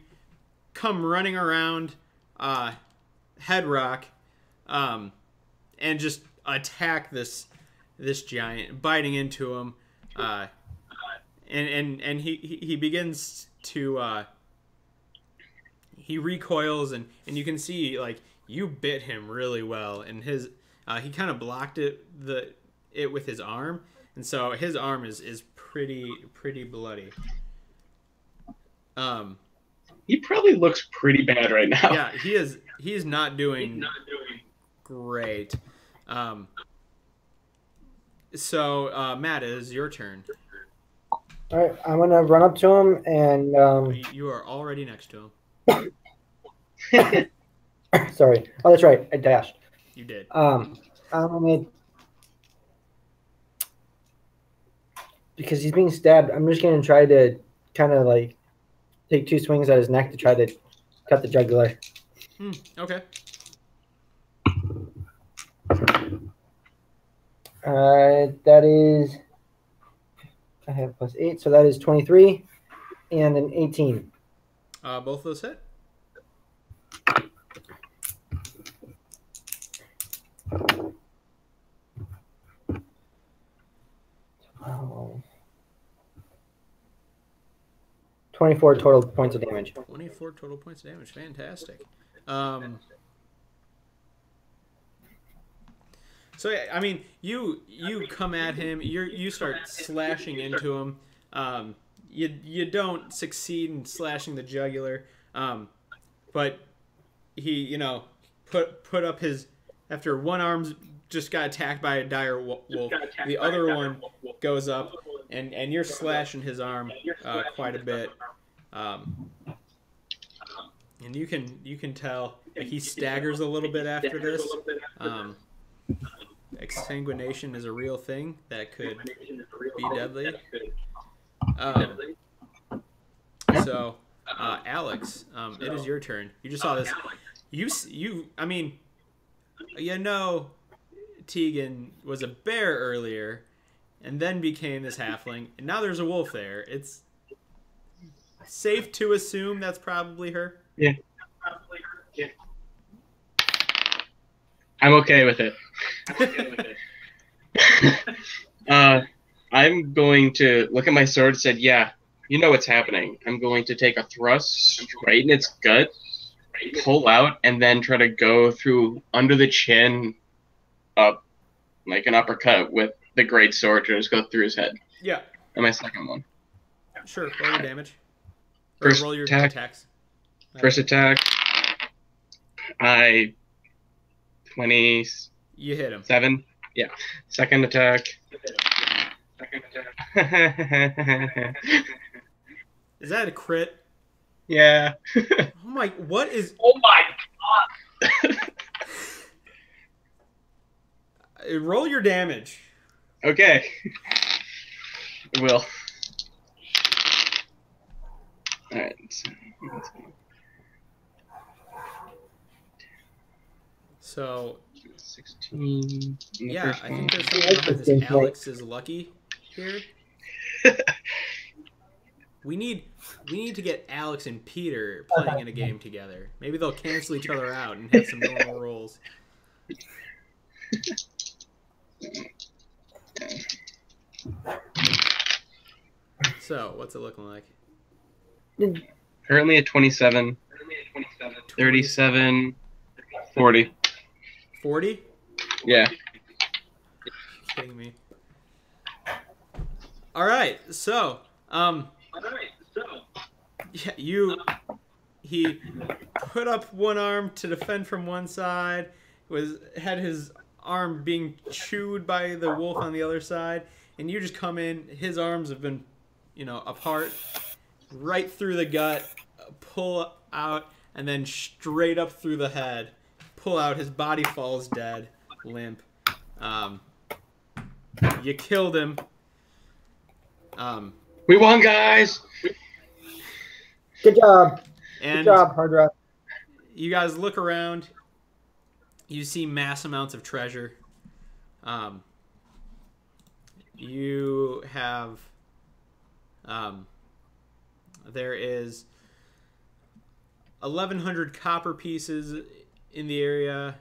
come running around Headrock, and just attack this giant, biting into him, and he begins to he recoils and you can see like you bit him really well, and his he kind of blocked it with his arm, and so his arm is pretty bloody. He probably looks pretty bad right now. Yeah, he is not doing great. So Matt, it is your turn. All right, I'm gonna run up to him and You are already next to him. sorry. Oh, that's right. I dashed. You did. I'm gonna, because he's being stabbed. I'm just gonna try to kind of like take 2 swings at his neck to try to cut the jugular. Okay. That is, I have +8, so that is 23 and an 18. Both of those hit. Oh. 24 total points of damage. 24 total points of damage. Fantastic. So yeah, I mean, you come at him. You start slashing into him. You don't succeed in slashing the jugular, but he put up his, after one arm just got attacked by a dire wolf. The other one goes up, and you're slashing his arm quite a bit. And you can tell like, he staggers a little bit after this. Exsanguination is a real thing that could be deadly. So, Alex, it is your turn. You just saw this. I mean, Tegan was a bear earlier, and then became this halfling, and now there's a wolf there. It's safe to assume that's probably her. Yeah. I'm okay with it. I'm going to look at my sword and said, yeah, you know what's happening. I'm going to take a thrust straight in its gut, pull out, and then try to go through under the chin, up, like an uppercut with the great sword to just go through his head. Yeah. And my second one. Sure. Roll your damage. Or First roll your attack. attacks. First attack. 27. You hit him. Yeah. Second attack. Is that a crit? Yeah. Oh my! What is? Oh my god! Roll your damage. Okay. I will. Alright. So 16. yeah, I think there's something behind this. Alex is lucky here. We need to get Alex and Peter playing in a game together. Maybe they'll cancel each other out and have some normal rolls. So, what's it looking like? Currently at 27. 37. 40. 40? Yeah. Kidding me. All right, so yeah, he put up one arm to defend from one side, had his arm being chewed by the wolf on the other side, and you just come in. His arms have been, apart, right through the gut, pull out, and then straight up through the head. Pull out. His body falls dead, limp. You killed him. We won, guys! Good job. And Good job, Hard Rock. you guys look around. You see mass amounts of treasure. You have... there is 1,100 copper pieces in the area,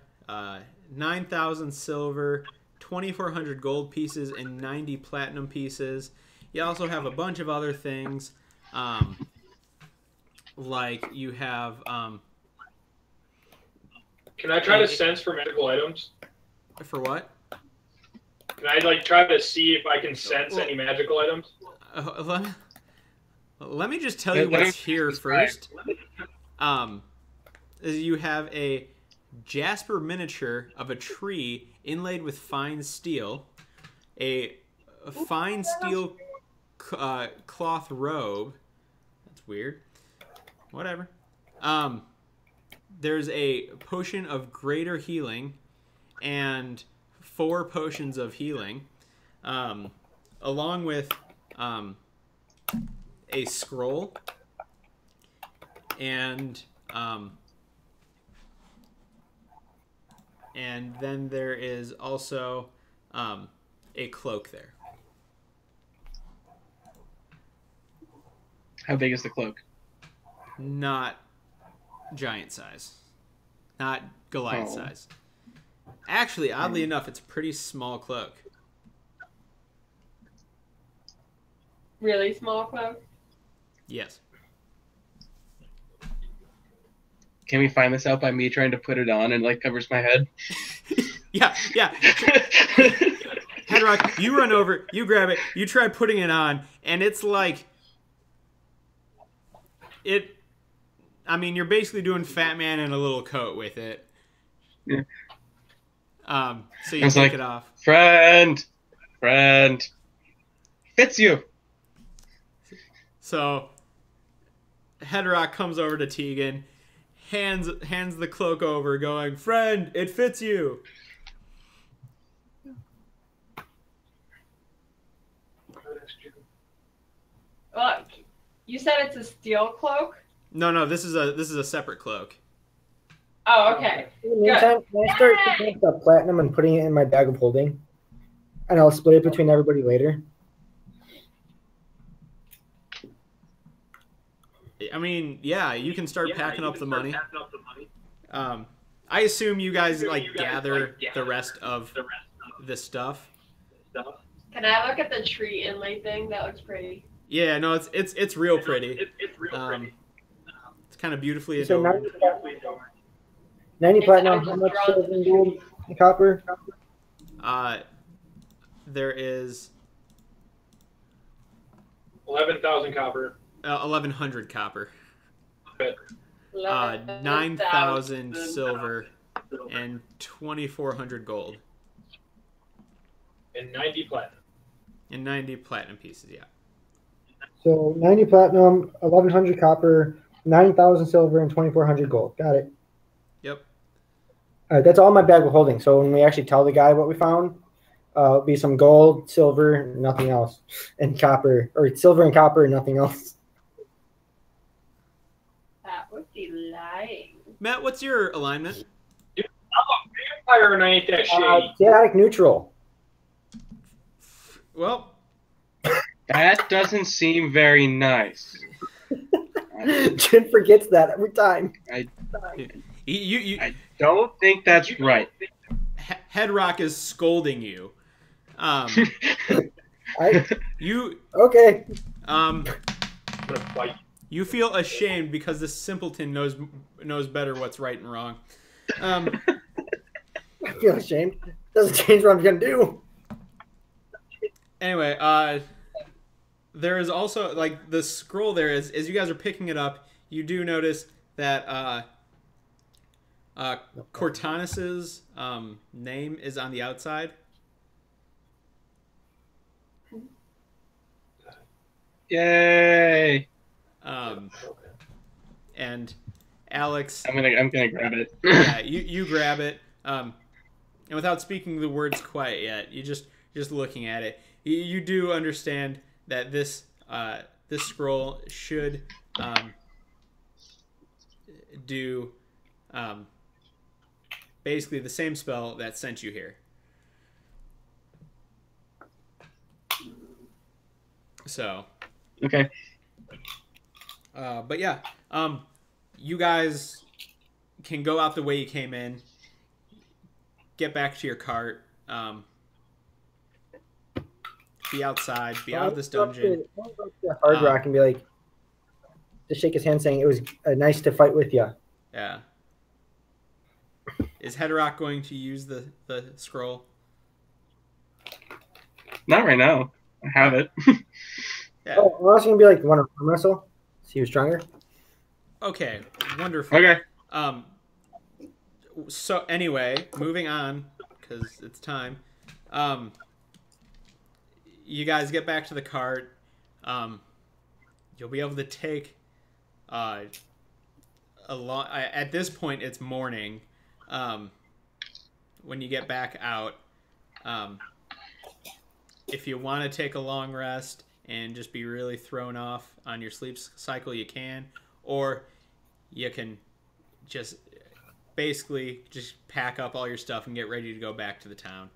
9,000 silver, 2,400 gold pieces, and 90 platinum pieces. You also have a bunch of other things, like you have... Can I try to sense for magical items? for what? Can I try to see if I can sense any magical items? Let me just tell you what's here first. You have a jasper miniature of a tree inlaid with fine steel, a fine steel cloth robe. That's weird. Whatever. There's a potion of greater healing and 4 potions of healing, along with a scroll and then there is also a cloak there. How big is the cloak? Not giant size. Not Goliath size. Actually, oddly enough, it's a pretty small cloak. Really small cloak? Yes. Can we find this out by me trying to put it on and covers my head? Yeah. Headrock, you run over, you grab it, you try putting it on, and it's like... you're basically doing Fat Man in a little coat with it. Yeah. So you take it off. Friend! Fits you! So, Headrock comes over to Tegan, hands the cloak over, going, "Friend, it fits you." Well, you said it's a steel cloak? No, this is a separate cloak. Oh, okay. In the meantime, can I start picking up the platinum and putting it in my bag of holding? And I'll split it between everybody later. Yeah, you can start packing up the money. I assume you guys gather the rest of this stuff. Can I look at the tree inlay thing? That looks pretty. Yeah, no, it's real pretty. It's real pretty. It's kind of beautifully So adorned. 90 platinum. How much silver and gold and copper? There is 11,000 copper. 1,100 copper. 11,000 9,000 silver, and 2,400 gold. And 90 platinum. And 90 platinum pieces, yeah. So 90 platinum, 1,100 copper, 9,000 silver, and 2,400 gold. Got it. Yep. All right, that's all my bag we're holding. So when we actually tell the guy what we found, it'll be some gold, silver, nothing else, and copper, or silver and copper and nothing else. That would be lying. Matt, what's your alignment? Dude, I'm a vampire and I ain't that shady. Chaotic neutral. Well, That doesn't seem very nice. Jin forgets that every time. you I don't think that's right. Headrock is scolding you. You Okay. I'm gonna fight. You feel ashamed because this simpleton knows better what's right and wrong. I feel ashamed. Doesn't change what I'm gonna do. Anyway, there is also like the scroll. There is as you guys are picking it up, you do notice that Cortanus's name is on the outside. Yay! And Alex, I'm gonna grab it. yeah, you grab it, and without speaking the words quite yet, you just looking at it, you do understand that this scroll should do basically the same spell that sent you here. So. Okay. But yeah, you guys can go out the way you came in, get back to your cart, be outside, be out of this dungeon. Hard Rock and be like, just shake his hand saying it was nice to fight with you. Yeah. Is Headrock going to use the scroll? Not right now. I have it. Yeah. Oh, we're also gonna be like, want to arm wrestle? See who's stronger. Okay, wonderful. Okay. So anyway, moving on because it's time. You guys get back to the cart. You'll be able to take a long. At this point, it's morning. When you get back out, if you want to take a long rest and just be really thrown off on your sleep cycle, you can, or you can just basically just pack up all your stuff and get ready to go back to the town.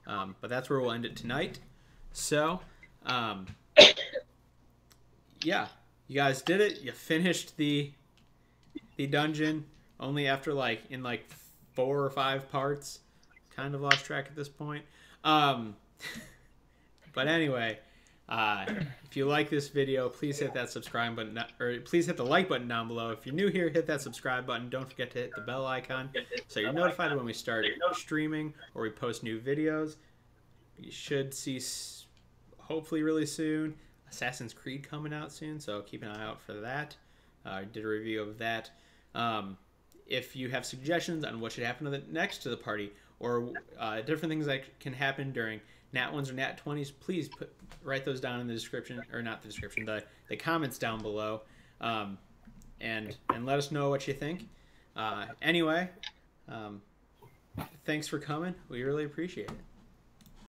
But that's where we'll end it tonight. So, yeah, you guys did it. You finished the dungeon only after in 4 or 5 parts. Kind of lost track at this point. But anyway, if you like this video, please hit that subscribe button, or please hit the like button down below. If you're new here, hit that subscribe button. Don't forget to hit the bell icon so you're notified when we start streaming or we post new videos. You should see, hopefully really soon, Assassin's Creed coming out soon, so keep an eye out for that. I did a review of that. If you have suggestions on what should happen next to the party, or different things that can happen during Nat 1s or Nat 20s, please write those down in the description, or not the description, the comments down below, and let us know what you think. Anyway, thanks for coming. We really appreciate it.